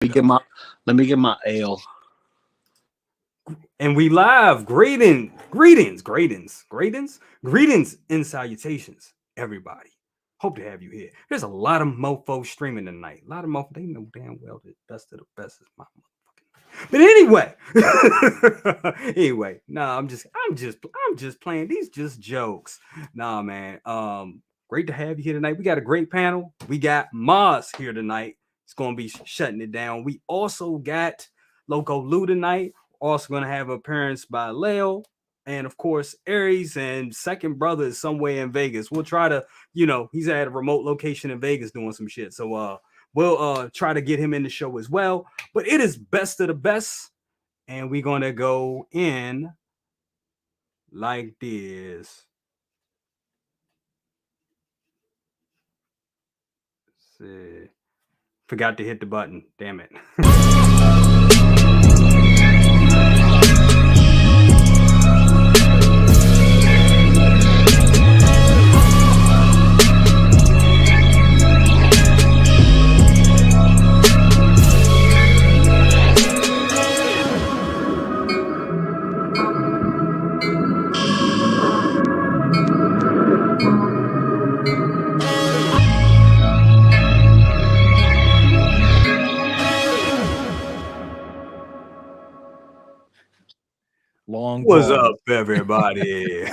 Let me get my ale. And we live. Greetings and salutations, everybody. Hope to have you here. There's a lot of mofos streaming tonight. A lot of mofos. They know damn well the best of the best is my motherfucking. But anyway, nah, I'm just playing. These just jokes. Nah, man. Great to have you here tonight. We got a great panel. We got Maz here tonight. It's gonna be shutting it down. We also got Loco Lu tonight. Also going to have an appearance by Leo, and of course Aries and second brother is somewhere in Vegas. We'll try to, he's at a remote location in Vegas doing some shit. So we'll try to get him in the show as well. But it is best of the best, and we're gonna go in like this. Let's see. Forgot to hit the button. Damn it. What's up, everybody? I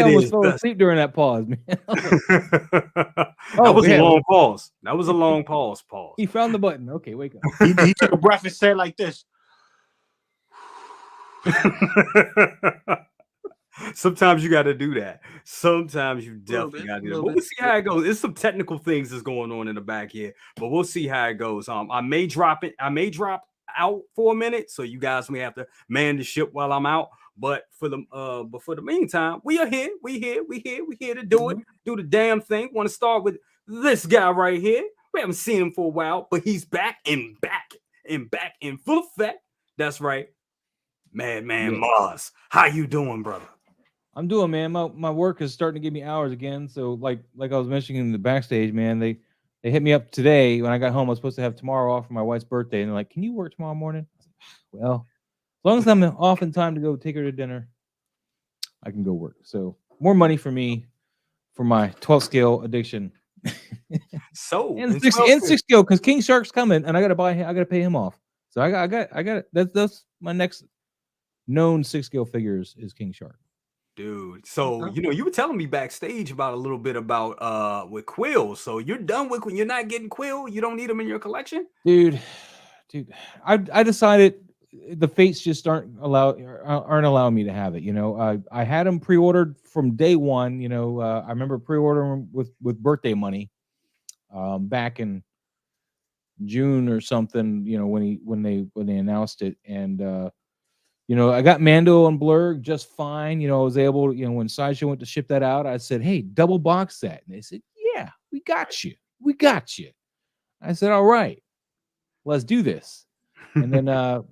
almost fell asleep during that pause, man. That was a long pause. That was a long pause. He found the button. Okay, wake up. He took a breath and said it like this. Sometimes you got to do that. Sometimes you definitely got to do that. But we'll see how it goes. There's some technical things that's going on in the back here, but we'll see how it goes. I may drop out for a minute, so you guys may have to man the ship while I'm out. But for the meantime, we are here. We here to do it. Do the damn thing. Want to start with this guy right here. We haven't seen him for a while, but he's back in full effect. That's right. Madman Maz. How you doing, brother? I'm doing, man. My work is starting to give me hours again. So like I was mentioning in the backstage, man, they hit me up today when I got home. I was supposed to have tomorrow off for my wife's birthday, and they're like, "Can you work tomorrow morning?" I was like, well, as long as I'm off in time to go take her to dinner, I can go work. So more money for me for my 12 scale addiction. So and 6 scale because King Shark's coming, and I gotta pay him off. So I got that's my next known 6 scale figures is King Shark. Dude, so you were telling me backstage about a little bit about with Quill. So you're done with when you're not getting Quill. You don't need them in your collection, dude. I decided the fates just aren't allowing me to have it. I had them pre-ordered from day one. I remember pre-ordering with birthday money back in June or something. When they announced it, and I got Mando and Blurg just fine. I was able, when Sideshow went to ship that out, I said, "Hey, double box that." And they said, "Yeah, we got you. We got you." I said, "All right, let's do this." And then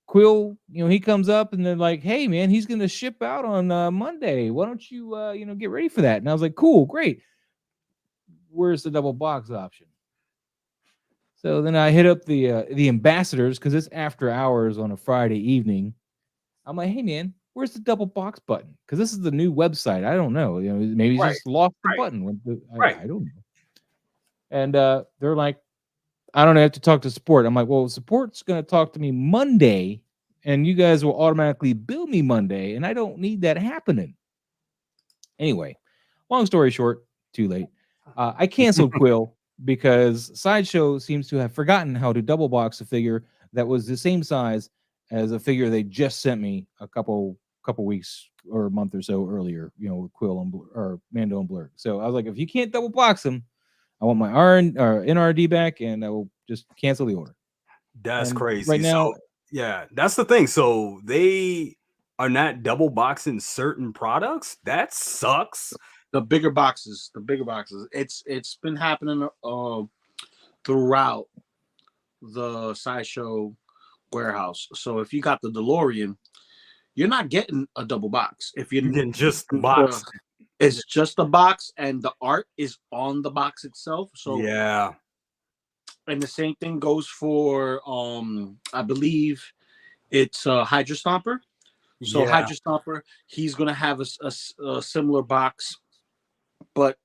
Quill, he comes up and they're like, "Hey, man, he's going to ship out on Monday. Why don't you, get ready for that?" And I was like, "Cool, great. Where's the double box option?" So then I hit up the ambassadors because it's after hours on a Friday evening. I'm like, "Hey, man, where's the double box button?" Because this is the new website. I don't know. Maybe he's just lost the button. I don't know. And they're like, "I don't have to talk to support." I'm like, "Well, support's going to talk to me Monday, and you guys will automatically bill me Monday, and I don't need that happening." Anyway, long story short, too late. I canceled Quill because Sideshow seems to have forgotten how to double box a figure that was the same size as a figure they just sent me a couple weeks or a month or so earlier, with Quill or Mando and Blurg. So I was like, if you can't double box them, I want my NRD back, and I will just cancel the order. That's crazy. Right now, yeah, that's the thing. So they are not double boxing certain products. That sucks. The bigger boxes. It's been happening throughout the Sideshow warehouse. So if you got the DeLorean, you're not getting a double box. If you're getting just the box, it's just a box, and the art is on the box itself. So yeah, And the same thing goes for I believe it's Hydra Stomper. So Yeah. Hydra Stomper, he's gonna have a similar box, but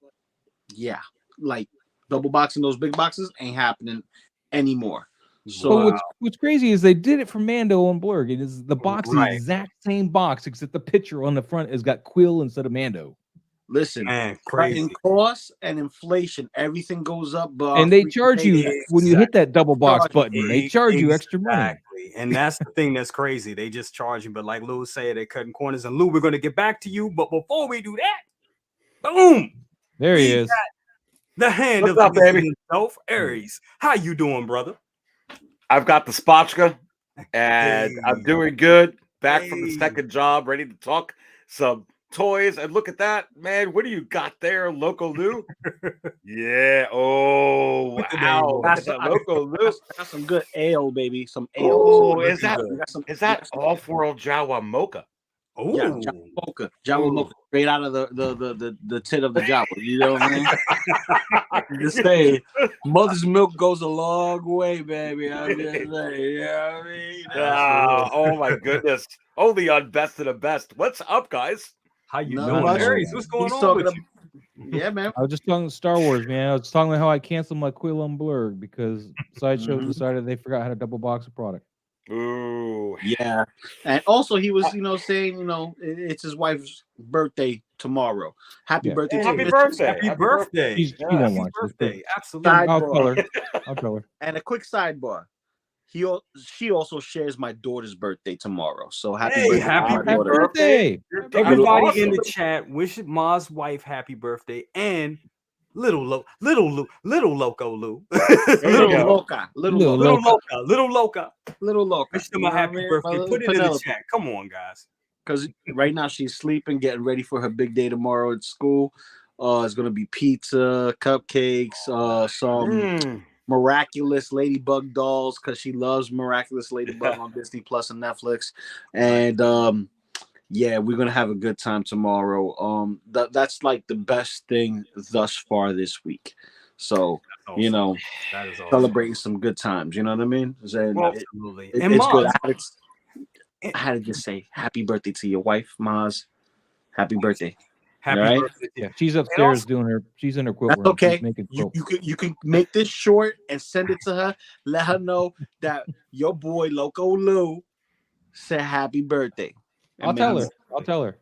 yeah, like double boxing those big boxes ain't happening anymore. So But what's crazy is they did it for Mando and Blurg. It is the box, the Right. exact same box, except the picture on the front has got Quill instead of Mando. listen, Man, in crazy. cost and inflation, everything goes up. And they charge you when you hit that double box button. They charge you extra money. Exactly. And that's the thing that's crazy. They just charge you. But like Lou said, they're cutting corners. And Lou, we're going to get back to you. But before we do that, boom. There he we is. got the hand What's of up, the baby? himself, Aries. How you doing, brother? I've got the spotchka, and I'm Hey. doing good. Back from the Hey. second job, ready to talk some toys. And look at that, man. What do you got there, Loco Lu? Yeah. Oh, What's the wow. name, Look boy? at that Loco Lu. Got some good ale, baby. Some ale. Oh, Some is that good. We got some- is that off-world Jawa mocha? Ooh. Yeah, Jawa Mocha. Jawa Ooh. Mocha, straight out of the tit of the Jawa. You know what I mean? Just saying, mother's milk goes a long way, baby. I'm just saying, you know what I mean? Ah, oh my goodness. Only on Best of the Best. What's up, guys? How you Not doing, much. Aries? What's going He's on talking with you? Yeah, man. I was just talking Star Wars, man. I was talking about how I canceled my Quill and Blurg because Sideshow Mhm. decided they forgot how to double box a product. Ooh. Yeah, and also he was, saying, it's his wife's birthday tomorrow. Happy Yeah. birthday! to Happy you. birthday. Happy Happy birthday. She Yeah. won't Happy watch this. birthday. But Absolutely. I'll tell her. Sidebar. I'll tell her. And a quick sidebar. She also shares my daughter's birthday tomorrow. So happy Hey, birthday happy to my Happy daughter. birthday! You're Everybody awesome. in the chat wish Ma's wife happy birthday and little Loco Lu. Little go. Loca. Little Little Loca. Little Loca. Little Loca. Wish them a happy birthday. Put it in the chat. Come on, guys. Because right now she's sleeping, getting ready for her big day tomorrow at school. It's gonna be pizza, cupcakes, some Mm. miraculous ladybug dolls because she loves miraculous ladybug on Disney Plus and Netflix. And yeah, we're gonna have a good time tomorrow. That's like the best thing thus far this week. So That is awesome. celebrating some good times. You know what I mean? And Well, absolutely. it- And it's good. Maz, I had to just say happy birthday to your wife, Maz. Happy birthday. happy All right? birthday. Yeah, she's upstairs also- doing her. She's in her quilt That's room. okay. She's making You quilts. you can make this short and send it to her. Let her know that your boy Loco Lu said happy birthday. And I'll tell maybe- her. I'll tell her.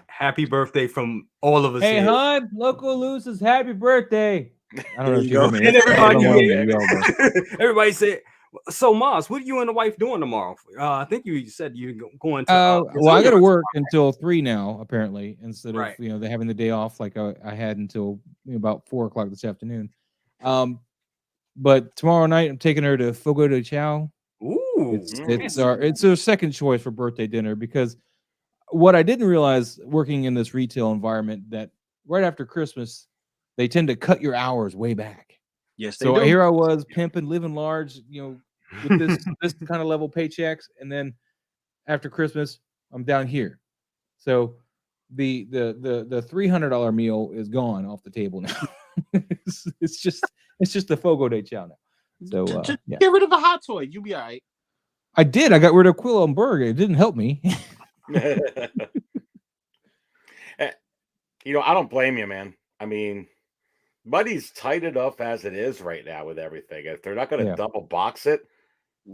Happy birthday from all of us Hey, here. hon, Loco Lu says happy birthday. I don't know There if you you heard go. me. And That's everybody one of here. them, you all know. Everybody said, so Maz, what are you and the wife doing tomorrow? I think you said you're going to Well, I got to work until 3 now, apparently, instead of Right. they're having the day off like I had until about 4 o'clock this afternoon. But tomorrow night I'm taking her to Fogo de Chao. Ooh, It's her second choice for birthday dinner because what I didn't realize working in this retail environment that right after Christmas they tend to cut your hours way back. Yes, they So do. here I was pimping, living large, with this kind of level paychecks, and then after Christmas, I'm down here. So the $300 meal is gone off the table now. it's just the Fogo de Chao now. So Just yeah, get rid of the hot toy. You'll be all right. I did. I got rid of Quill and Berg. It didn't help me. I don't blame you, man. I mean, money's tight enough as it is right now with everything. If they're not going to Yeah. double box it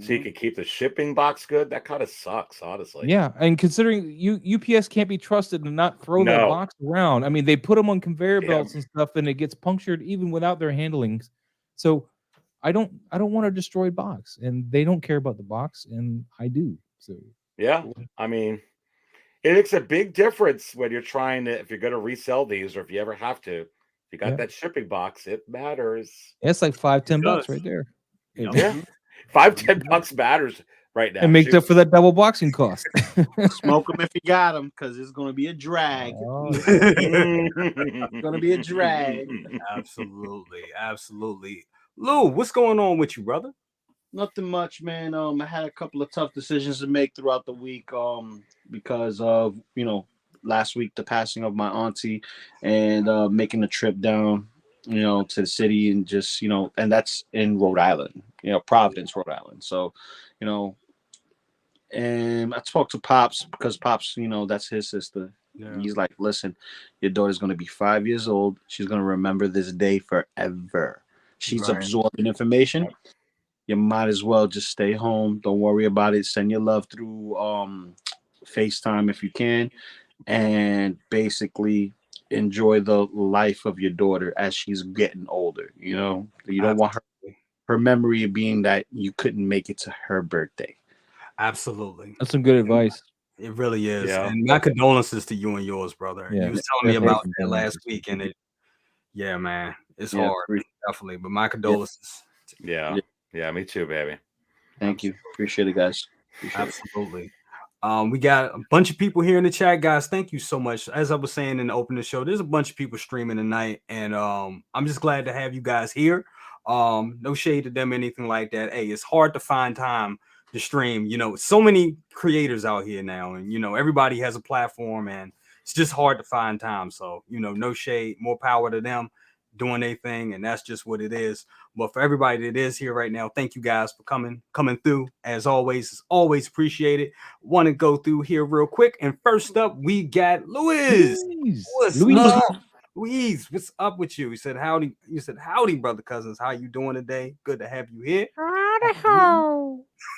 so you can keep the shipping box good, that kind of sucks, honestly. Yeah, and considering UPS can't be trusted to not throw that No. box around. I mean, they put them on conveyor Yeah. belts and stuff, and it gets punctured even without their handlings. So I don't want a destroyed box, and they don't care about the box, and I do. So Yeah. I mean, it makes a big difference when you're trying to, if you're going to resell these or if you ever have to. If you got Yeah. that shipping box, it matters. it's like $5-10 bucks does. right there. Yeah. Yeah. $5-10 matters right now. It makes Shoot. up for that double boxing cost. Smoke them if you got them, because it's going to be a drag. Oh, It's going to be a drag. Absolutely. Lou, what's going on with you, brother? Nothing much, man. I had a couple of tough decisions to make throughout the week. Because of last week the passing of my auntie, and making the trip down you know, to the city and just, you know, and that's in Rhode Island, you know, Providence, Rhode Island. So, you know, and I spoke to Pops because Pops, you know, that's his sister. Yeah. He's like, listen, your daughter's going to be 5 years old. She's going to remember this day forever. She's Right. absorbing information. You might as well just stay home. Don't worry about it. Send your love through FaceTime if you can. And basically enjoy the life of your daughter as she's getting older. You know, you don't want her memory being that you couldn't make it to her birthday. Absolutely. That's some good advice. It really is. Yeah. And my condolences to you and yours, brother. Yeah, You was telling me about definitely that last condolences. week, and yeah, man, it's Yeah, hard, definitely. But my condolences. Yeah. Yeah, me too, baby. Thank you. Appreciate it, guys. Appreciate it. Absolutely. We got a bunch of people here in the chat, guys. Thank you so much. As I was saying in the opening show, there's a bunch of people streaming tonight, and I'm just glad to have you guys here. No shade to them, anything like that. Hey, it's hard to find time to stream. You know, so many creators out here now, and you know, everybody has a platform, and it's just hard to find time. So, you know, no shade, more power to them doing their thing, and that's just what it is. But for everybody that is here right now, thank you guys for coming through. As always, it's always appreciated. Want to go through here real quick, and first up we got Louis. What's up, Louise? What's up with you? He said howdy. You said howdy, brother cousins. How you doing today? Good to have you here.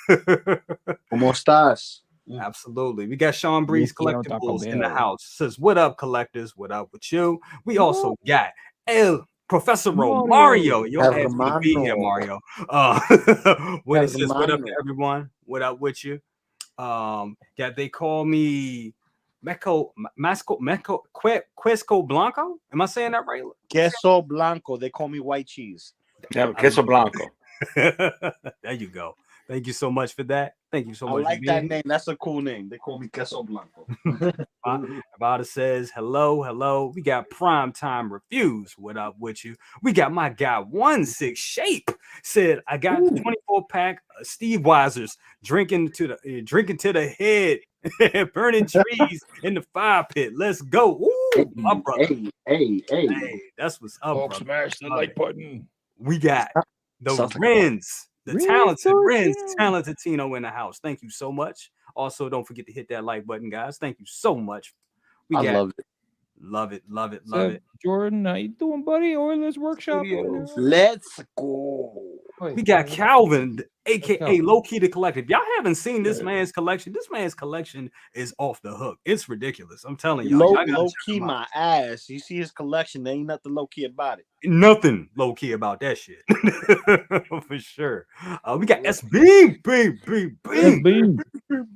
¿Cómo estás? Absolutely. We got Sean Breeze Taco Collectibles in the Bell. house. Says, what up, collectors? What up with you? We also got El Professoro Mario. Your ass gonna be here, Mario. What it says, what up to everyone? What up with you? They call me Quesco Blanco. Am I saying that right? Queso Blanco. They call me white cheese. Yeah, queso blanco. There you go. Thank you so much for that. Thank you so much. I like that name. That's a cool name. They call me Queso Blanco. About says hello. We got Prime Time Reviews. What up with you? We got my guy 16 Shape said I got 24-pack Steve Weisers drinking to the head, burning trees in the fire pit. Let's go. Ooh, my brother. Hey, that's what's up, brother. Smash the like button. We got the Renz. The talented Tino in the house. Thank you so much. Also, don't forget to hit that like button, guys. Thank you so much. Love it. Jordan, how you doing, buddy? Oilers Workshop. Let's go. We got Calvin, AKA Low Key the Collective. Y'all haven't seen this man's collection. This man's collection is off the hook. It's ridiculous. I'm telling y'all. Low key my ass. You see his collection. There ain't nothing low key about it. Nothing low key about that shit. For sure. We got SB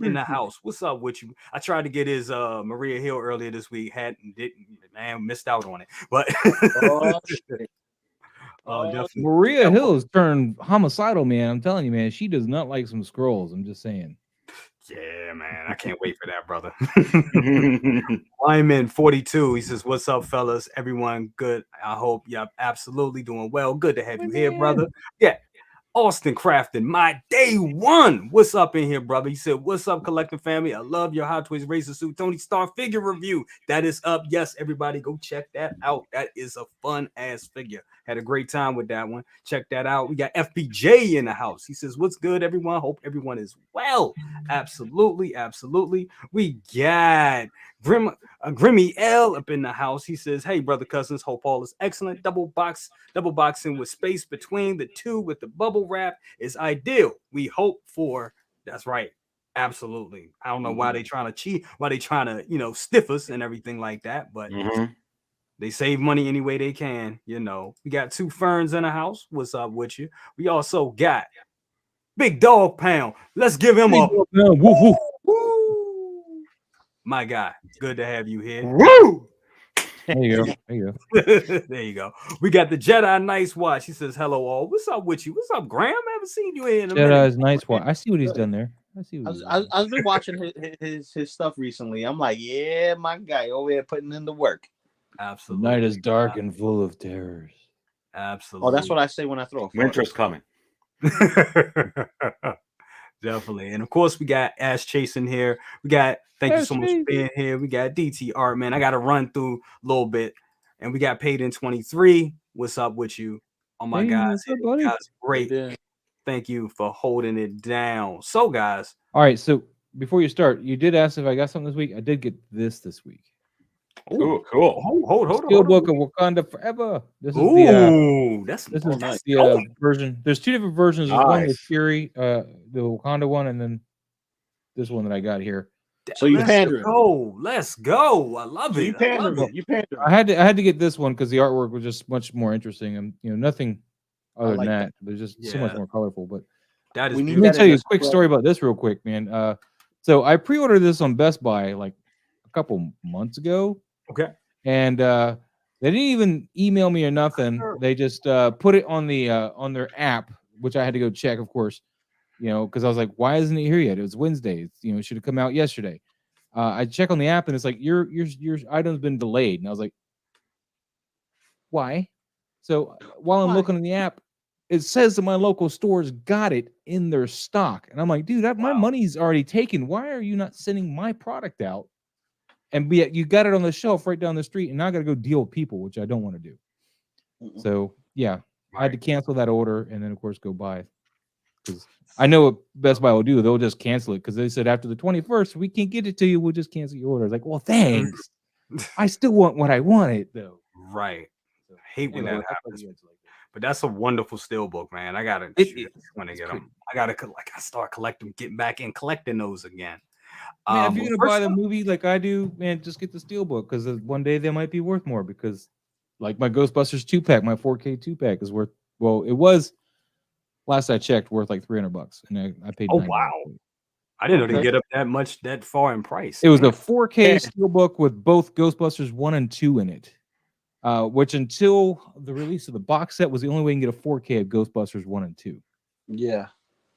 in the house. What's up with you? I tried to get his Maria Hill earlier this week. Missed out on it. But Maria Hill's turned homicidal, man. I'm telling you, man. She does not like some scrolls. I'm just saying. Yeah, man. I can't wait for that, brother. I'm in 42. He says, what's up, fellas? Everyone good? I hope you're absolutely doing well. Good to have you here, brother. Yeah. Austin Crafton, my day one. What's up in here, brother? He said, what's up, collecting family? I love your Hot Toys Razor Suit Tony Stark figure review. That is up. Yes, everybody go check that out. That is a fun ass figure. Had a great time with that one. Check that out. We got FPJ in the house. He says, what's good, everyone? Hope everyone is well. Absolutely. We got Grimmy L up in the house. He says, hey, brother cousins, hope all is excellent. Double boxing with space between the two with the bubble wrap is ideal. We hope for, that's right. Absolutely. I don't know why they trying to cheat, why they trying to, stiff us and everything like that, but they save money any way they can, We got two Ferns in the house. What's up with you? We also got Big Dog Pound. Let's give him a woo. My guy, good to have you here. Woo! There you go. There you go. We got the Jedi Nice Watch. He says, hello all. What's up with you? What's up, Graham? I haven't seen you here in a minute. Jedi's Nice Watch. I see what he's done there. I've been watching his stuff recently. I'm like, yeah, my guy over here putting in the work. Absolutely. The night is dark and full of terrors. Absolutely. Oh, that's what I say when I throw a fart. Winter's coming. Definitely. And of course, we got Ash Chasing here. We got, thank you so much for being here. We got DT Art, man. I got to run through a little bit. And we got Paid in 23. what's up with you? Oh my Hey, guys, what's up, buddy? guys, great. Thank you for holding it down. So, guys, All right, so before you start, you did ask if I got something this week. I did get this week. Cool, cool. Hold Steelbook on. of Wakanda Forever. This is Ooh, that's this Oh, is nice. the version. There's two different versions. There's one with Nice. Fury, the Wakanda one, and then this one that I got here. So you Let's pandering. go. Let's go. I love So it. you I love pandering. it. You pandering. I had to get this one because the artwork was just much more interesting, and nothing other like than that. that. But just so much Yeah. more colorful. But That is We need let me that tell in you a this quick spread. story about this real quick, man. So I pre-ordered this on Best Buy like a couple months ago. Okay. And they didn't even email me or nothing. They just put it on their app, which I had to go check, of course, because I was like, why isn't it here yet? It was Wednesday. It should have come out yesterday. I check on the app and it's like your item's been delayed, and I was like, why? So while I'm looking in the app, it says that my local stores got it in their stock, and I'm like, dude, my money's already taken. Why are you not sending my product out? And you got it on the shelf right down the street, and now I got to go deal with people, which I don't want to do. So yeah, I had to cancel that order, and then of course go buy, because I know what Best Buy will do. They'll just cancel it because they said after the 21st we can't get it to you. We'll just cancel your order. I was like, well, thanks. I still want what I wanted though. Right. So, I hate when anyway, that happens. But that's a wonderful Steelbook, man. I gotta want to get them. I gotta I start collecting, getting back in collecting those again. Man, if you're gonna buy the movie like I do, man, just get the Steelbook, because one day they might be worth more. Because like my Ghostbusters 2-pack, my 4K 2-pack is worth, well, it was last I checked worth like $300, and I paid. Oh wow! I didn't know they get up that far in price. It was a 4K Steelbook with both Ghostbusters 1 and 2 in it. Which until the release of the box set was the only way you can get a 4K of Ghostbusters 1 and 2. Yeah.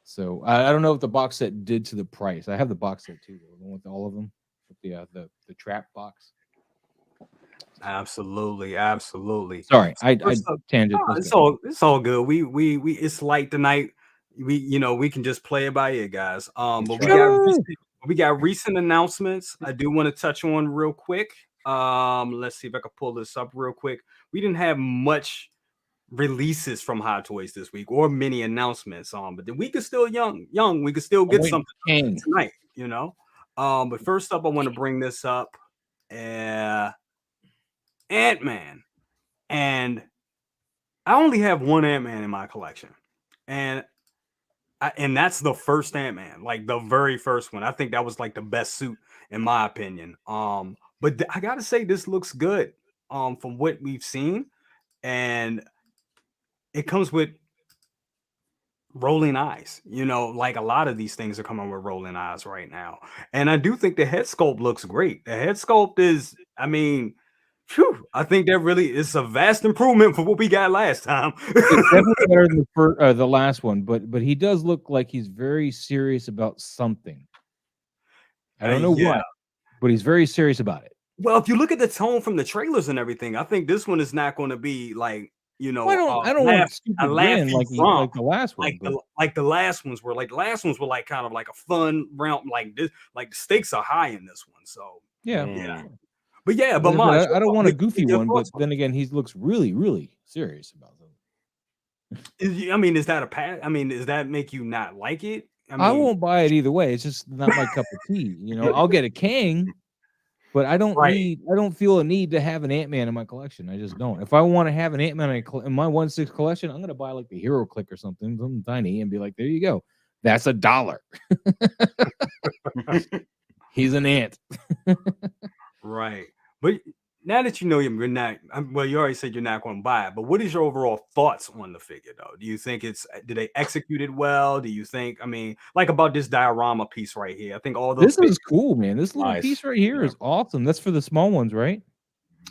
So I don't know what the box set did to the price. I have the box set too, the one with all of them, with the trap box. Absolutely. Sorry, I tangent. It's all good. We it's light tonight. We can just play it by ear, guys. But we got recent announcements. I do want to touch on real quick. Let's see if I can pull this up real quick. We didn't have much releases from Hot Toys this week, or many announcements. But the week is still young. We can still get something tonight. But first up, I want to bring this up. Ant-Man, and I only have one Ant-Man in my collection, and that's the first Ant-Man, like the very first one. I think that was like the best suit in my opinion. But I gotta say, this looks good from what we've seen, and it comes with rolling eyes. Like a lot of these things are coming with rolling eyes right now, and I do think the head sculpt looks great. The head sculpt is, I think that really is a vast improvement for what we got last time. It's definitely better than the last one, but he does look like he's very serious about something. I don't know what, but he's very serious about it. Well, if you look at the tone from the trailers and everything, I think this one is not going to be like, I don't want stupid grin like the last one. Like the last ones were. Like the last ones were like kind of like a fun round, like this. Like the stakes are high in this one, so yeah. But I don't want a goofy one, but then again, he looks really, really serious about them. Is that does that make you not like it? I won't buy it either way. It's just not my cup of tea. I'll get a Kang, but I don't feel a need to have an Ant-Man in my collection. I just don't. If I want to have an Ant-Man in my 1/6 collection, I'm gonna buy like the Hero Click or something tiny, and be like, there you go. That's $1. He's an ant. Right. But now that you know you're not, well, you already said you're not going to buy it, but what is your overall thoughts on the figure, though? Do you think did they execute it well? Do you think, like about this diorama piece right here? I think all those. This is cool, man. This little piece right here is awesome. That's for the small ones, right?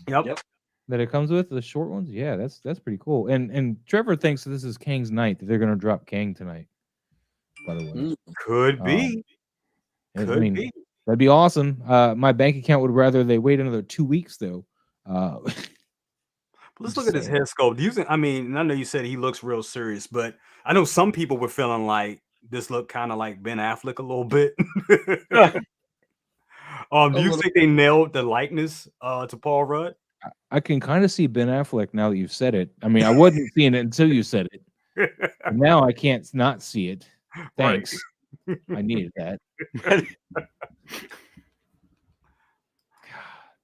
Yep. That it comes with, the short ones. Yeah, that's pretty cool. And Trevor thinks this is Kang's night, that they're going to drop Kang tonight. By the way, could be. Could be. That'd be awesome. My bank account would rather they wait another 2 weeks, though. Let's look at his head sculpt. Do you think? I know you said he looks real serious, but I know some people were feeling like this looked kind of like Ben Affleck a little bit. Do you think they nailed the likeness to Paul Rudd? I can kind of see Ben Affleck now that you've said it. I mean, I wasn't seeing it until you said it. And now I can't not see it. Right. Thanks. I needed that.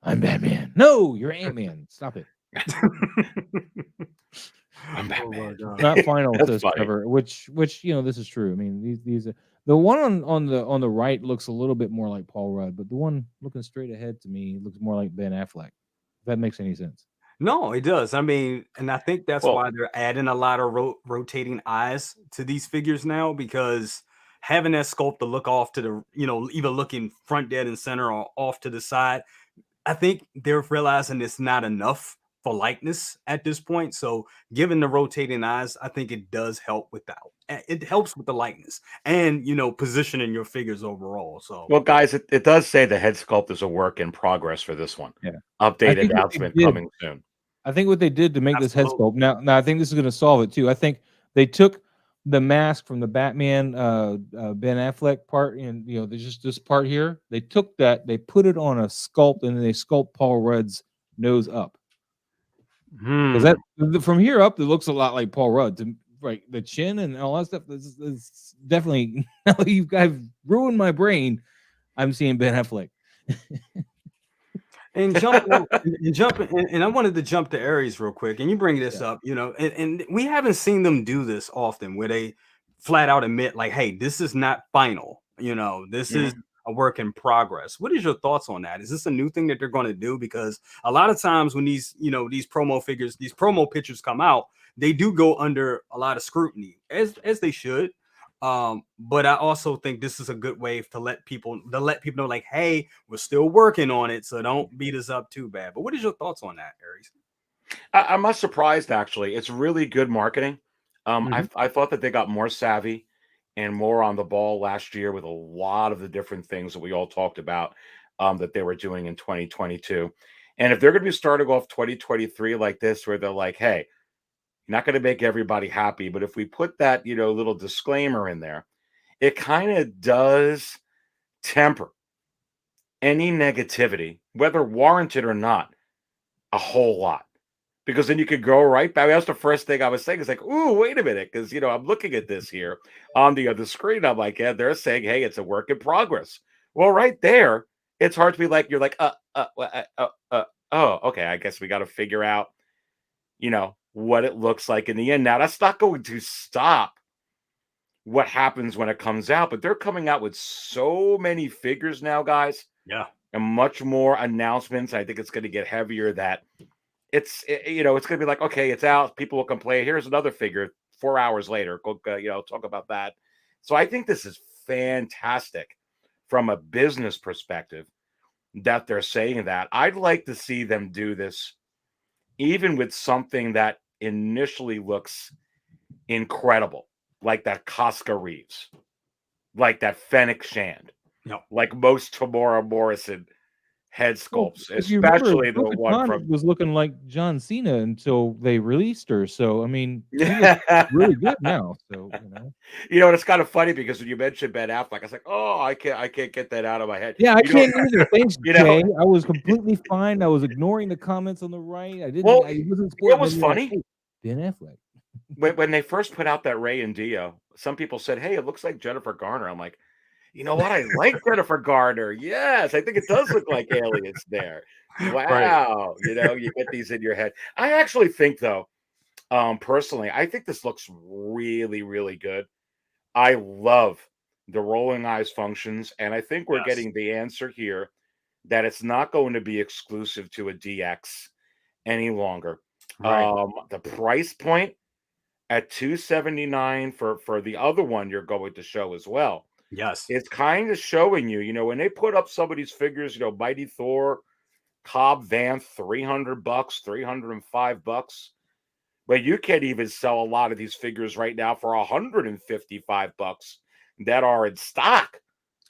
I'm Batman. No, you're Ant-Man. Stop it. I'm Batman. Oh Not final, That's says funny. Trevor. Which this is true. I mean, these the one on the right looks a little bit more like Paul Rudd, but the one looking straight ahead to me looks more like Ben Affleck. If that makes any sense. No, it does. I mean, and I think that's Well- why they're adding a lot of rotating eyes to these figures now, because having that sculpt to look off to the, either looking front dead and center or off to the side, I think they're realizing it's not enough for likeness at this point. So given the rotating eyes, I think it does help with that. It helps with the likeness and, positioning your figures overall. So, Well, guys, it does say the head sculpt is a work in progress for this one. Yeah. Update announcement coming soon. I think what they did to make this head Absolutely. sculpt now I think this is going to solve it too. I think they took the mask from the Batman Ben Affleck part, and there's just this part here. They took that, they put it on a sculpt, and then they sculpt Paul Rudd's nose up. Because that from here up, it looks a lot like Paul Rudd. Right, the chin and all that stuff is definitely. Now you guys ruined my brain. I'm seeing Ben Affleck. And I wanted to jump to Aries real quick. And you bring this up, and we haven't seen them do this often, where they flat out admit, like, hey, this is not final. This is a work in progress. What is your thoughts on that? Is this a new thing that they're going to do? Because a lot of times when these promo figures, these promo pictures come out, they do go under a lot of scrutiny, as they should. But I also think this is a good way to let people know, like, hey, we're still working on it, so don't beat us up too bad. But what is your thoughts on that, Aries? I'm not surprised, actually. It's really good marketing. I thought that they got more savvy and more on the ball last year with a lot of the different things that we all talked about that they were doing in 2022. And if they're going to be starting off 2023 like this, where they're like, hey, not going to make everybody happy, but if we put that, little disclaimer in there, it kind of does temper any negativity, whether warranted or not, a whole lot. Because then you could go right back. That's the first thing I was saying. It's like, ooh, wait a minute. Because, I'm looking at this here on the other screen. I'm like, yeah, they're saying, hey, it's a work in progress. Well, right there, it's hard to be like, you're like, oh, okay. I guess we got to figure out, what it looks like in the end. Now, that's not going to stop what happens when it comes out, but they're coming out with so many figures now, guys. Yeah. And much more announcements. I think it's going to get heavier that it's going to be like, okay, it's out. People will complain. Here's another figure 4 hours later. Go, talk about that. So I think this is fantastic from a business perspective that they're saying that. I'd like to see them do this even with something that initially looks incredible, like that Casca Reeves, like that Fennec Shand, like most Tamora Morrison head sculpts, especially the one from was looking like John Cena until they released her. So I mean, she looks really good now. So and it's kind of funny because when you mentioned Ben Affleck, I was like, oh, I can't get that out of my head. Yeah, I can't either. Thanks, Jay. know, I was completely fine. I was ignoring the comments on the right. I didn't. Well, I wasn't. It was funny. Like, hey, Ben Affleck. When they first put out that Ray and Dio, some people said, hey, it looks like Jennifer Garner. I'm like, you know what? I like Jennifer Garner. Yes, I think it does look like aliens there. Wow. Right. You get these in your head. I actually think, though, personally, I think this looks really, really good. I love the rolling eyes functions, and I think we're getting the answer here that it's not going to be exclusive to a DX any longer. Right. The price point at $279 for the other one you're going to show as well. Yes. It's kind of showing you, when they put up some of these figures, Mighty Thor, Cobb Vanth, $300, $305. But you can't even sell a lot of these figures right now for $155 that are in stock.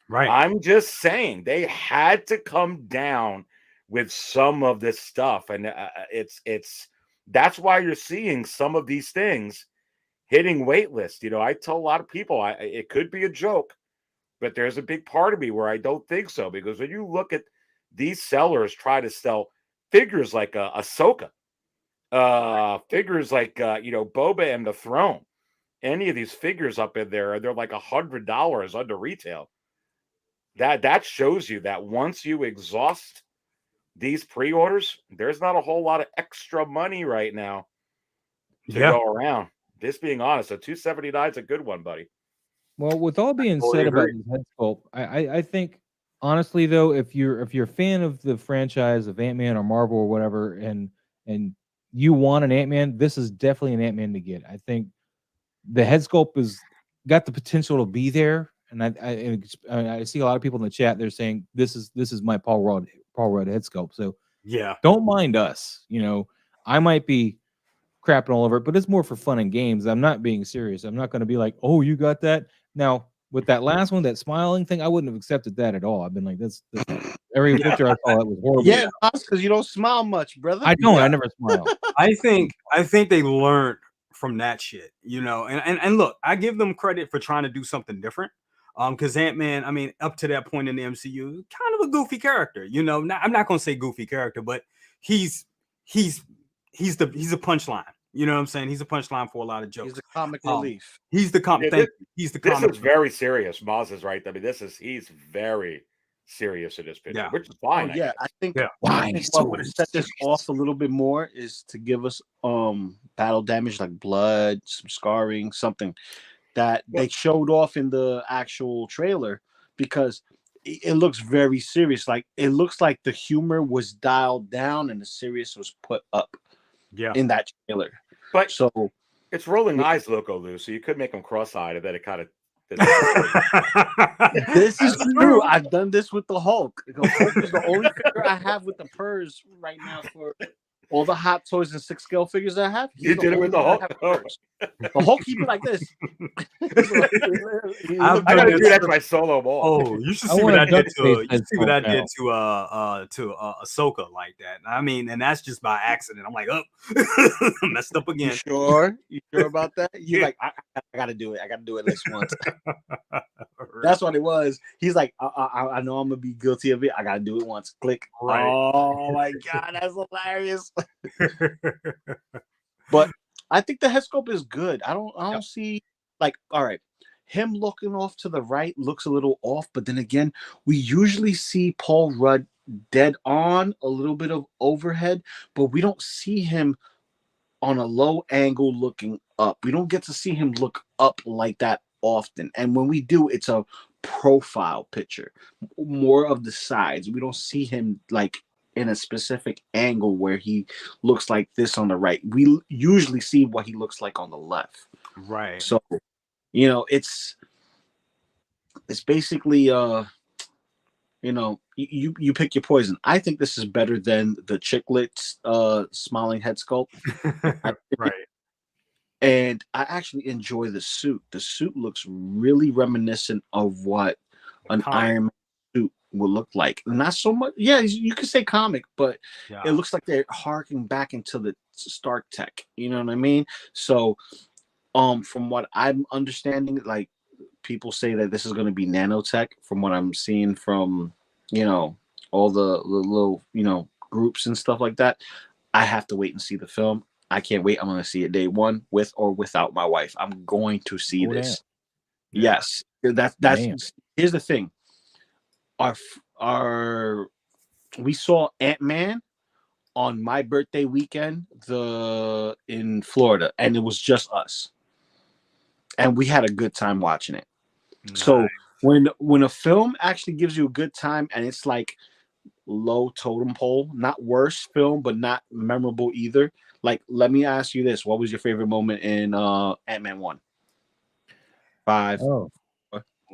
Right. I'm just saying they had to come down with some of this stuff, and that's why you're seeing some of these things hitting Waitlist. I tell a lot of people it could be a joke, but there's a big part of me where I don't think so, because when you look at these sellers try to sell figures like Ahsoka, figures like Boba and the Throne. Any of these figures up in there, they're like $100 under retail. That shows you that once you exhaust these pre-orders, there's not a whole lot of extra money right now to go around. Just being honest, a $279 is a good one, buddy. Well, with all being totally said about agree. this head sculpt, I think honestly though, if you're a fan of the franchise of Ant-Man or Marvel or whatever, and you want an Ant-Man, this is definitely an Ant-Man to get. I think the head sculpt has got the potential to be there, and I see a lot of people in the chat. They're saying this is my Paul Rudd head sculpt. So Yeah. don't mind us. I might be crapping all over it, but it's more for fun and games. I'm not being serious. I'm not going to be like, oh, you got that. Now with that last one, that smiling thing, I wouldn't have accepted that at all. I've been like, that's every picture I saw that was horrible. Yeah, because you don't smile much, brother. I don't. I never smile. I think they learned from that shit, and look, I give them credit for trying to do something different. Because Ant-Man, I mean, up to that point in the MCU, kind of a goofy character, I'm not gonna say goofy character, but he's a punchline. You know what I'm saying? He's a punchline for a lot of jokes. He's the comic relief. He's the comic. He's the This comic. is very serious. Maz is right. I mean, he's very serious in this picture, which is fine. Yeah, I think Why what would have set this off a little bit more is to give us battle damage like blood, some scarring, something that they showed off in the actual trailer, because it looks very serious. Like it looks like the humor was dialed down and the serious was put up. Yeah, in that trailer. But so it's rolling eyes, Loco Lu, so you could make them cross-eyed. I bet it kind of. This is true. I've done this with the Hulk. The Hulk is the only figure I have with the purrs right now for all the Hot Toys and 6 scale figures I have. You did it with the Hulk. The Hulk keep it like this. I gotta do that to my solo ball. Oh, you should see what I did to. You see what I did to Ahsoka like that. I mean, and that's just by accident. I'm like, oh, messed up again. You sure about that? You're like, I gotta do it. I gotta do it at least once. That's what it was. He's like, I know I'm gonna be guilty of it. I gotta do it once. Click. Right. Oh my god, that's hilarious. But I think the head sculpt is good. I don't see, like, all right, him looking off to the right looks a little off, but then again, we usually see Paul Rudd dead on, a little bit of overhead, but we don't see him on a low angle looking up. We don't get to see him look up like that often. And when we do, it's a profile picture, more of the sides. We don't see him like in a specific angle where he looks like this on the right. We usually see what he looks like on the left. Right. So, it's basically you pick your poison. I think this is better than the Chiclets smiling head sculpt. Right. And I actually enjoy the suit. The suit looks really reminiscent of what an Iron Man suit will look like. Not so much. Yeah, you could say comic, but it looks like they're harking back into the Stark tech. You know what I mean? So, from what I'm understanding, like people say that this is going to be nanotech. From what I'm seeing from all the little groups and stuff like that, I have to wait and see the film. I can't wait. I'm going to see it day one with or without my wife. I'm going to see this. Damn. Yes, that's. Damn. Here's the thing. We saw Ant-Man on my birthday weekend in Florida, and it was just us, and we had a good time watching it. Nice. So when a film actually gives you a good time, and it's like low totem pole, not worse film, but not memorable either. Like, let me ask you this: what was your favorite moment in Ant-Man 1? 5, 4,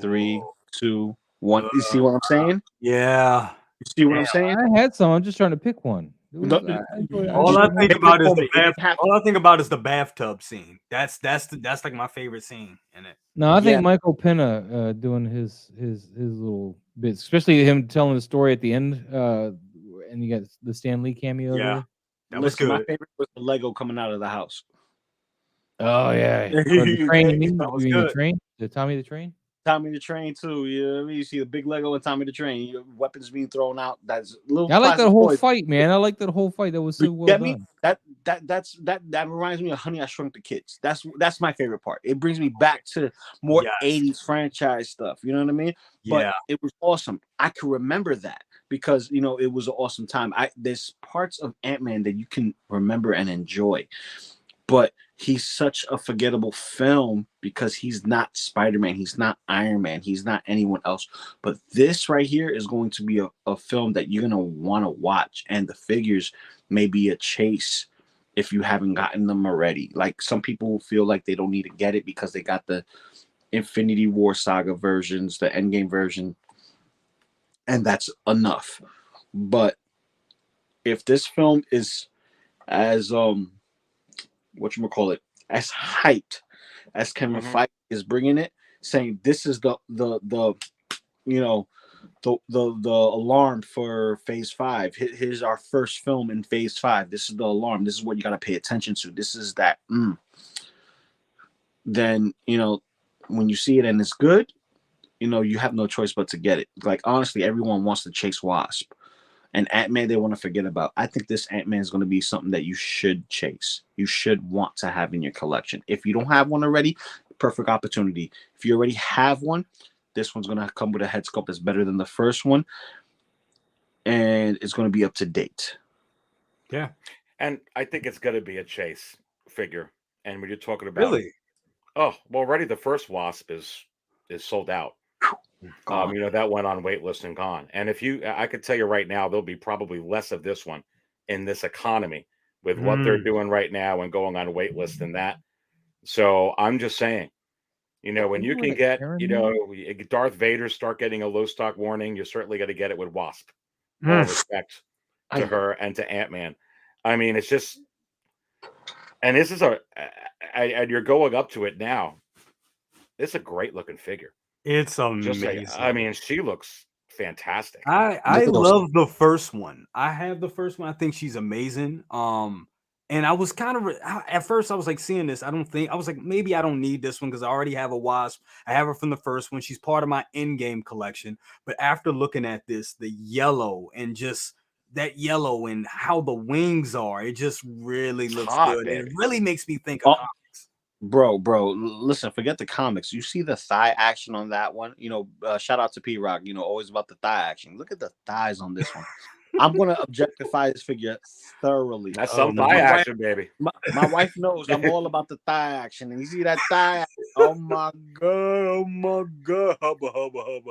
3, 2, 1. You see what I'm saying? Yeah. You see what I'm saying? I had some. I'm just trying to pick one. All I think about is the bathtub scene. That's like my favorite scene in it. No, I think Michael Pena doing his little bits, especially him telling the story at the end, and you got the Stan Lee cameo. Yeah, that was good. My favorite was the Lego coming out of the house. Oh yeah, the train. The train. The Tommy the Train. Tommy the Train too. You know what I mean? You see the big Lego and Tommy the Train. Your weapons being thrown out. That's little. I like that classic whole toys. fight, man. I like that whole fight. That was so well Get me? done. That reminds me of Honey, I Shrunk the Kids. That's my favorite part. It brings me back to more Yes. 80s franchise stuff. You know what I mean? But Yeah. it was awesome. I can remember that because it was an awesome time. There's parts of Ant-Man that you can remember and enjoy. But he's such a forgettable film because he's not Spider-Man. He's not Iron Man. He's not anyone else. But this right here is going to be a film that you're going to want to watch. And the figures may be a chase if you haven't gotten them already. Like some people feel like they don't need to get it because they got the Infinity War Saga versions, the Endgame version. And that's enough. But if this film is as as hyped as Kevin Feige is bringing it, saying this is the alarm for Phase 5. Here's our first film in Phase 5. This is the alarm. This is what you got to pay attention to. This is that. Then when you see it and it's good, you have no choice but to get it. Like honestly, everyone wants to chase Wasp. And Ant-Man, they want to forget about. I think this Ant-Man is going to be something that you should chase. You should want to have in your collection. If you don't have one already, perfect opportunity. If you already have one, this one's going to come with a head sculpt that's better than the first one. And it's going to be up to date. Yeah. And I think it's going to be a chase figure. And when you're talking about... Really? Oh, well, already the first Wasp is sold out. That went on waitlist and gone. And I could tell you right now, there'll be probably less of this one in this economy with what they're doing right now and going on waitlist and that. So I'm just saying, when you can get, Darth Vader start getting a low stock warning, you're certainly going to get it with Wasp. All respect to her and to Ant-Man. I mean, it's just, and this is and you're going up to it now. It's a great looking figure. It's amazing. She looks fantastic. I love the first one. I have the first one. I think she's amazing. And I was kind of at first I was like seeing this. I was like maybe I don't need this one because I already have a Wasp. I have her from the first one. She's part of my Endgame collection. But after looking at this, the yellow and just that yellow and how the wings are, it just really looks good. Baby. It really makes me think of comics. Bro, listen, forget the comics. You see the thigh action on that one? Shout out to P-Rock, always about the thigh action. Look at the thighs on this one. I'm going to objectify this figure thoroughly. That's some thigh action, baby. My wife knows I'm all about the thigh action. And you see that thigh action? Oh, my God. Hubba.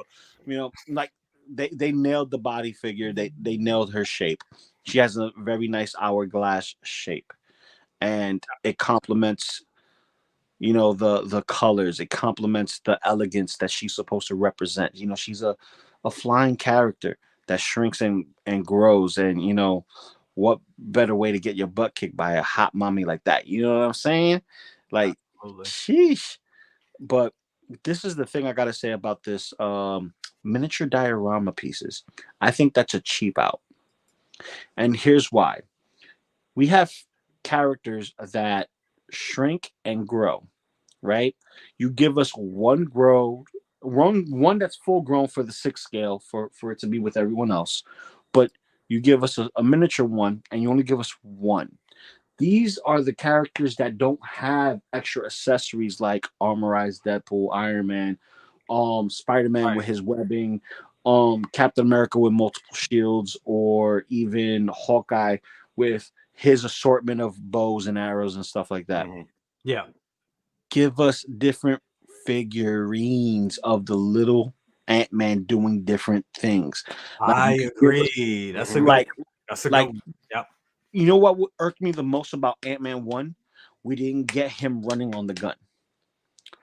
Like they nailed the body figure. They nailed her shape. She has a very nice hourglass shape. And it complements... the colors. It complements the elegance that she's supposed to represent. She's a flying character that shrinks and grows. And what better way to get your butt kicked by a hot mommy like that? You know what I'm saying? Like, sheesh. But this is the thing I gotta say about this miniature diorama pieces. I think that's a cheap out. And here's why. We have characters that shrink and grow, right? You give us one that's full grown for the 6 scale for it to be with everyone else, but you give us a miniature one and you only give us one. These are the characters that don't have extra accessories like armorized Deadpool, Iron Man, Spider-Man with his webbing, Captain America with multiple shields, or even Hawkeye with his assortment of bows and arrows and stuff like that. Yeah. Give us different figurines of the little Ant-Man doing different things. I agree. That's a good one. Yep. You know what irked me the most about Ant-Man 1? We didn't get him running on the gun.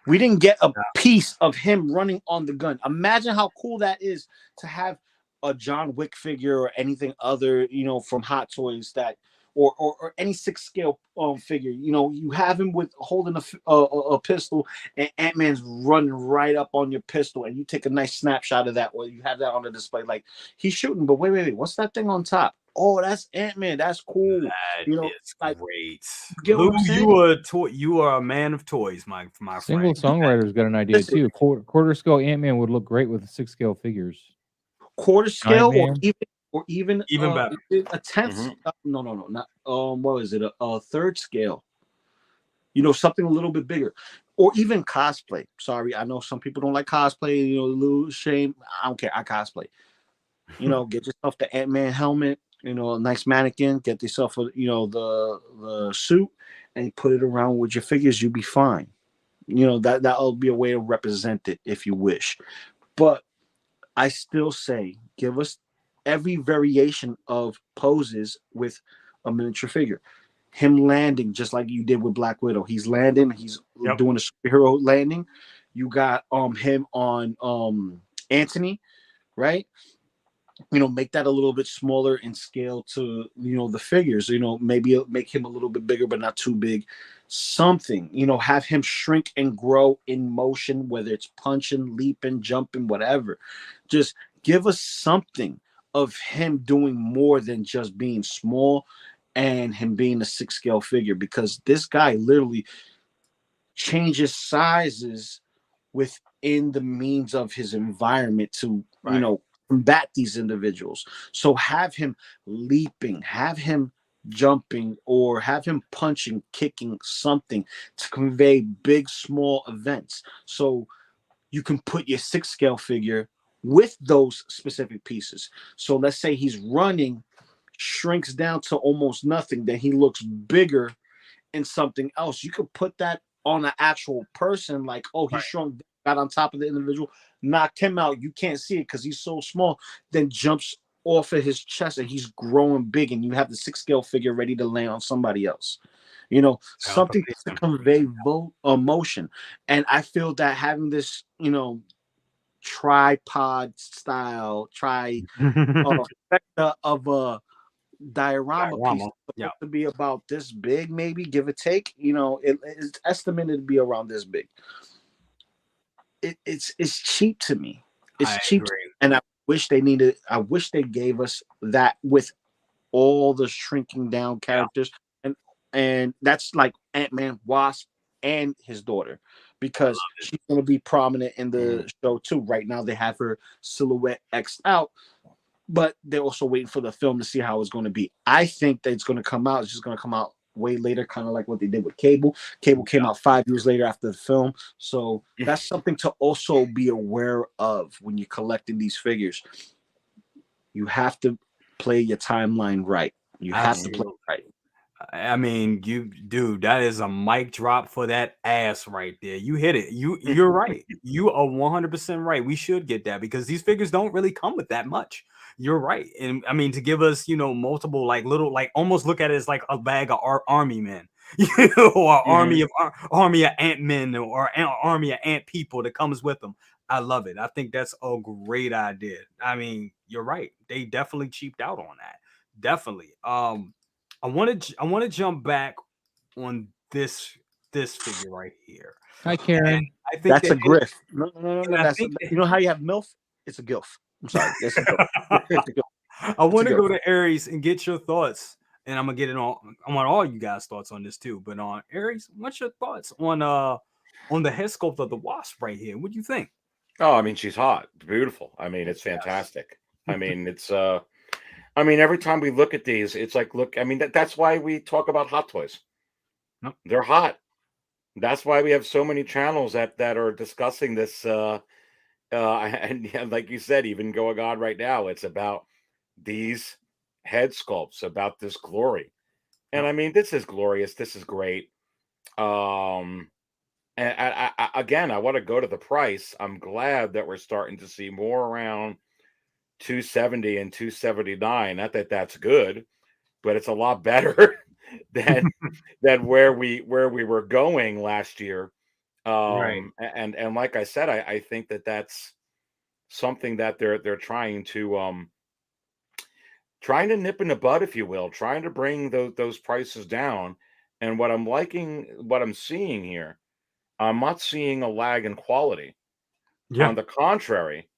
We didn't get a piece of him running on the gun. Imagine how cool that is to have a John Wick figure or anything other, from Hot Toys that, or any 6 scale figure. You have him with holding a pistol, and Ant-Man's running right up on your pistol, and you take a nice snapshot of that, or you have that on the display. Like he's shooting, but wait, what's that thing on top? oh, that's Ant-Man. That's cool. That You know, is like, great. get what Lou, I'm saying? you are a man of toys, my Single friend. songwriter's got an idea Listen, too. Quarter scale Ant-Man would look great with 6 scale figures. quarter Giant scale Man. or even Even better. a tenth. Mhm. No, not what is it? A third scale. You know, something a little bit bigger, or even cosplay. Sorry, I know some people don't like cosplay. You know, lose shame. I don't care. I cosplay. You know, get yourself the Ant-Man helmet. You know, a nice mannequin. Get yourself a the suit and put it around with your figures. You'll be fine. You know that'll be a way to represent it if you wish. But I still say give us every variation of poses with a miniature figure. Him landing just like you did with Black Widow. He's landing, he's Yep. doing a superhero landing. You got him on Anthony, right? You know, make that a little bit smaller in scale to, you know, the figures. You know, maybe make him a little bit bigger but not too big. Something, you know, have him shrink and grow in motion, whether it's punching, leaping, jumping, whatever. Just give us something of him doing more than just being small and him being a 6 scale figure, because this guy literally changes sizes within the means of his environment to, you Right. know, combat these individuals. So have him leaping, have him jumping, or have him punching, kicking, something to convey big, small events. So you can put your 6 scale figure with those specific pieces. So let's say he's running, shrinks down to almost nothing, then he looks bigger in something else. You could put that on an actual person, like, oh, he Right. shrunk, got on top of the individual, knocked him out. You can't see it because he's so small, then jumps off of his chest and he's growing big, and you have the 6 scale figure ready to land on somebody else. You know, something to convey emotion. And I feel that having this, you know, tripod style, of a diorama piece Diorama. supposed Yeah. to be about this big, maybe give or take. You know, it's estimated to be around this big. It's cheap to me. It's I cheap, agree. and I wish they gave us that with all the shrinking down characters, and that's like Ant-Man, Wasp, and his daughter, because she's going to be prominent in the show too. Right now, they have her silhouette X'd out, but they're also waiting for the film to see how it's going to be. I think that it's going to come out. It's just going to come out way later, kind of like what they did with Cable. Cable came out 5 years later after the film. So that's something to also be aware of when you're collecting these figures. You have to play your timeline right. You have to play it right. I mean, dude, that is a mic drop for that ass right there. You hit it. You're right. You are 100% right. We should get that because these figures don't really come with that much. You're right. And I mean, to give us, you know, multiple, like little, like almost look at it as like a bag of army men, you know, or army of ant-men, or army of ant people that comes with them. I love it. I think that's a great idea. I mean, you're right. They definitely cheaped out on that. Definitely. I want to jump back on this figure right here. Hi, Karen. I think That's a griff. No. I That's think you know how you have MILF? It's a gilf. I'm sorry. That's a gilf. It's a gilf. I want to It's a go gilf. to Aries and get your thoughts, and I'm gonna get it on. I want all you guys' thoughts on this too. But on Aries, what's your thoughts on the head sculpt of the Wasp right here? What do you think? Oh, I mean, she's hot, beautiful. I mean, it's fantastic. I mean, it's I mean, every time we look at these, it's like, look, I mean, that's why we talk about hot toys. Nope. They're hot. That's why we have so many channels that are discussing this. And yeah, like you said, even going on right now, it's about these head sculpts, about this glory. And Yep. I mean, this is glorious. This is great. And again, I want to go to the price. I'm glad that we're starting to see more around 270 and 279. Not that that's good, but it's a lot better than where we were going last year. Right. And like I said, I think that that's something that they're trying to nip in the bud, if you will, trying to bring those prices down. And what I'm seeing here, I'm not seeing a lag in quality. Yeah. On the contrary,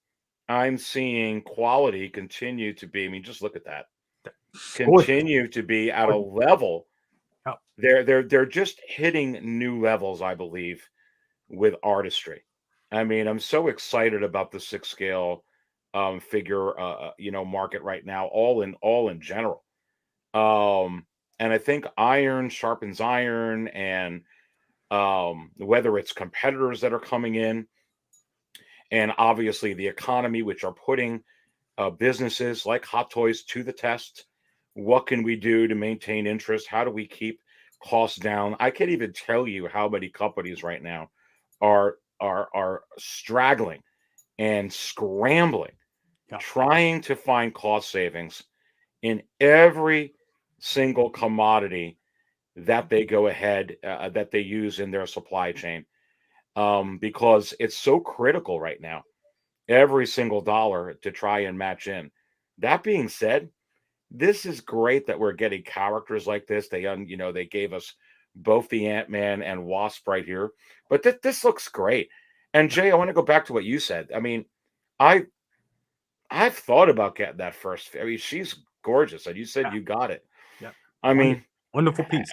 I'm seeing quality continue to be. I mean, just look at that. continue to be at a level. Yep. They're just hitting new levels, I believe, with artistry. I mean, I'm so excited about the 6 scale figure market right now, all in general. And I think iron sharpens iron, and whether it's competitors that are coming in, and obviously the economy, which are putting businesses like Hot Toys to the test. What can we do to maintain interest? How do we keep costs down? I can't even tell you how many companies right now are straggling and scrambling, trying to find cost savings in every single commodity that they go ahead that they use in their supply chain, because it's so critical right now, every single dollar to try and match in. That being said, this is great that we're getting characters like this. They gave us both the Ant-Man and Wasp right here, but this looks great. And Jay, I want to go back to what you said. I mean, I've thought about getting that first. I mean, she's gorgeous, and you said you got it. Yeah. I mean, wonderful piece.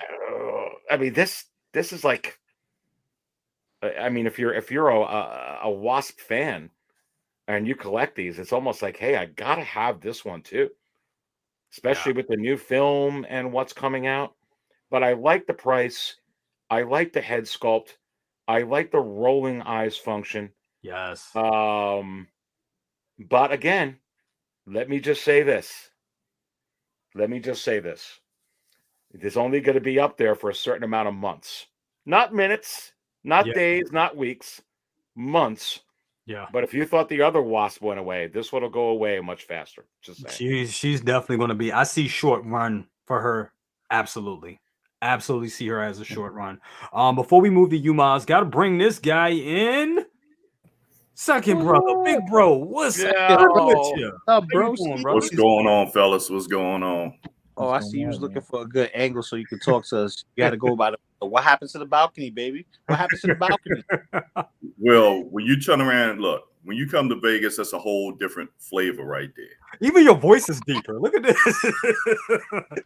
I mean, this is like, I mean, if you're a Wasp fan and you collect these, it's almost like, hey, I gotta have this one too, especially with the new film and what's coming out. But I like the price. I like the head sculpt. I like the rolling eyes function. Yes. But again, let me just say this. It is only going to be up there for a certain amount of months, not minutes, not days, not weeks, months. Yeah. But if you thought the other Wasp went away, this one will go away much faster. Just saying. She's definitely going to be. I see short run for her. Absolutely see her as a short run. Before we move to UMAS, got to bring this guy in. Second brother, big bro, what's up, bro? What's going on, fellas? What's going on? Oh, I see you was looking for a good angle so you could talk to us. You got to go about it. What happens to the balcony, baby? What happens to the balcony? Well, when you turn around and look, when you come to Vegas, that's a whole different flavor right there. Even your voice is deeper. Look at this.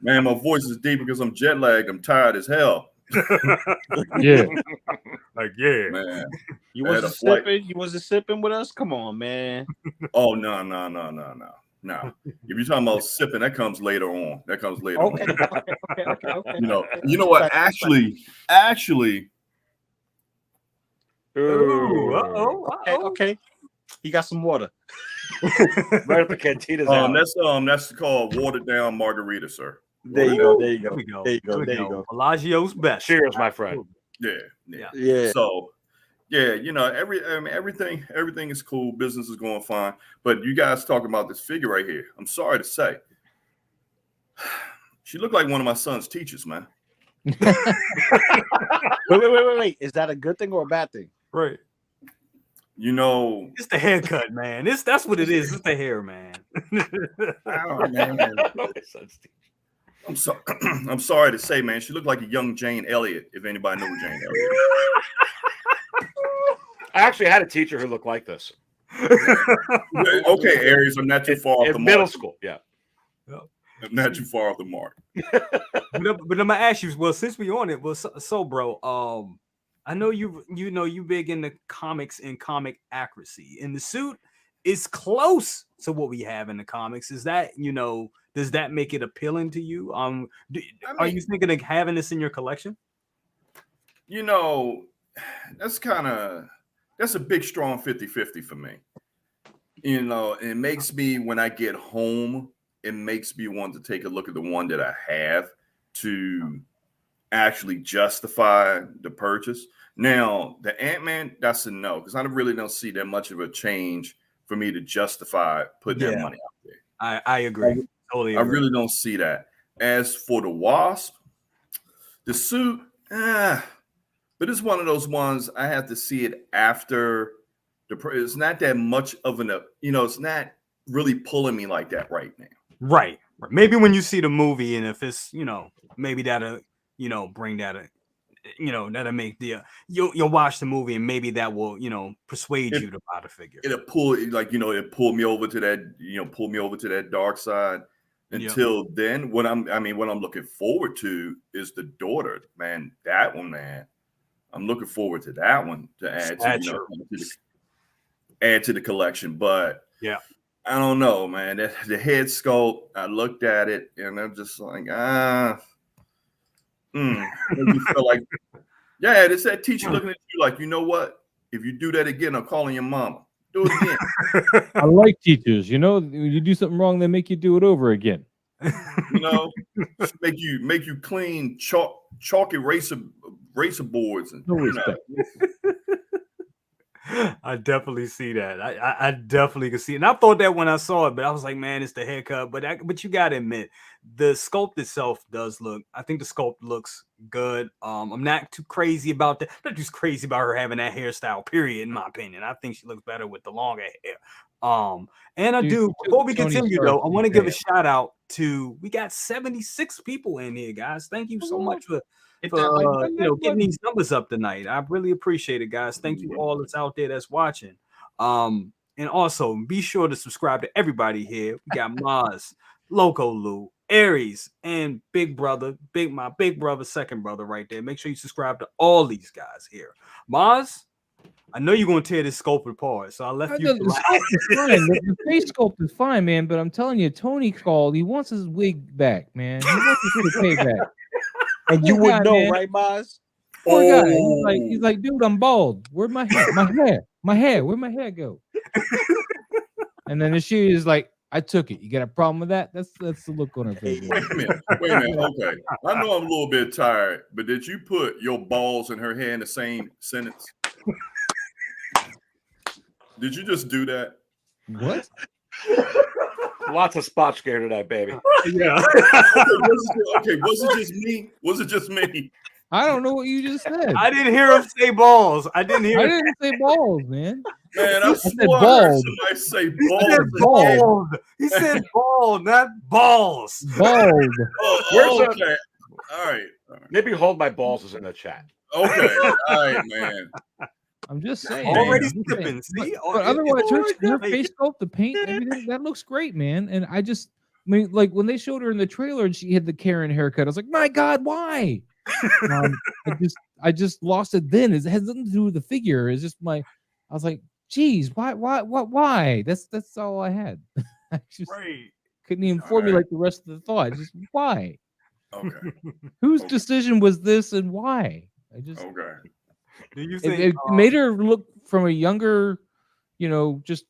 Man, my voice is deep because I'm jet lagged. I'm tired as hell. Yeah. Like, yeah. Man. You wasn't sipping? You wasn't sipping with us? Come on, man. Oh, no. If you're talking about sipping, that comes later on. Okay. You know what? Actually. Okay. He got some water. Right at the Cantina's that's called watered down margarita, sir. There you go. Bellagio's best. Cheers, my friend. Yeah. So, everything is cool. Business is going fine. But you guys talking about this figure right here. I'm sorry to say, she looked like one of my son's teachers, man. Wait. Is that a good thing or a bad thing? Right. It's the haircut, man. That's what it is. It's the hair, man. I'm sorry to say, man. She looked like a young Jane Elliott. If anybody knows Jane Elliott, I actually had a teacher who looked like this. Okay, Aries, I'm not too far off the mark. Middle school, yeah. I'm not too far off the mark. But I'm gonna ask you. Well, since we on it, bro. I know you big into comics and comic accuracy. And the suit is close to what we have in the comics. Is that does that make it appealing to you? Are you thinking of having this in your collection? That's a big strong 50-50 for me. It makes me, when I get home, it makes me want to take a look at the one that I have to actually justify the purchase. Now, the Ant-Man, that's a no, because I really don't see that much of a change for me to justify putting that money out there. I agree. Totally agree. I really don't see that. As for the Wasp, the suit, but it's one of those ones I have to see it after it's not that much of it's not really pulling me like that right now. Right. Maybe when you see the movie, and if it's, maybe that'll, bring that, that'll make you'll watch the movie, and maybe that will, persuade you to buy the figure. It'll pull me over to that, pull me over to that dark side. Until then, what I'm looking forward to is the daughter, man. That one, man. I'm looking forward to that one to add to the collection. But yeah, I don't know, man. The head sculpt, I looked at it and I'm just like, you feel like, yeah, it's that teacher looking at you like, you know what? If you do that again, I'm calling your mama. Do it again. I like teachers. You know, when you do something wrong, they make you do it over again. You know, make you clean chalk eraser boards and No respect. I definitely see that. I definitely can see it. And I thought that when I saw it, but I was like, man, it's the haircut. But you gotta admit, the sculpt itself does look. I think the sculpt looks good. I'm not too crazy about that. I'm not just crazy about her having that hairstyle. Period. In my opinion, I think she looks better with the longer hair. And I do. Before we continue, though, I want to give a shout out to. We got 76 people in here, guys. Thank you so much for getting these numbers up tonight. I really appreciate it, guys. Thank you all that's out there that's watching. And also be sure to subscribe to everybody here. We got Maz, Loco Lu, Aries, and my big brother, second brother right there. Make sure you subscribe to all these guys here. Maz, I know you're gonna tear this sculpt apart, so I left you. The sculpt is fine. The face sculpt is fine, man. But I'm telling you, Tony called. He wants his wig back, man. He wants his pay back. And you would know, man. Right, Maz? Poor guy. He's like, dude, I'm bald. Where'd my hair? My hair. Where'd my hair go? And then she is like, I took it. You got a problem with that? That's the look on her face. Wait a minute. Okay. I know I'm a little bit tired, but did you put your balls and her hair in the same sentence? Did you just do that? What? Lots of spot scare tonight, baby. Yeah. Okay, was it just me? Was it just me? I don't know what you just said. I didn't hear him say balls. I didn't say balls, man. Man, I swore I heard somebody say balls. He said bald, not balls. Bald. Okay. All right. Maybe hold my balls is in the chat. Okay. All right, man. I'm just saying. Already skipping. See? But otherwise, her face sculpt, the paint, everything, that looks great, man. And I mean, like when they showed her in the trailer and she had the Karen haircut, I was like, my God, why? I just lost it then. It has nothing to do with the figure. It's just I was like, geez, why? That's all I had. I just couldn't even formulate the rest of the thought. Just why? Okay. Whose decision was this and why? Okay. Do you think it made her look from a younger, just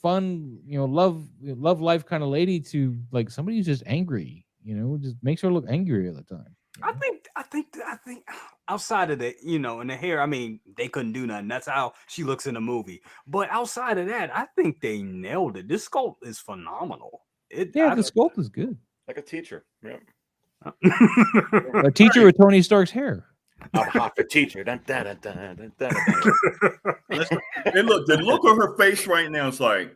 fun, love life kind of lady to like somebody who's just angry, just makes her look angry all the time. I think outside of that, and the hair, I mean, they couldn't do nothing. That's how she looks in the movie. But outside of that, I think they nailed it. This sculpt is phenomenal. The sculpt is good. Like a teacher. Yeah. A teacher with Tony Stark's hair. I'm hot for teacher. Dun, dun, dun, dun, dun, dun. Hey, look, the look on her face right now is like,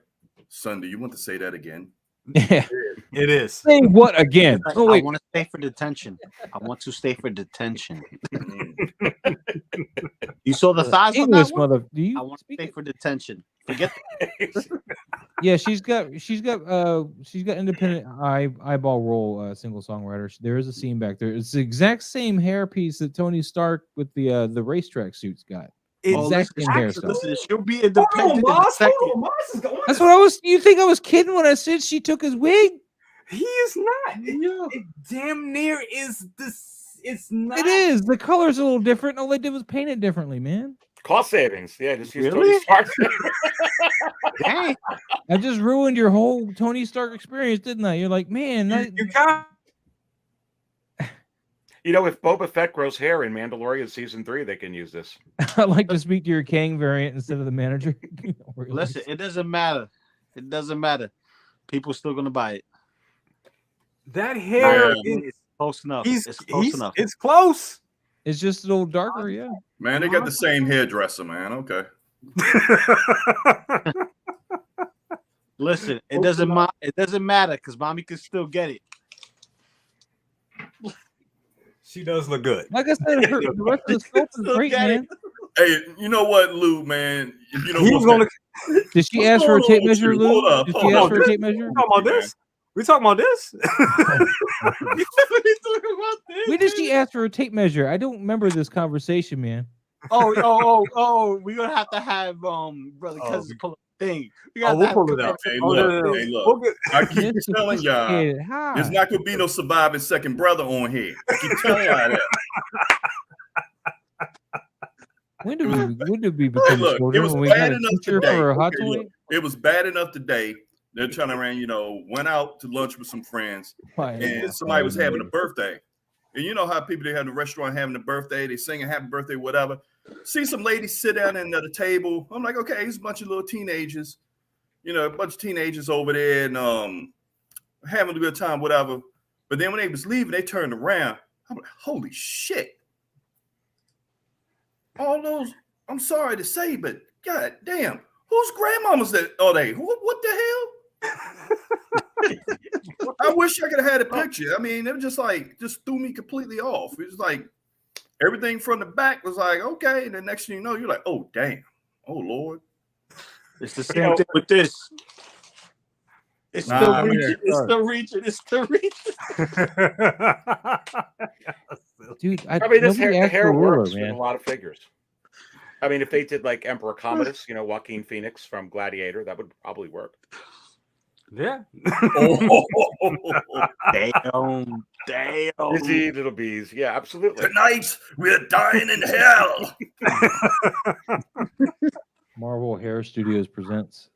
son, do you want to say that again? Yeah, it is. Say what again? I want to stay for detention. I want to stay for detention. You saw the thighs on that one? I want to stay for detention. Forget. Yeah, she's got independent eyeball roll single songwriter. There is a scene back there. It's the exact same hair piece that Tony Stark with the racetrack suits got. Exact same hairstyle. She'll be independent. That's what I was. You think I was kidding when I said she took his wig? He is not. It damn near is this. It's not. It is. The color's a little different. All they did was paint it differently, man. Cost savings. Yeah, just use Really? Tony Stark. Hey, I just ruined your whole Tony Stark experience, didn't I? You're like, man, you got. If Boba Fett grows hair in Mandalorian season 3, they can use this. I'd like to speak to your Kang variant instead of the manager. listen, it doesn't matter. It doesn't matter. People still gonna buy it. That hair is close enough. It's close enough. It's close. It's just a little darker, yeah. Man, they got the same hairdresser, man. Okay. Listen, it doesn't matter because mommy can still get it. She does look good. Like I said, the rest of the sculpt is great, man. Hey, you know what, Lou, man? Did she ask for a tape measure, Lou? Did she ask for a tape measure? Talking about this? We talking about this? When did she ask for a tape measure? I don't remember this conversation, man. We're gonna have to have brother cousin pull up the thing. We gotta we'll have pull it out. Hey, Oh, look, hey, look. I keep This telling y'all, sophisticated. Hi. there's not gonna be no surviving second brother on here. I keep telling y'all that. When did we Hey, become look, it children? was When we bad got a enough teacher today. for a hot Okay, toy? look, it was bad enough today. They're trying to around, went out to lunch with some friends, and somebody was having a birthday. And you know how people they have in the restaurant having a birthday, they singing happy birthday, whatever. See some ladies sit down at the table. I'm like, okay, it's a bunch of little teenagers, a bunch of teenagers over there and having a good time, whatever. But then when they was leaving, they turned around. I'm like, holy shit. All those, I'm sorry to say, but god damn, whose grandmamas that are they? What the hell? I wish I could have had a picture. I mean, it was just threw me completely off. It was like everything from the back was like, okay. And the next thing you know, you're like, oh, damn. Oh, Lord. It's the same thing with this. It's still reaching. It's still reaching. It's still reaching. Dude, I mean, this nobody hair, the asked hair for a ruler, works with man. a lot of figures. I mean, if they did like Emperor Commodus, Joaquin Phoenix from Gladiator, that would probably work. Yeah. Damn. Busy little bees. Yeah, absolutely. Tonight, we're dying in hell. Marvel Hair Studios presents.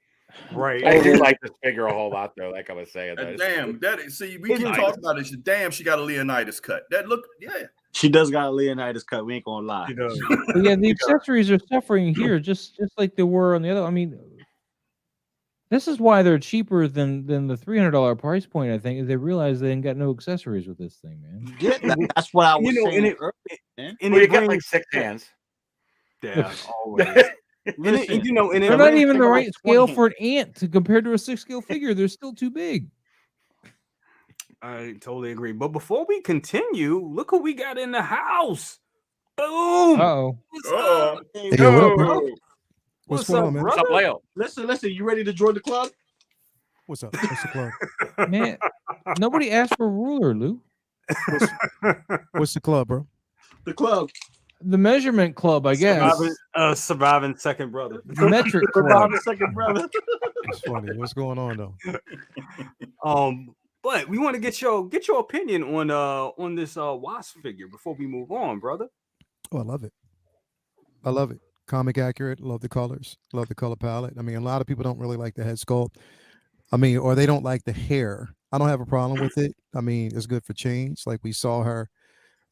Right. I do like this figure a whole lot, though. Like I was saying, Damn, we keep talking about it. Damn, she got a Leonidas cut. That look, yeah. She does got a Leonidas cut. We ain't gonna lie. But yeah, the accessories are suffering here, just like they were on the other. I mean, this is why they're cheaper than the $300 price point. I think is they realize they ain't got no accessories with this thing, man. Yeah, that's what I was saying. Well, you get like 6 hands. Yeah, always. Listen, they're not even the right scale for an ant to compare to a 6-scale figure. They're still too big. I totally agree. But before we continue, look who we got in the house. Boom. Uh-oh. What's up? Hey, yo, what up, bro? What's going up, on, man? brother? What's up, Leo? Listen. You ready to join the club? What's up? What's the club? Man, nobody asked for a ruler, Lou. What's the club, bro? The club. The measurement club, I guess. Surviving second brother. The metric club. Surviving second brother. It's funny. What's going on though? But we want to get your opinion on this Wasp figure before we move on, brother. Oh, I love it. I love it. Comic accurate. Love the colors. Love the color palette. I mean, a lot of people don't really like the head sculpt. I mean, or they don't like the hair. I don't have a problem with it. I mean, it's good for change. Like we saw her.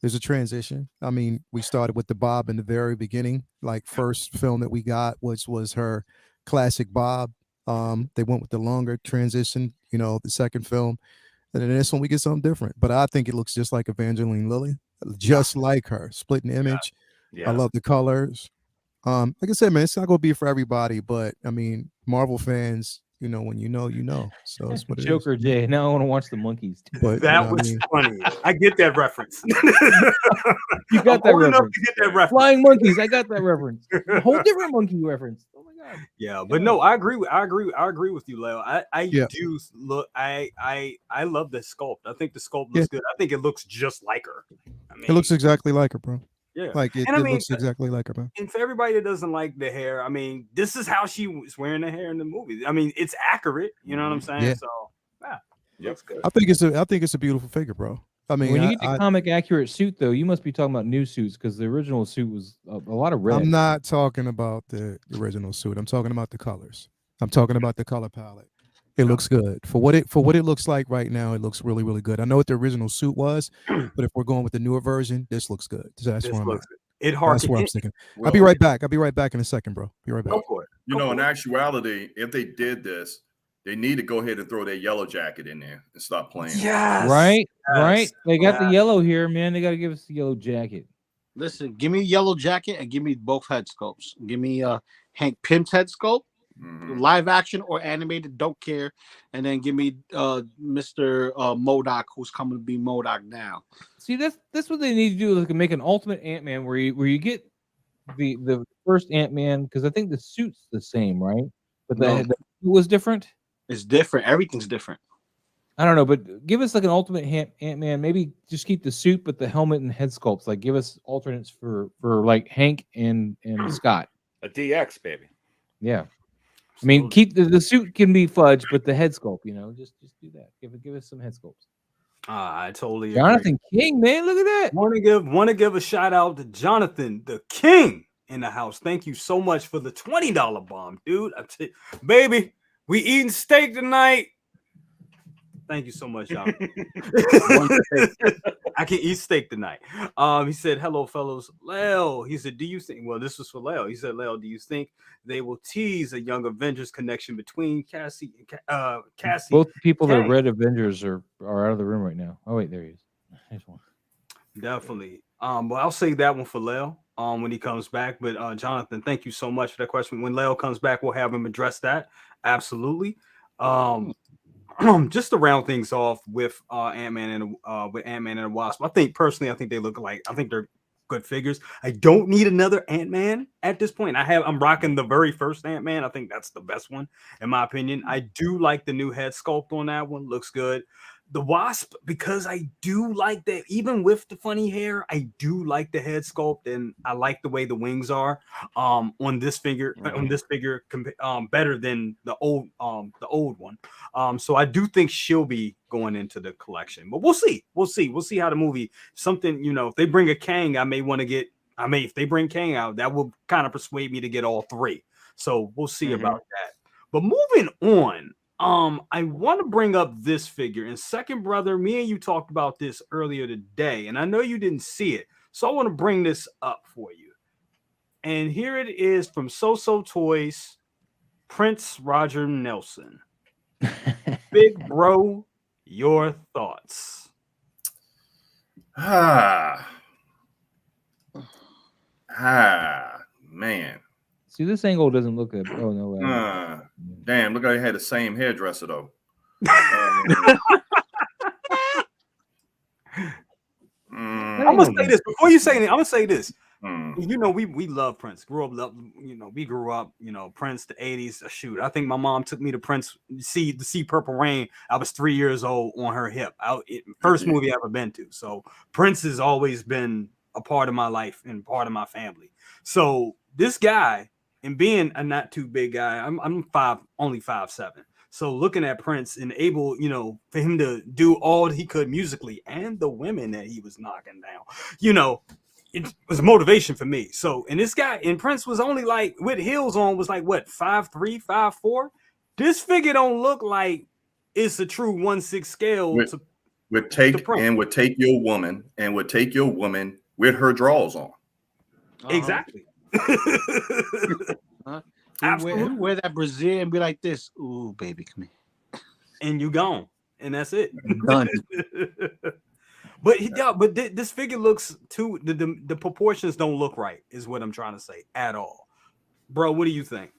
There's a transition. I mean, we started with the bob in the very beginning. Like first film that we got, which was her classic bob. They went with the longer transition. The second film. And then this one we get something different. But I think it looks just like Evangeline Lilly, just like her. Splitting image. Yeah. I love the colors. Like I said, man, it's not gonna be for everybody, but I mean, Marvel fans, when you know. So it's what it Joker is. Jay. Now I want to watch the monkeys. But That was funny. I get that reference. You got that reference. To get that reference. Flying monkeys. I got that reference. A whole different monkey reference. Oh my god. Yeah, but no, I agree with you, Leo. I do look. I love the sculpt. I think the sculpt looks good. I think it looks just like her. I mean, it looks exactly like her, bro. Yeah, like it looks exactly like her, man. And for everybody that doesn't like the hair, I mean, this is how she was wearing the hair in the movie. I mean, it's accurate. You know what I'm saying? Yeah. So yeah, looks good. I think it's a beautiful figure, bro. I mean, when you get the comic accurate suit, though, you must be talking about new suits because the original suit was a lot of red. I'm not talking about the original suit. I'm talking about the colors. I'm talking about the color palette. It looks good for what it looks like right now. It looks really, really good. I know what the original suit was, but if we're going with the newer version, this looks good. That's where I'm at. That's where I'm sticking. I'll be right back. I'll be right back in a second, bro. Be right back. Go for it. In actuality, if they did this, they need to go ahead and throw their yellow jacket in there and stop playing. Yes. Right. They got the yellow here, man. They got to give us the yellow jacket. Listen, give me a yellow jacket and give me both head sculpts. Give me Hank Pym's head sculpt, live action or animated, don't care. And then give me Mr. MODOK, who's coming to be MODOK now. See, that's what they need to do. Is make an ultimate Ant-Man where you get the first Ant-Man, because I think the suit's the same, right? But the suit was different. It's different. Everything's different. I don't know, but give us like an ultimate Ant-Man. Maybe just keep the suit, but the helmet and head sculpts. Like give us alternates for like Hank and Scott. A DX, baby. Yeah. I mean, keep the suit can be fudged, but the head sculpt, just do that. Give us some head sculpts. I totally agree. Jonathan King, man, look at that. Want to give a shout out to Jonathan the King in the house. Thank you so much for the $20 bomb, dude. Baby, we eating steak tonight. Thank you so much, Jonathan. I can eat steak tonight. He said, "Hello, fellows." Leo, he said, "Do you think?" Well, this was for Leo. He said, "Leo, do you think they will tease a young Avengers connection between Cassie and Cassie?" Both people that read Avengers are out of the room right now. Oh wait, there he is. There's one. Definitely. But I'll say that one for Leo when he comes back. But Jonathan, thank you so much for that question. When Leo comes back, we'll have him address that. Absolutely. Just to round things off with Ant-Man and the Wasp, I think they look like, I think they're good figures. I don't need another Ant-Man at this point. I'm rocking the very first Ant-Man. I think that's the best one in my opinion. I do like the new head sculpt on that one. Looks good. The Wasp, because I do like that, even with the funny hair, I do like the head sculpt, and I like the way the wings are on this figure. Better than the old one. So I do think she'll be going into the collection, but we'll see how the movie. Something, if they bring a Kang, if they bring Kang out, that will kind of persuade me to get all three. So we'll see about that. But moving on. I want to bring up this figure. And second brother, me and you talked about this earlier today, and I know you didn't see it, so I want to bring this up for you. And here it is from So Toys, Prince Roger Nelson. Big bro, your thoughts? Man. See, this angle doesn't look good. Oh no! Damn! Look, I had the same hairdresser though. I'm gonna say this before you say anything. I'm gonna say this. We love Prince. We grew up. Prince, the '80s. Shoot, I think my mom took me to Prince to see Purple Rain. I was 3 years old on her hip. First movie I ever been to. So Prince has always been a part of my life and part of my family. So this guy. And being a not too big guy, I'm only 5'7". So looking at Prince and able, for him to do all he could musically and the women that he was knocking down, it was a motivation for me. So, and this guy, and Prince was only like, with heels on, was like, what, 5'3", 5'4"? This figure don't look like it's a true 1/6 scale. Would take your woman with her drawers on. Exactly. Absolutely. Wear that Brazil and be like this. Ooh, baby, come here. And you gone. And that's it. Done. But this figure looks too, the proportions don't look right, is what I'm trying to say at all. Bro, what do you think?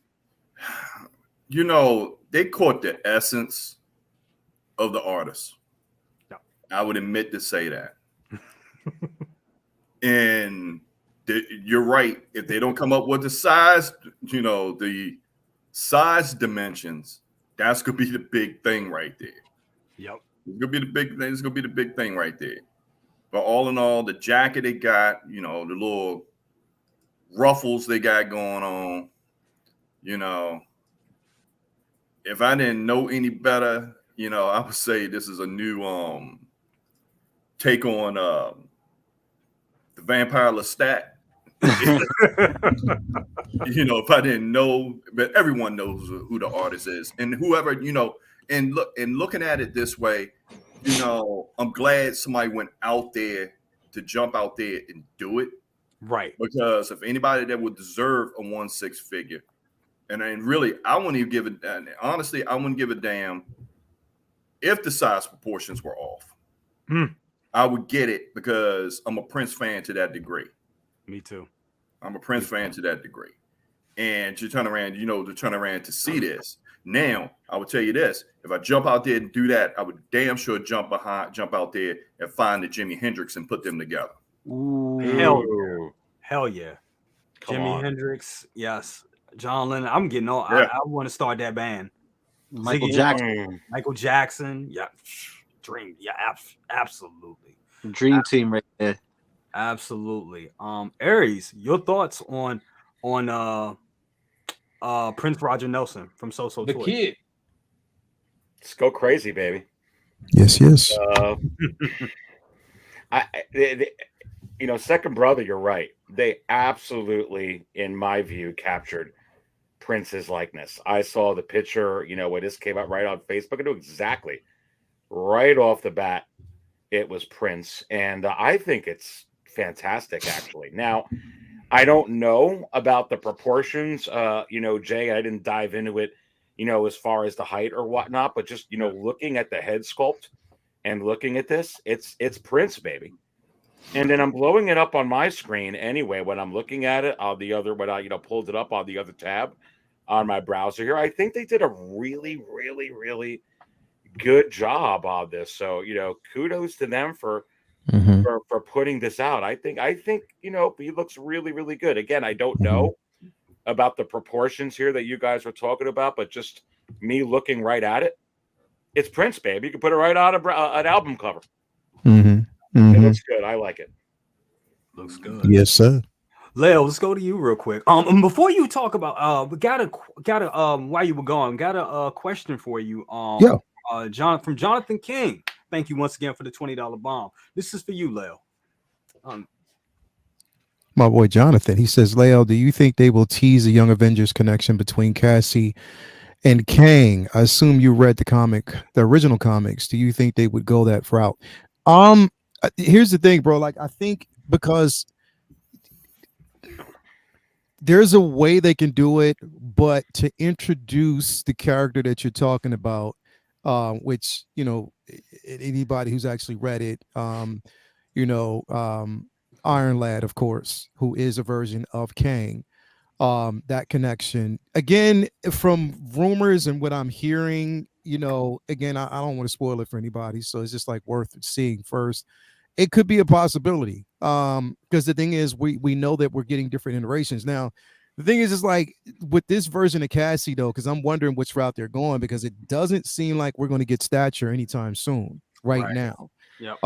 They caught the essence of the artist. Yeah. I would admit to say that. And you're right. If they don't come up with the size, the size dimensions, that's gonna be the big thing right there. Yep. It's gonna be the big thing. It's gonna be the big thing right there. But all in all, the jacket they got, the little ruffles they got going on, if I didn't know any better, I would say this is a new take on the Vampire Lestat. If I didn't know, but everyone knows who the artist is, and whoever, and looking at it this way, I'm glad somebody went out there to jump out there and do it. Right. Because if anybody that would deserve a 1/6 figure, and really, I wouldn't even give it. Honestly, I wouldn't give a damn if the size proportions were off. I would get it because I'm a Prince fan to that degree. Me too. I'm a Prince fan to that degree. And to turn around, to see this. Now, I would tell you this. If I jump out there and do that, I would damn sure jump out there and find the Jimi Hendrix and put them together. Ooh. Hell yeah. Jimi Hendrix, yes. John Lennon. I'm getting all. Yeah. I want to start that band. Michael Ziggy, Jackson, Michael Jackson. Yeah, dream. Yeah, absolutely. Dream Team right there. Absolutely. Aries, your thoughts on Prince Roger Nelson from So So The Toys. kid. Let's go crazy, baby. Yes, yes. Second brother, you're right. They absolutely, in my view, captured Prince's likeness. I saw the picture, when this came out right on Facebook. I knew exactly right off the bat it was Prince, and I think it's fantastic. Actually, now I don't know about the proportions. Jay, I didn't dive into it, as far as the height or whatnot, but just looking at the head sculpt and looking at this, it's Prince, baby. And then I'm blowing it up on my screen anyway. When I'm looking at it on the other, when I pulled it up on the other tab on my browser here, I think they did a really, really, really good job on this. So kudos to them for putting this out. I think he looks really, really good. Again, I don't know about the proportions here that you guys were talking about, but just me looking right at it, it's Prince, baby. You can put it right on an album cover. It looks good. I like it. Looks good. Yes, sir. Leo, let's go to you real quick. And before you talk about we got a while you were gone, got a question for you. From Jonathan King. Thank you once again for the $20 bomb. This is for you, Leo. My boy Jonathan, he says, Leo, do you think they will tease a Young Avengers connection between Cassie and Kang? I assume you read the original comics. Do you think they would go that route? Here's the thing, bro. Like, I think because there's a way they can do it, but to introduce the character that you're talking about, which, anybody who's actually read it, Iron Lad, of course, who is a version of Kang, that connection, again, from rumors and what I'm hearing, again, I don't want to spoil it for anybody, so it's just like worth seeing first. It could be a possibility, because the thing is, we know that we're getting different iterations now. The thing is like with this version of Cassie, though, because I'm wondering which route they're going, because it doesn't seem like we're going to get stature anytime soon right now. Yep.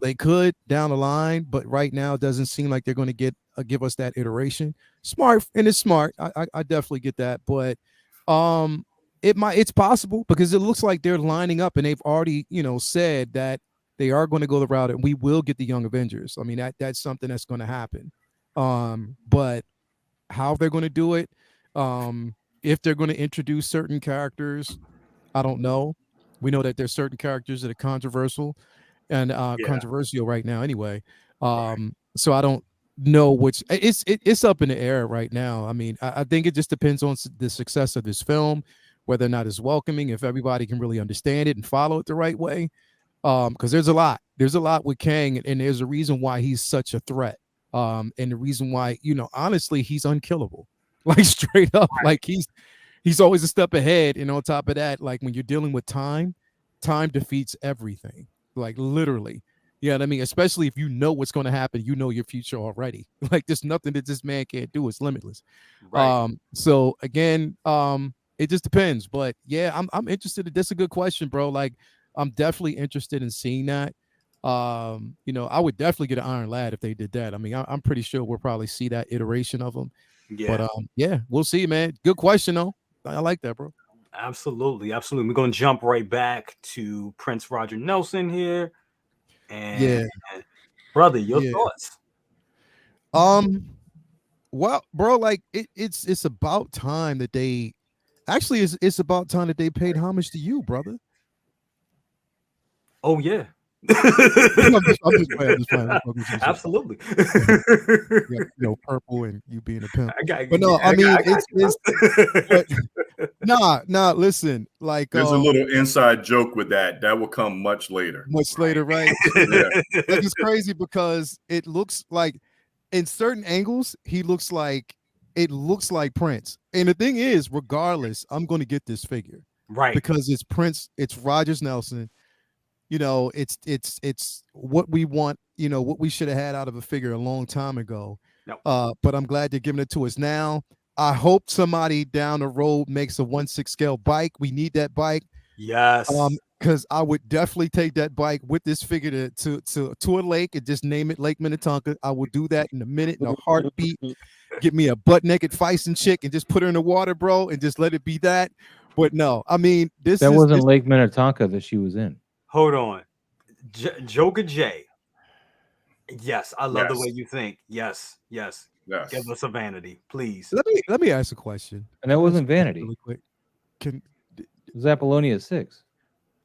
They could down the line, but right now it doesn't seem like they're going to give us that iteration. Smart, and it's smart. I definitely get that, but it's possible, because it looks like they're lining up, and they've already said that they are going to go the route, and we will get the Young Avengers. I mean, that's something that's going to happen. But how they're going to do it, if they're going to introduce certain characters, I don't know. We know that there's certain characters that are controversial and controversial right now anyway. So I don't know which. It's up in the air right now. I mean, I think it just depends on the success of this film, whether or not it's welcoming, if everybody can really understand it and follow it the right way. Because there's a lot with Kang, and there's a reason why he's such a threat. And the reason why, honestly, he's unkillable. Like, straight up, like he's always a step ahead. And on top of that, like, when you're dealing with time defeats everything. Like, literally. You know what I mean? Especially if you know what's going to happen, your future already. Like, there's nothing that this man can't do. It's limitless. Right. So again, it just depends. But yeah, I'm interested. That's a good question, bro. Like, I'm definitely interested in seeing that. I would definitely get an Iron Lad if they did that. I mean, I'm pretty sure we'll probably see that iteration of him. Yeah. But yeah, we'll see, man. Good question, though. I like that, bro. Absolutely. We're going to jump right back to Prince Roger Nelson here. And brother, your thoughts? Well, bro, like it's about time that they it's about time that they paid homage to you, brother. Oh yeah. I'm just playing. Absolutely. Purple and you being a pimp. Listen, like there's a little inside joke with that will come much later, right? It's crazy because it looks like in certain angles it looks like Prince, and the thing is, regardless, I'm going to get this figure, right? Because it's Prince, it's Rogers Nelson. It's what we want, what we should have had out of a figure a long time ago. Nope. But I'm glad they're giving it to us now. I hope somebody down the road makes a 1/6 scale bike. We need that bike. Yes. Because I would definitely take that bike with this figure to a lake and just name it Lake Minnetonka. I will do that in a minute, in a heartbeat. Get me a butt naked Feistin chick and just put her in the water, bro, and just let it be that. But no, I mean, That wasn't Lake Minnetonka that she was in. Hold on. Joker J. Yes, I love the way you think. Yes. Give us a vanity, please. Let me ask a question. And that wasn't vanity. Really quick. It was Apollonia 6.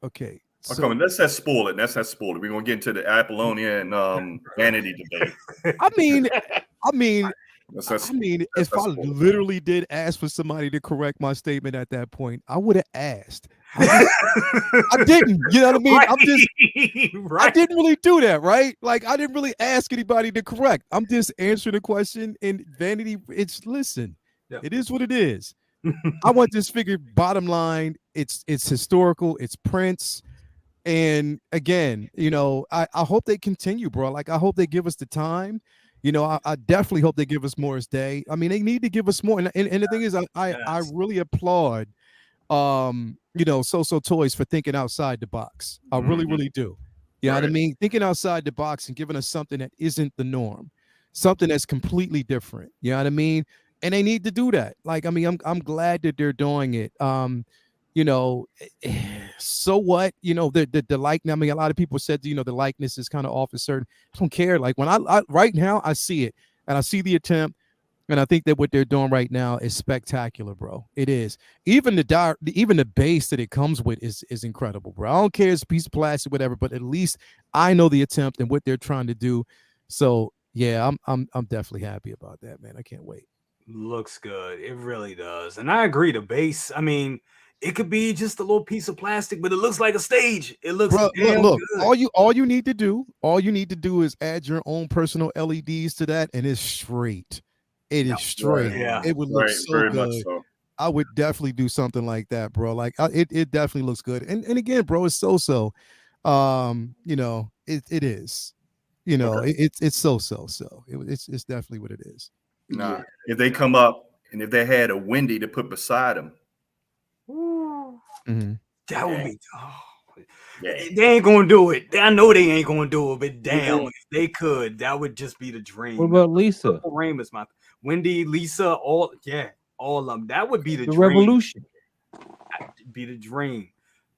Okay. So, come on, let's spoil it. Let's spoil it. We're gonna get into the Apollonia and vanity debate. I mean, if I literally did ask for somebody to correct my statement at that point, I would have asked. I didn't, you know what I mean? Right. I didn't really do that, right? Like, I didn't really ask anybody to correct. I'm just answering the question. And vanity, it is what it is. I want this figure. Bottom line, it's historical. It's Prince. And again, you know, I hope they continue, bro. Like, I hope they give us the time. You know, I definitely hope they give us Morris Day. I mean, they need to give us more. And the thing is, I really applaud, you know, So Toys for thinking outside the box. I really do. You know what I mean? Thinking outside the box and giving us something that isn't the norm, something that's completely different. You know what I mean? And they need to do that. Like, I mean, I'm glad that they're doing it. You know, so what? You know, the likeness. I mean, a lot of people said, you know, the likeness is kind of off a certain. I don't care. Like, when I right now, I see it and I see the attempt, and I think that what they're doing right now is spectacular, bro. It is. Even the base that it comes with is incredible, bro. I don't care, it's a piece of plastic, whatever, but at least I know the attempt and what they're trying to do. So yeah, I'm definitely happy about that, man. I can't wait. Looks good. It really does. And I agree. The base, I mean, it could be just a little piece of plastic, but it looks like a stage. It looks look, good. all you need to do is add your own personal LEDs to that, and it's straight. It is straight. Yeah. It would look so good. So. I would definitely do something like that, bro. Like, it definitely looks good. And again, bro, it's so. You know, it is. You know, it's so. It's definitely what it is. Nah, if they come up and if they had a Wendy to put beside them. That would be. They ain't gonna do it. I know they ain't gonna do it, but damn, if they could, that would just be the dream. What about Lisa? Purple Rain is my Wendy, Lisa, all of them. That would be the dream. Revolution. That'd be the dream.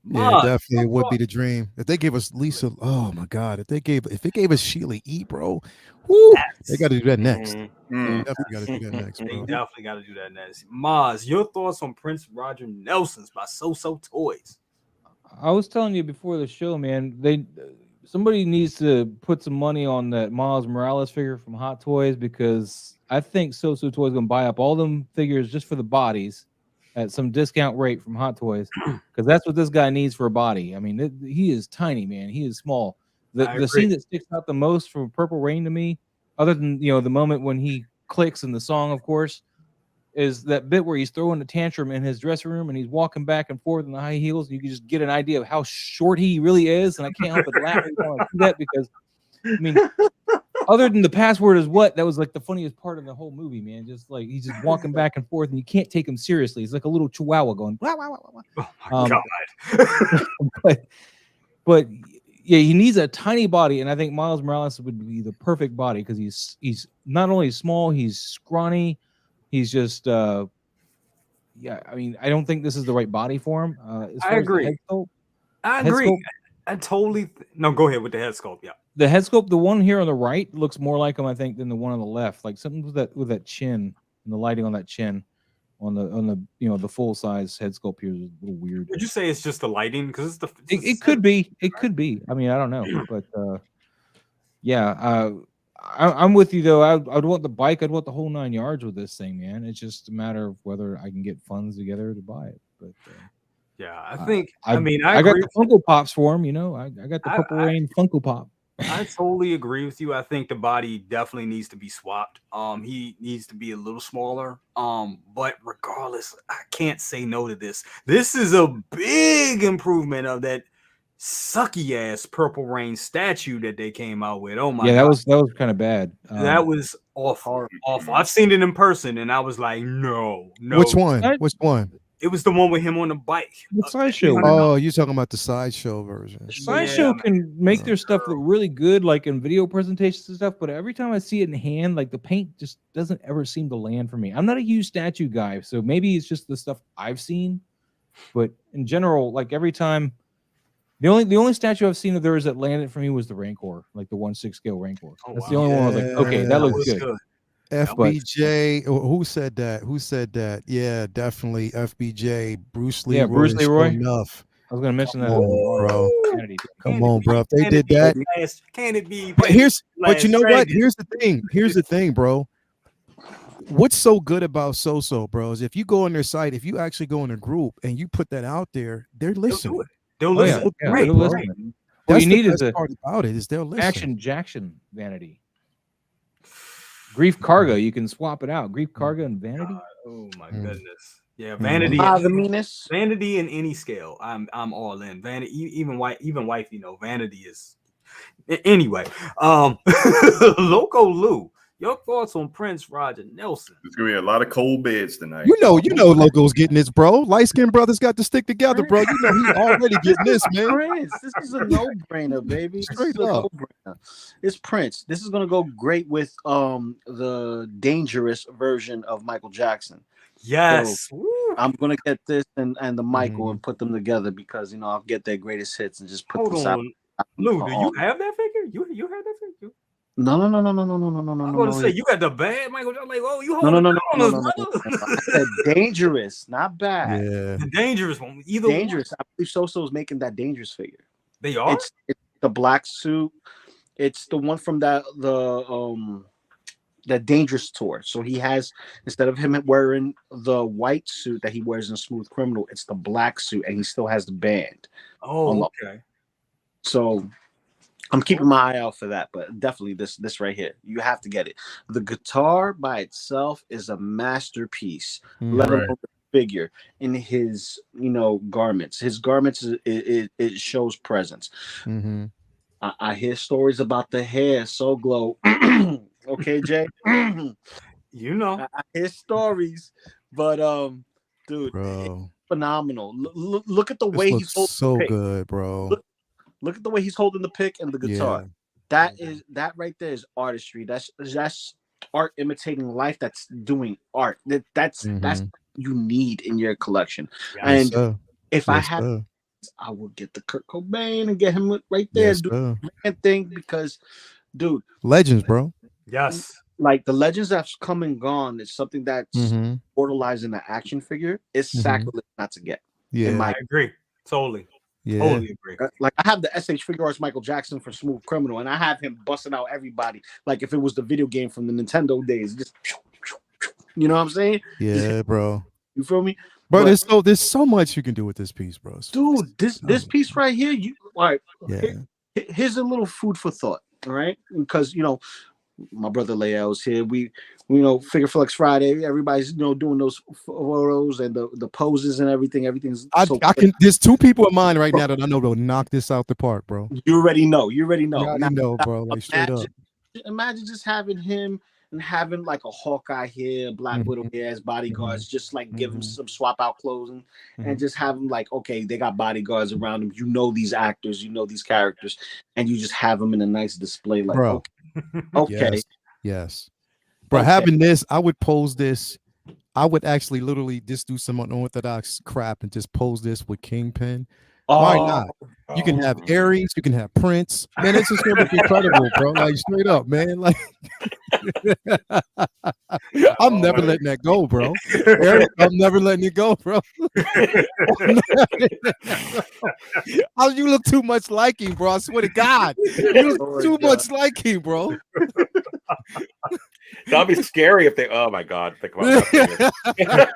Yeah, definitely, it would be the dream. If they gave us Lisa, oh my God, if they gave us Sheila E, bro, whoo, they got to do that next. Definitely got to do that next, bro. They definitely got to do that next. Maz, your thoughts on Prince Roger Nelson's by So Toys? I was telling you before the show, man. Somebody needs to put some money on that Miles Morales figure from Hot Toys, because I think So Toys gonna buy up all them figures just for the bodies at some discount rate from Hot Toys, because that's what this guy needs for a body. I mean, he is tiny, man. He is small. The scene that sticks out the most from Purple Rain to me, other than, you know, the moment when he clicks in the song, of course, is that bit where he's throwing a tantrum in his dressing room and he's walking back and forth in the high heels. You can just get an idea of how short he really is, and I can't help but laugh every time I see that, because, I mean, other than the password is what, that was like the funniest part of the whole movie, man. Just like he's just walking back and forth, and you can't take him seriously. He's like a little chihuahua going, wah, wah, wah, wah. Oh my God. but yeah, he needs a tiny body, and I think Miles Morales would be the perfect body, because he's not only small, he's scrawny. He's just, I mean, I don't think this is the right body for him. I agree. I totally. No, go ahead with the head sculpt. Yeah. The head sculpt, the one here on the right, looks more like him, I think, than the one on the left. Like something with that chin and the lighting on that chin, on the you know, the full size head sculpt here is a little weird. Would you say it's just the lighting? Because it could be. It could be. I mean, I don't know, but yeah. I'm with you though. I'd want the bike. I'd want the whole 9 yards with this thing, man. It's just a matter of whether I can get funds together to buy it. But yeah, I think. I got the Funko Pops for him. You know, I got the Purple Rain Funko Pop. I totally agree with you. I think the body definitely needs to be swapped. He needs to be a little smaller. But regardless, I can't say no to this. This is a big improvement of that sucky ass Purple Rain statue that they came out with. Oh my Yeah, god, that was kind of bad. that was awful. Awful. I've seen it in person, and I was like, no. Which one? I- Which one? It was the one with him on the bike. The Sideshow. Oh, you're talking about the Sideshow version. Sideshow Yeah, can make their stuff look really good, like in video presentations and stuff. But every time I see it in hand, like the paint just doesn't ever seem to land for me. I'm not a huge statue guy, so maybe it's just the stuff I've seen. But in general, like every time, the only statue I've seen of theirs that landed for me was the Rancor, like the 1/6 scale Rancor. Oh, That's wow. the only one I was like, okay, that looks good. FBJ, who said that? Who said that? Yeah, definitely FBJ. Bruce Lee. Yeah, Bruce Leroy. Enough. I was gonna mention that, bro. Humanity. Come on, bro. If they did that, Can it be? but you know what? Here's the thing. Here's the thing, bro. What's so good about So, bro, is if you go on their site, if you actually go in a group and you put that out there, they're listening. They'll Oh, yeah. listen. Yeah, Right, they'll listen. right. What That's you the need is best a part about it is they'll listen. Action Jackson Vanity. Grief Cargo, you can swap it out. Grief Cargo and Vanity. Oh my goodness. Yeah, Vanity. The meanest. Vanity in any scale. I'm all in. Vanity, even wife, Vanity is anyway. Loco Lu. Your thoughts on Prince Roger Nelson? There's gonna be a lot of cold beds tonight. You know, Loco's getting this, bro. Light skinned brothers got to stick together, bro. You know, he already getting this, man. Prince. This is a no-brainer, baby. This is a no-brainer. It's Prince. This is gonna go great with the dangerous version of Michael Jackson. Yes. So, I'm gonna get this and the Michael and put them together because I'll get their greatest hits and just put this out. Lou, do you have that figure? You have that figure? No. I'm going to say you got the bad Michael. I'm like, oh, you hold no. I said dangerous, not bad. Yeah, the dangerous one. Either dangerous. One. I believe So is making that dangerous figure. They are. It's the black suit. It's the one from that dangerous tour. So he has, instead of him wearing the white suit that he wears in Smooth Criminal, it's the black suit, and he still has the band. Oh, okay. So I'm keeping my eye out for that, but definitely this right here. You have to get it. The guitar by itself is a masterpiece. Let alone the figure in his, garments. His garments, it shows presence. Mm-hmm. I hear stories about the hair, So Glow. Okay, Jay. I hear stories, but dude, bro, phenomenal. Look at the way he's holding so good, bro. Look at the way he's holding the pick and the guitar. Yeah. That right there is artistry. That's art imitating life. That's doing art. That's you need in your collection. Yes, and if I had, I would get the Kurt Cobain and get him right there. Yes, do the thing because, dude, legends, bro. Yes. Like the legends that's come and gone is something that's borderlines in the action figure. It's sacrilege not to get. Yeah, I agree. Totally. Yeah. Totally agree. Like I have the SH Figure Arts Michael Jackson for Smooth Criminal, and I have him busting out everybody. Like if it was the video game from the Nintendo days, just you know what I'm saying? Yeah, bro. You feel me? Bro, there's so much you can do with this piece, bro. Dude, this piece right here, here's a little food for thought. All right, because my brother Lael's here. We Figure Flex Friday. Everybody's doing those photos and the poses and everything. Everything's I can. There's two people in mind right now that I know will knock this out the park, bro. You already know. I know, bro. Like straight up. Imagine just having him and having like a Hawkeye here, Black Widow here as bodyguards. Just like give him some swap out clothes and just have them like, okay, they got bodyguards around them. These actors, these characters, and you just have them in a nice display, like, bro. Okay. Yes. Bro, having this, I would pose this. I would actually literally just do some unorthodox crap and just pose this with Kingpin. Why not? You can have Ares, you can have Prince. Man, it's just gonna be incredible, bro. Like straight up, man. Like I'm never letting that go, bro. I'm never letting it go, bro. You look too much like him, bro. I swear to God. You look too much like him, bro. That'd be scary if they. Oh my God! Think about that.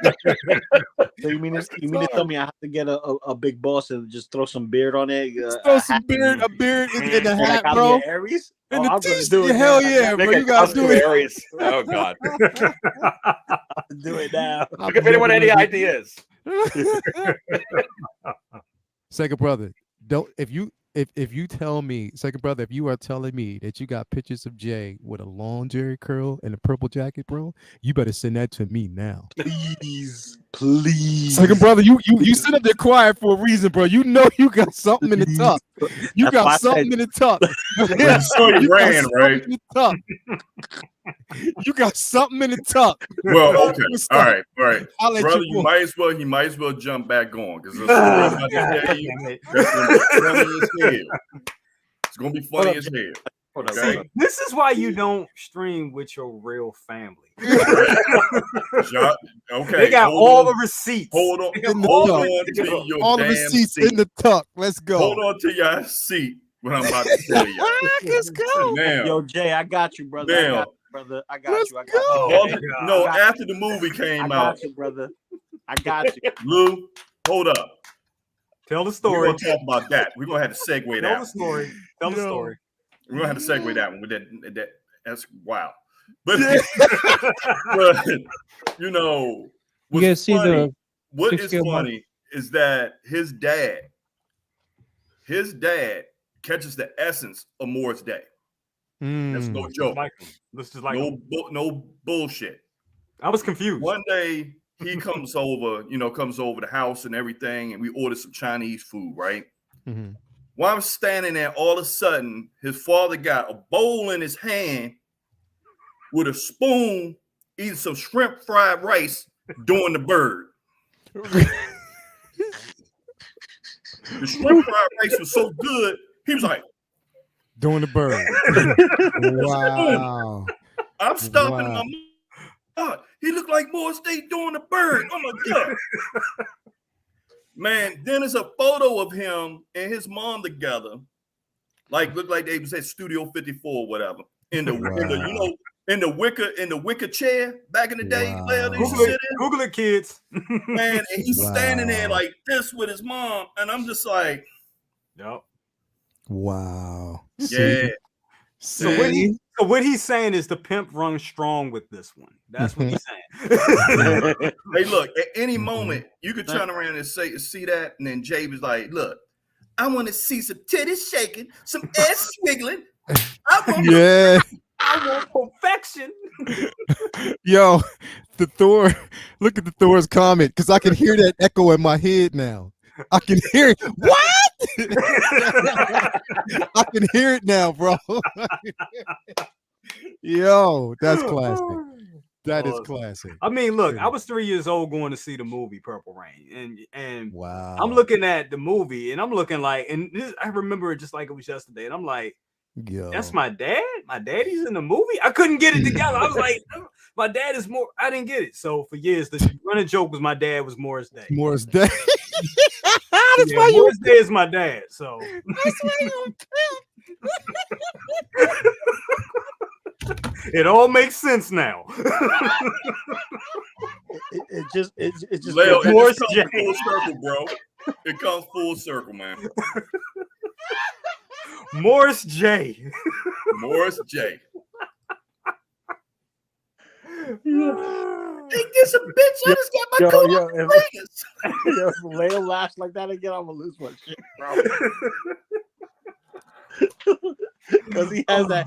So you mean to tell me I have to get a big boss and just throw some beard on it? Throw some beard, a beard in the hat, bro. Aries? And I'm the gonna do it. Hell yeah, bro! You gotta do it. Aries. Oh God! Do it now. Look if anyone any ideas. Second brother, don't if you tell me, second brother, if you are telling me that you got pictures of Jay with a long jerry curl and a purple jacket, bro, you better send that to me now. Please. Second brother, you sit up there quiet for a reason, bro. You know you got something in the tuck. You That's why I got something said- in the tuck. So he You got ran, something right? in the tuck. You got something in the tuck. Well, okay, What's all up? right, all right, I'll let brother. you You go. might as well jump back on because the story I'm about to tell you, that's gonna be funny as hell. It's gonna be funny as hell. Hold on, Okay. See, this is why you don't stream with your real family. Okay, They got hold all on. the receipts. Hold on, They got In the hold tuck. on to your All the damn receipts seat. in the tuck. Let's go. Hold on to your seat when I'm about to tell you. Let's go. Now, Yo, Jay, I got you, brother. I Now. got you, brother. I got Let's you. I got go. you. Oh, Jay. God. no, I got after the movie I came got out, you, brother. I got you. Lou, hold up. Tell the We're story. gonna talk about that. We're gonna have to segue Tell that. the story. Tell the Yo. story. We're gonna have to segue that one with that. That's wow. But, but you know, You what's guys see funny, the what Six is Scale funny is that his dad catches the essence of Morris Day. That's no joke. Like him. This is like him. No bullshit. I was confused. One day he comes over the house and everything, and we order some Chinese food, right? Mhm. While I'm standing there, all of a sudden, his father got a bowl in his hand with a spoon, eating some shrimp fried rice, doing the bird. The shrimp fried rice was so good, he was like, Doing the bird. Wow. I'm stopping Wow. my God. He looked like Morris Day doing the bird. Oh my God. Man, then there's a photo of him and his mom together. Looked like they was at Studio 54 or whatever. In the wicker chair back in the day. Wow. Where they used to Google sit it, in. Google it, kids. Man, and he's standing there Wow. like this with his mom, and I'm just like, Yep. Wow. yeah. So what he's saying is the pimp runs strong with this one. That's what he's saying. Hey, look, at any moment you could turn around and see that, and then Jay was like, look, I want to see some titties shaking, some ass swiggling. Yeah. I want perfection. Yo, the Thor. Look at the Thor's comment because I can hear that echo in my head now. I can hear it. What? I can hear it now, bro. Yo, that's classic. That is Awesome. classic. I mean, look, I was 3 years old going to see the movie Purple Rain, and Wow. I'm looking at the movie, and I'm looking like, and I remember it just like it was yesterday, and I'm like, Yo. that's my dad. My daddy's in the movie. I couldn't get it together. I was like, my dad is more. I didn't get it. So for years, the running joke was my dad was Morris Day. Morris Day. That's why Morris Day is my dad. So That's why you. it all makes sense now. It just Leo, it Morris just J. comes full circle, bro. It comes full circle, man. Morris J. Morris J. Yo, Ain't this a bitch? I just got my coat off the fingers. if Leo laughs like that again, I'm gonna lose my shit, bro. Because he has that.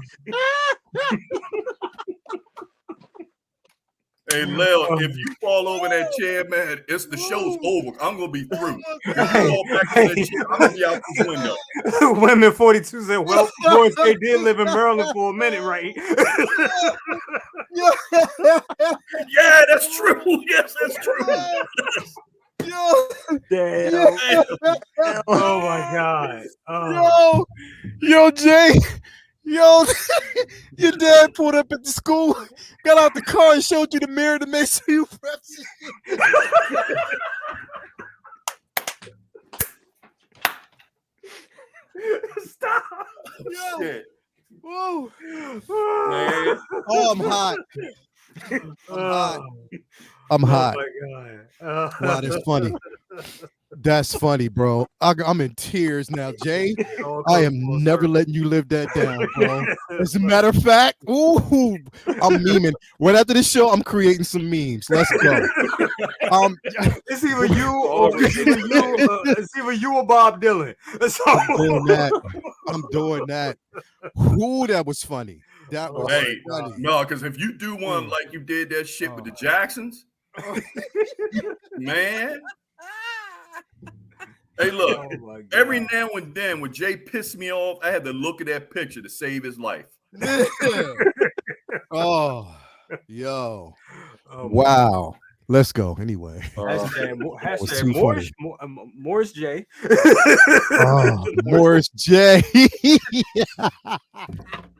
Hey, Leo, if you fall over that chair, man, the show's over. I'm gonna be through. If you fall back in that chair, I'm gonna be out this window. Women 42 said, well, Morris Day did live in Maryland for a minute, right? Yeah, that's true. Yes, that's true. Damn. Oh my God. Oh. Yo, Jay. Yo, your dad pulled up at the school, got out the car and showed you the mirror to make sure you press it. Stop. Oh, shit. Whoa. Man. Oh, I'm hot. I'm hot. I'm Oh hot. my God. Wow, that's funny. That's funny, bro. I'm in tears now, Jay. All I comes am full never circle. letting you live that down, bro. As a matter of fact, ooh, I'm memeing. Right after this show, I'm creating some memes. Let's go. It's either you or Bob Dylan. So, I'm doing that. I'm doing that. Ooh, that was funny. That was Hey, funny. no, because if you do one like you did that shit with the Jacksons, man. Hey, look, Oh my God. every now and then when Jay pissed me off, I had to look at that picture to save his life. Oh, yo. Oh my Wow. Let's go. Anyway. Hashtag too Morris, Morris J. Oh, Morris J.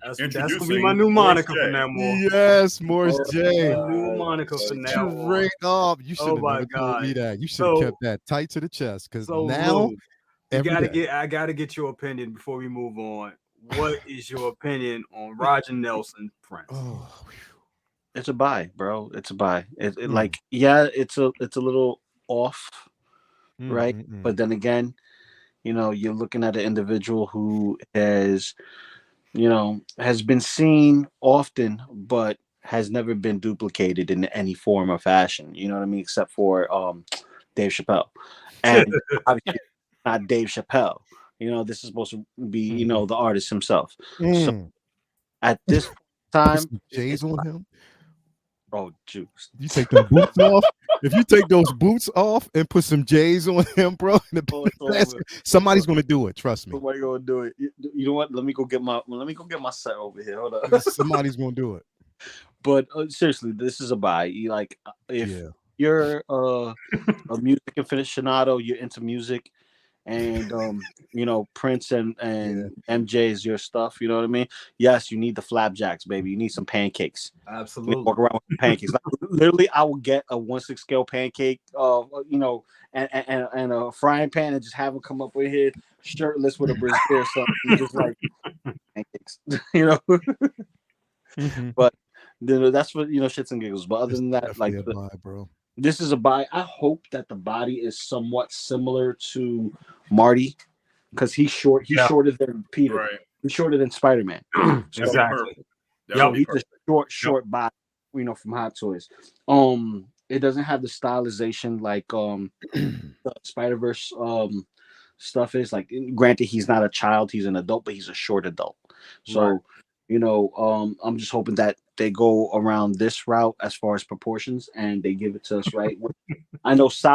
That's Introducing gonna be my new Morris moniker J. from now on. Yes, Morris J. New moniker from now on. Straight up. You should have my never told me God. that. You should have So- kept that tight to the chest because So now Lou, every day. I gotta get your opinion before we move on. What is your opinion on Roger Nelson Prince? Oh, It's a buy, bro. It's a buy. Hmm. Like, yeah, it's a little off, right? mm. But then again, you know, you're looking at an individual who has, you know, has been seen often, but has never been duplicated in any form or fashion. You know what I mean? Except for Dave Chappelle, and obviously not Dave Chappelle. You know, this is supposed to be, you know, the artist himself. So Mm. at this Put time, some J's on him. oh, juice. You take them boots off. If you take those boots off and put some J's on him, bro, Oh, it's over. somebody's gonna do it. Trust me. Somebody gonna do it. You know what? Let me go get my set over here. Hold up. Somebody's gonna do it. But seriously, this is a buy. You like if Yeah. you're a music aficionado, you're into music, and you know, Prince and MJ is your stuff. You know what I mean? Yes, you need the flapjacks, baby. You need some pancakes. You need to Absolutely. walk around with some pancakes. Like, literally, I will get a 1/6 scale pancake, you know, and a frying pan, and just have them come up with here shirtless with a brazier or something, just like pancakes. You know. Mhm. But that's what, you know, shits and giggles. But other than that, like, Definitely a buy, bro. this is a buy. I hope that the body is somewhat similar to Marty, because he's short. He's shorter than Peter. Right. He's shorter than Spider-Man. Exactly. That'll be He's perfect. a short body, you know, from Hot Toys. It doesn't have the stylization like the Spider-Verse stuff is. Like, granted, he's not a child, he's an adult, but he's a short adult. So, Right. you know, I'm just hoping that they go around this route as far as proportions and they give it to us right. I know so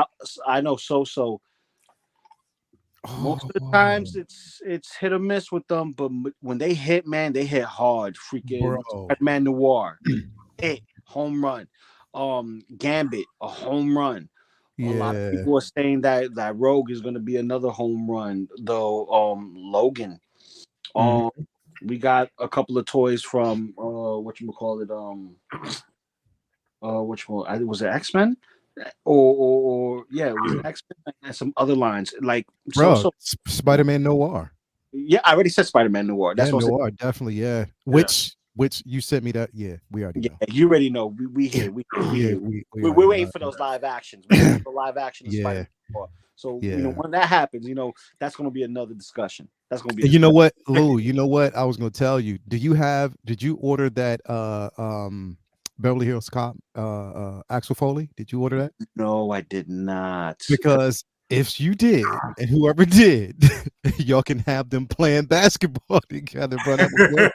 most of the times it's hit or miss with them, but when they hit, man, they hit hard. Freaking Bro. Spider-Man Noir, hit, home run. Gambit, a home run. A lot of Yeah. people are saying that Rogue is going to be another home run, though. Logan. We got a couple of toys from whatchamacallit, was it X-Men? Or yeah, it was X-Men and some other lines. Like, Bro, Spider-Man Noir. Yeah, I already said Spider-Man Noir. That's Yeah, what I said. Noir, definitely, yeah. Which you sent me that. Yeah, we already know. You already know. We here. We Yeah, here. we We're already waiting know. for those live actions. We're waiting for live action of Yeah. Spider-Man Noir. So, Yeah. you know, when that happens, you know, that's going to be another discussion. That's going to be. You know what, Lou? You know what I was going to tell you. Did you order that Beverly Hills Cop Axel Foley? Did you order that? No, I did not. Because if you did, and whoever did, y'all can have them playing basketball together, bro. That would work.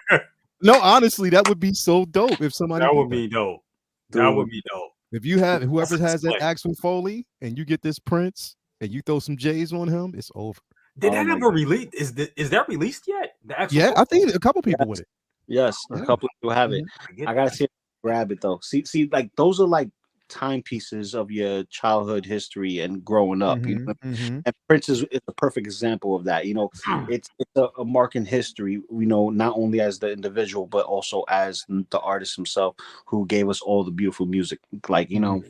No, honestly, that would be so dope if somebody. That did would be dope. That would be dope. If you have whoever That's a has that display. Axel Foley and you get this Prince and you throw some J's on him, it's over. Did that ever release? Is that released yet? The actual Yeah, I think a couple people with it. Yes, a couple of people have it. I gotta see if I can grab it though. See, like those are like timepieces of your childhood history and growing up. You know? And Prince is a perfect example of that. You know, it's a mark in history. You know, not only as the individual but also as the artist himself, who gave us all the beautiful music. Like, you know,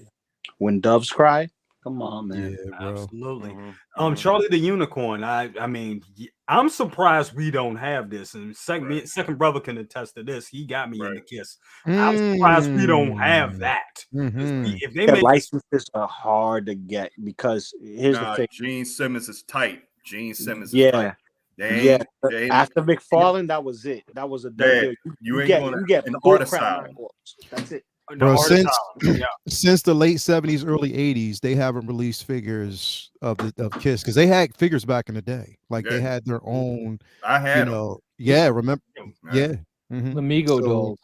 when doves cry, Come on, man. Yeah, bro. Absolutely. Mhm. Charlie the Unicorn. I mean, I'm surprised we don't have this. And second brother can attest to this. He got me in the kiss. I'm surprised we don't have that. 'Cause if they Yeah, make licenses are hard to get because here's the Nah, thing. Gene Simmons is tight. Gene Simmons is Yeah, tight. yeah. They ain't After McFarlane, that was it. That was a done man, deal. you ain't gonna You get an bull art crap asylum. records. That's it. the Bro, artist since album, since the late 70s, early 80s, they haven't released figures of Kiss because they had figures back in the day. Like they Yeah. had their own, I you had them. know. Yeah, remember? Yeah. Yeah. mhm. The Migo So- dolls.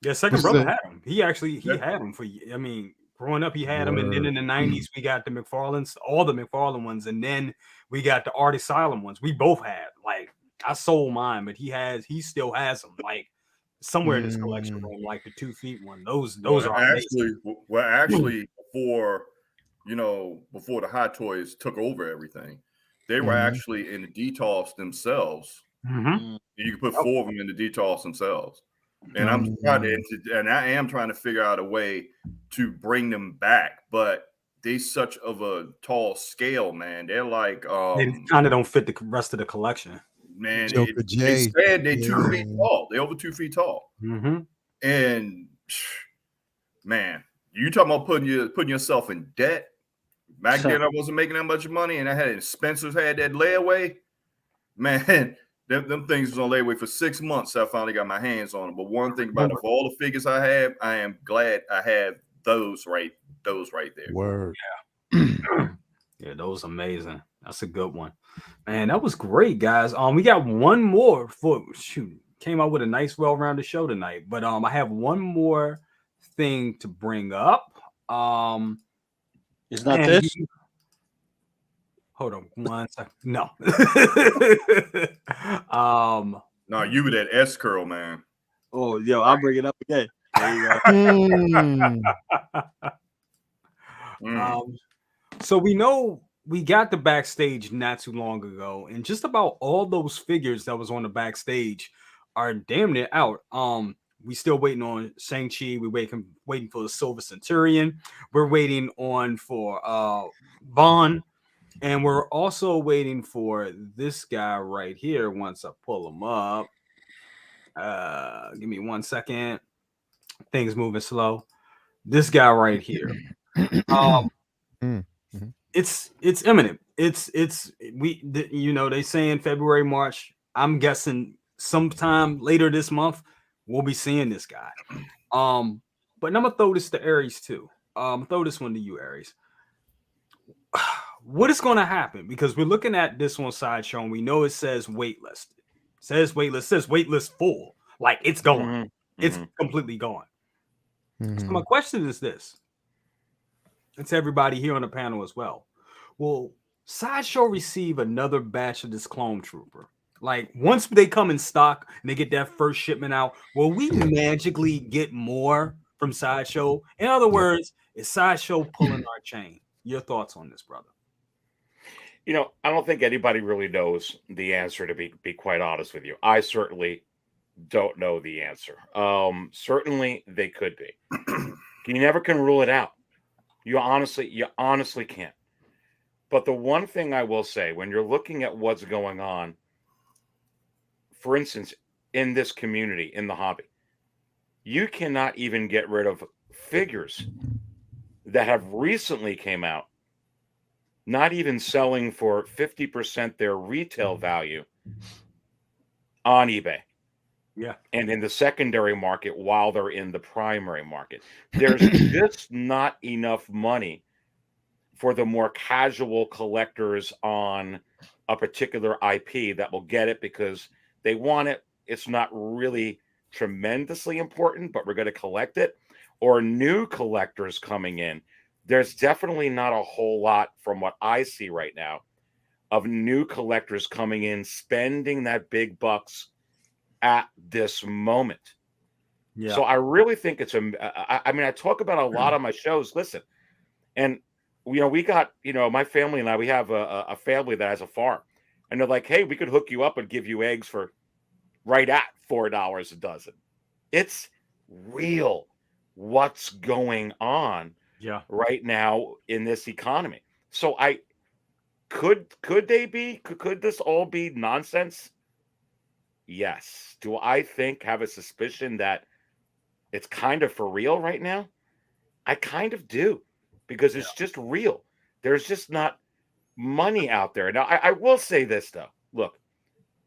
Yeah, second What's brother that? had him. He actually Yeah. had him for. I mean, growing up, he had him, and then Word. in the '90s, we got the McFarlanes, all the McFarlane ones, and then we got the Art Asylum ones. We both had. Like, I sold mine, but he still has them. Like somewhere in his collection room, like the 2 feet one. Those are amazing. actually before before the Hot Toys took over everything, they were Mhm. actually in the detoss themselves. Mhm. You could put 4 of them in the detoss themselves. And I'm I am trying to figure out a way to bring them back, but they such of a tall scale, man. They're like They kind of don't fit the rest of the collection. man, Joker they J. said they 2 feet Yeah. tall. They're over 2 feet tall. Mm-hmm. And man, you talking about putting yourself in debt. Back then, I wasn't making that much money, and I had Spencer's had that layaway. Man, them things was on layaway for 6 months. So I finally got my hands on them. But one thing about it, of all the figures I have, I am glad I have those right there. Word. Yeah, those amazing. That's a good one, man. That was great, guys. We got one more for came out with a nice, well-rounded show tonight. But I have one more thing to bring up. It's not this. Hold on one second. No. No, you were that S curl, man. Oh, yo, I'll bring it up again. There you go. So we know we got the backstage not too long ago, and just about all those figures that was on the backstage are damn near out. We still waiting on Shang-Chi. We're waiting for the Silver Centurion. We're waiting for Vaughn. And we're also waiting for this guy right here. Once I pull him up, give me 1 second. Things moving slow. This guy right here. It's imminent. They say in February, March. I'm guessing sometime later this month we'll be seeing this guy. But I'm gonna throw this to Aries too. Throw this one to you, Aries. What is going to happen? Because we're looking at this one Sideshow, and we know it says waitlist. Says waitlist full. Like it's gone. Mhm. It's completely gone. So my Mhm. question is this. It's everybody here on the panel as well. Will Sideshow receive another batch of this clone trooper? Like once they come in stock and they get that first shipment out, will we magically get more from Sideshow? In other words, is Sideshow pulling our chain? Your thoughts on this, brother? I don't think anybody really knows the answer, to be quite honest with you. I certainly don't know the answer. Certainly they could be. You never can rule it out. You honestly can't. But the one thing I will say, when you're looking at what's going on, for instance, in this community, in the hobby, you cannot even get rid of figures that have recently came out, not even selling for 50% their retail value on eBay. Yeah. And in the secondary market while they're in the primary market. There's just not enough money for the more casual collectors on a particular IP that will get it because they want it. It's not really tremendously important, but we're going to collect it. Or new collectors coming in. There's definitely not a whole lot from what I see right now of new collectors coming in, spending that big bucks at this moment. Yeah. So I really think it's I talk about a lot on my shows. Listen, and we got, my family and I, we have a family that has a farm, and they're like, hey, we could hook you up and give you eggs for right at $4 a dozen. It's real what's going on Yeah. right now in this economy. So I could they be could this all be nonsense? Yes. Do I have a suspicion that it's kind of for real right now? I kind of do, because Yeah. it's just real. There's just not money out there. Now, I will say this though. Look,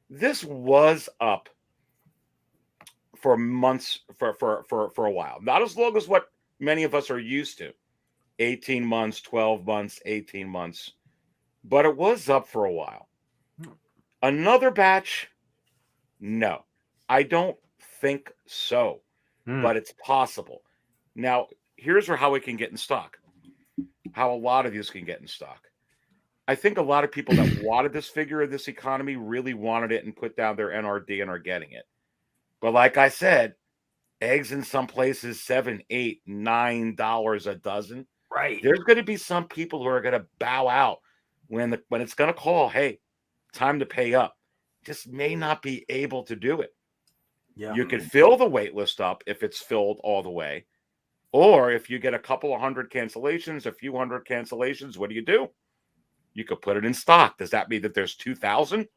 this was up for months for a while. Not as long as what many of us are used to. 18 months, 12 months, 18 months. But it was up for a while. Another batch? No. I don't think so. But it's possible. Now, here's how it can get in stock. How a lot of these can get in stock. I think a lot of people that wanted this figure of this economy really wanted it and put down their NRD and are getting it. But like I said, eggs in some places $7, $8, $9 a dozen. Right. There's going to be some people who are going to bow out when it's going to call, hey, time to pay up. Just may not be able to do it. Yeah. You could fill the wait list up if it's filled all the way. Or if you get a couple of hundred cancellations, a few hundred cancellations, what do? You could put it in stock. Does that mean that there's 2,000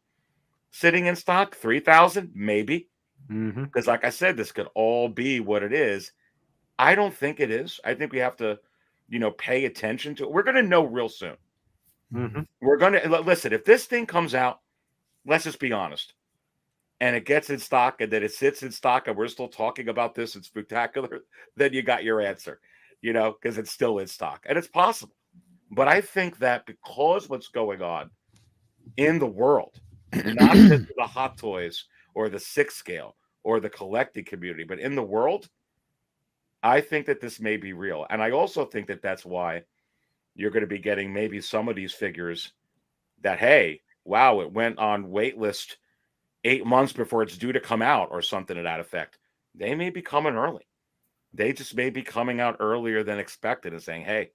sitting in stock? 3,000? Maybe. Because like I said, this could all be what it is. I don't think it is. I think we have to, pay attention to it. We're going to know real soon. We're going to listen. If this thing comes out, let's just be honest, and it gets in stock and then it sits in stock and we're still talking about this, it's spectacular, then you got your answer, because it's still in stock and it's possible. But I think that because what's going on in the world, not just the hot toys or the 6 scale or the collecting community, but in the world, I think that this may be real. And I also think that that's why you're going to be getting maybe some of these figures that, hey, wow, it went on waitlist 8 months before it's due to come out or something to that effect. They may be coming early. They just may be coming out earlier than expected and saying, hey,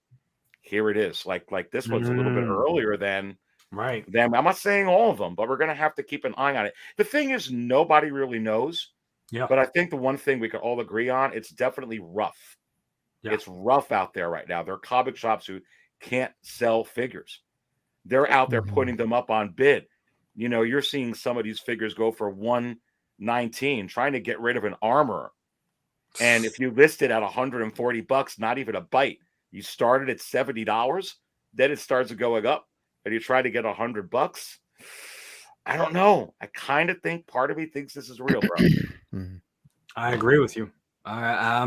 here it is. Like this one's a little bit earlier than them. I'm not saying all of them, but we're going to have to keep an eye on it. The thing is, nobody really knows. Yeah. But I think the one thing we can all agree on, it's definitely rough. Yeah. It's rough out there right now. There are comic shops who can't sell figures. They're out there putting them up on bid. You're seeing some of these figures go for $119, trying to get rid of an armor. And if you list it at $140, not even a bite, you started at $70, then it starts going up, and you try to get $100. I don't know. I kind of think part of me thinks this is real, bro. I agree with you. I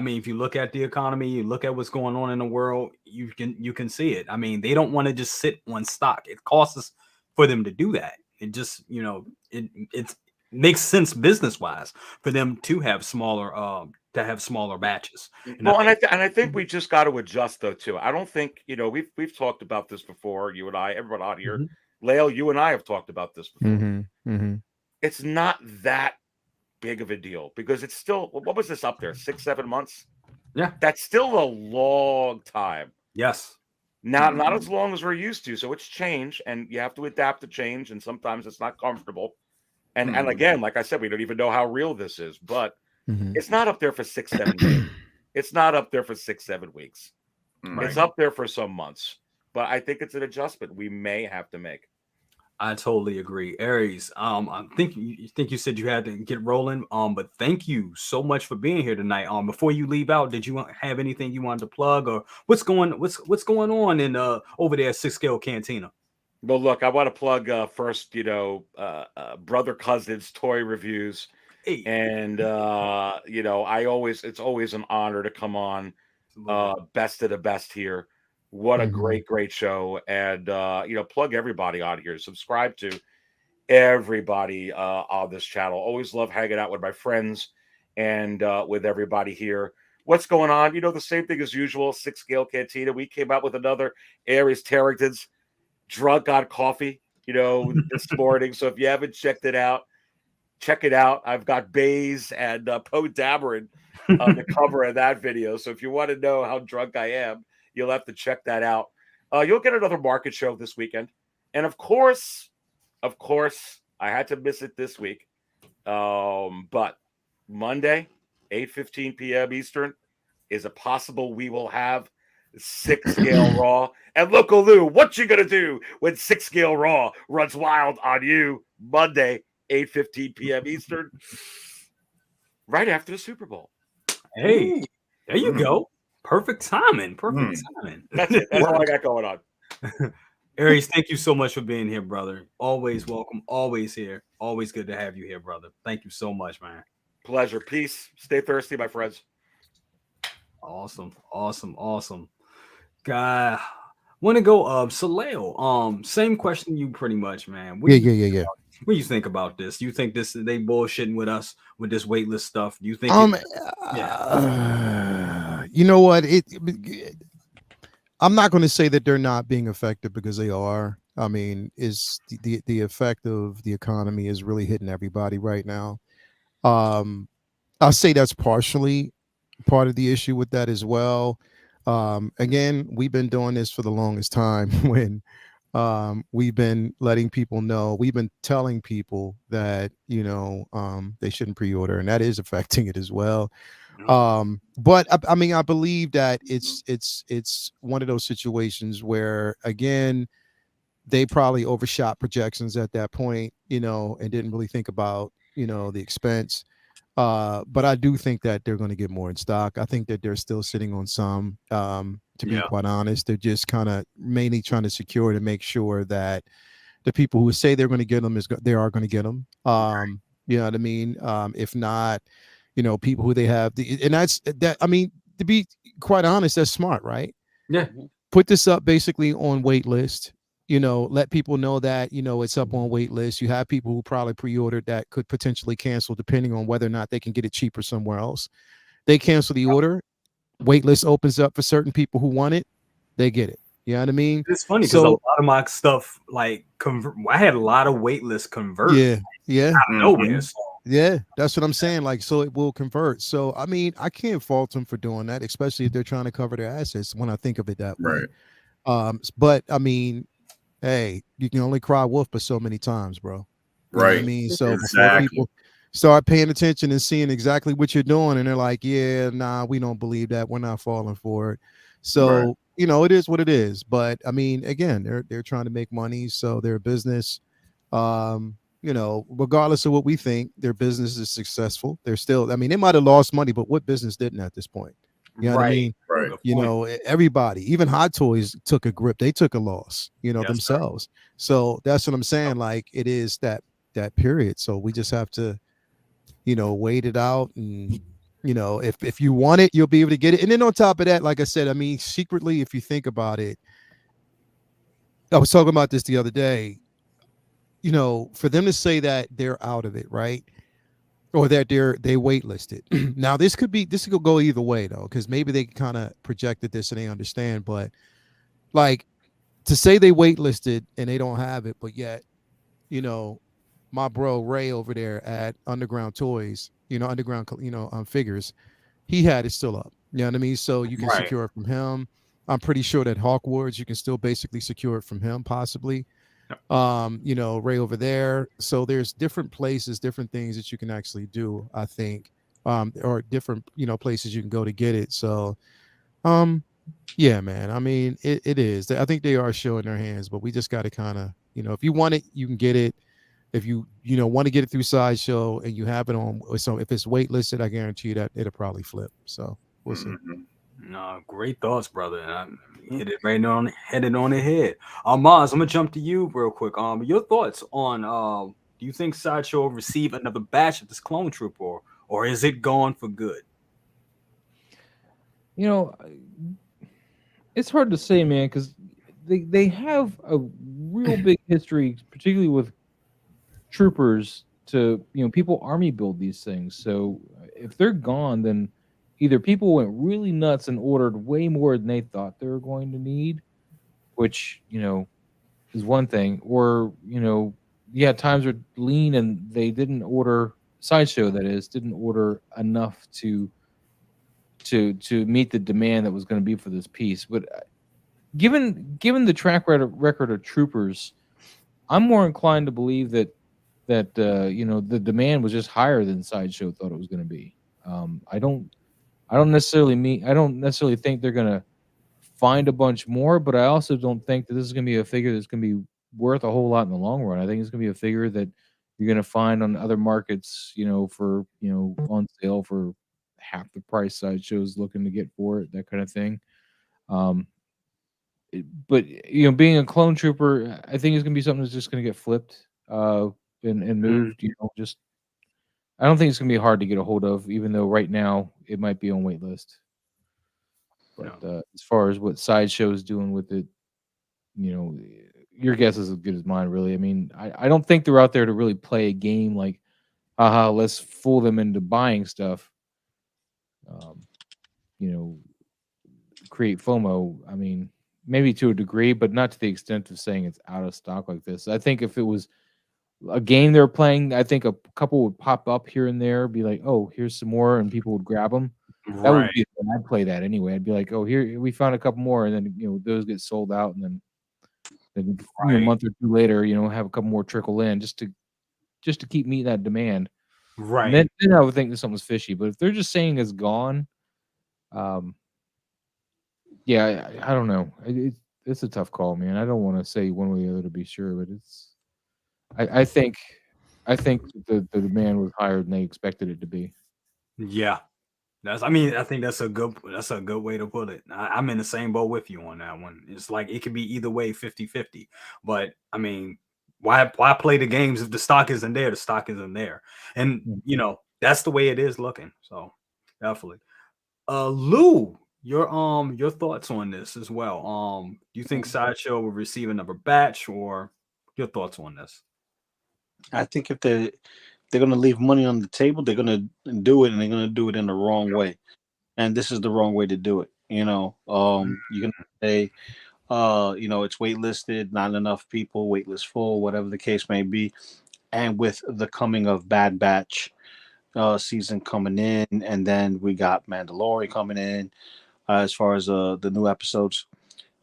mean, if you look at the economy, you look at what's going on in the world, you can see it. I mean, they don't want to just sit on stock. It costs us for them to do that. It just, it makes sense business wise for them to have smaller batches. And I think we just got to adjust though too. I don't think we've talked about this before. You and I, everyone out here, Lale, you and I have talked about this before. It's not that big of a deal because it's still, what was this up there, 6-7 months? Yeah, that's still a long time. Yes. Not as long as we're used to. So it's change, and you have to adapt to change, and sometimes it's not comfortable. And again, like I said, we don't even know how real this is, but it's not up there for 6-7 days. It's not up there for 6-7 weeks. It's up there for some months. But I think it's an adjustment we may have to make. I totally agree. Aries, I think you said you had to get rolling. But thank you so much for being here tonight. Before you leave out, did you have anything you wanted to plug, or what's going on in over there at 6 Scale Cantina? Well, look, I want to plug first, brother cousins toy reviews. Hey. And it's always an honor to come on. Best of the best here. What a great show. And plug everybody on here. Subscribe to everybody on this channel. Always love hanging out with my friends and with everybody here. What's going on? The same thing as usual. 6 Scale Cantina. We came out with another Aries Tarrington's Drunk on Coffee, this morning. So if you haven't checked it out, check it out. I've got Baze and Poe Dameron on the cover of that video. So if you want to know how drunk I am, you'll have to check that out. You'll get another market show this weekend. And of course, I had to miss it this week. But Monday, 8:15 p.m. Eastern, is it possible we will have 6 scale raw. And Loco Lou, what you gonna do when 6 scale raw runs wild on you Monday, 8:15 p.m. Eastern, right after the Super Bowl? Hey, Ooh. there you go. Perfect timing. Perfect timing. That's it. That's all I got going on. Aries, thank you so much for being here, brother. Always welcome. Always here. Always good to have you here, brother. Thank you so much, man. Pleasure. Peace. Stay thirsty, my friends. Awesome. Awesome. Awesome. God, want to go Saleo. Same question you pretty much, man. What Yeah. What do you think about this? Do you think this they bullshitting with us with this waitlist stuff? Do you think you know what? I'm not going to say that they're not being effective, because they are. I mean, is the effect of the economy is really hitting everybody right now. I'll say that's partially part of the issue with that as well. Again, we've been doing this for the longest time when we've been letting people know, we've been telling people that, they shouldn't pre-order, and that is affecting it as well. But I mean, I believe that it's one of those situations where, again, they probably overshot projections at that point, and didn't really think about, the expense. But I do think that they're going to get more in stock. I think that they're still sitting on some, to be quite honest. They're just kind of mainly trying to secure to make sure that the people who say they're going to get them they are going to get them. You know what I mean? If not, people who they have, and that's that. I mean, to be quite honest, that's smart, right? Yeah. Put this up basically on Waitlist. Let people know that, it's up on Waitlist. You have people who probably pre-ordered that could potentially cancel depending on whether or not they can get it cheaper somewhere else. They cancel the order. Waitlist opens up for certain people who want it. They get it. You know what I mean? It's funny because a lot of my stuff, like, I had a lot of waitlist convert. Yeah. Out of nowhere. So. Yeah, that's what I'm saying. Like, so it will convert. So, I mean, I can't fault them for doing that, especially if they're trying to cover their assets when I think of it that way. But I mean, hey, you can only cry wolf but so many times, bro. You know what I mean? So before people start paying attention and seeing exactly what you're doing, and they're like, yeah, nah, we don't believe that. We're not falling for it. So, it is what it is. But I mean, again, they're trying to make money. So their business, regardless of what we think, their business is successful. They're still, I mean, they might have lost money, but what business didn't at this point? You know what I mean? Right. Everybody, even Hot Toys took a grip. They took a loss, themselves. So that's what I'm saying. Like, it is that period. So we just have to, wait it out. And, if you want it, you'll be able to get it. And then on top of that, like I said, I mean, secretly, if you think about it, I was talking about this the other day, for them to say that they're out of it, right? Or that they waitlisted. Now, this could go either way, though, because maybe they kind of projected this and they understand. But like, to say they waitlisted and they don't have it, but yet, my bro Ray over there at Underground Toys, Underground, Figures, he had it still up. You know what I mean? So you can secure it from him. I'm pretty sure that Hawkwards, you can still basically secure it from him, possibly. Ray over there. So there's different places, different things that you can actually do, I think, or different, places you can go to get it. So, yeah, man, I mean, it is. I think they are showing their hands, but we just got to kind of, if you want it, you can get it. If you, want to get it through Sideshow and you have it on, so if it's waitlisted, I guarantee you that it'll probably flip. So we'll see. No, great thoughts, brother. Hit it right on, headed on the head. Maz, I'm gonna jump to you real quick. Your thoughts on do you think Sideshow will receive another batch of this clone troop, or is it gone for good? It's hard to say, man, because they have a real big history, particularly with troopers. To people army build these things. So if they're gone, then either people went really nuts and ordered way more than they thought they were going to need, which, is one thing. Or, times are lean and they didn't order, Sideshow, that is, didn't order enough to meet the demand that was going to be for this piece. But given the track record of troopers, I'm more inclined to believe that the demand was just higher than Sideshow thought it was going to be. I don't necessarily think they're gonna find a bunch more, but I also don't think that this is going to be a figure that's going to be worth a whole lot in the long run. I think it's going to be a figure that you're going to find on other markets, for, on sale for half the price Sideshow's looking to get for it, that kind of thing. But being a clone trooper, I think it's going to be something that's just going to get flipped and moved. Just I don't think it's going to be hard to get a hold of, even though right now it might be on waitlist. But as far as what Sideshow is doing with it, your guess is as good as mine, really. I mean, I don't think they're out there to really play a game like, haha, let's fool them into buying stuff. Create FOMO. I mean, maybe to a degree, but not to the extent of saying it's out of stock like this. I think if it was a game they're playing, I think a couple would pop up here and there, be like, oh, here's some more, and people would grab them. That would be, I'd play that anyway. I'd be like, oh, here we found a couple more, and then those get sold out, and then a month or two later, have a couple more trickle in just to keep meeting that demand. Right. And then I would think that something's fishy. But if they're just saying it's gone, yeah, I don't know. It's a tough call, man. I don't want to say one way or the other to be sure, but I think the demand was higher than they expected it to be. Yeah. I think that's a good way to put it. I'm in the same boat with you on that one. It's like it could be either way, 50-50. But I mean, why play the games if the stock isn't there? The stock isn't there. And that's the way it is looking. So definitely. Lou, your thoughts on this as well. Do you think Sideshow will receive another batch, or your thoughts on this? I think if they're going to leave money on the table, they're going to do it, and they're going to do it in the wrong way. And this is the wrong way to do it. You're going to say, it's waitlisted, not enough people, waitlist full, whatever the case may be. And with the coming of Bad Batch season coming in, and then we got Mandalorian coming in, as far as the new episodes,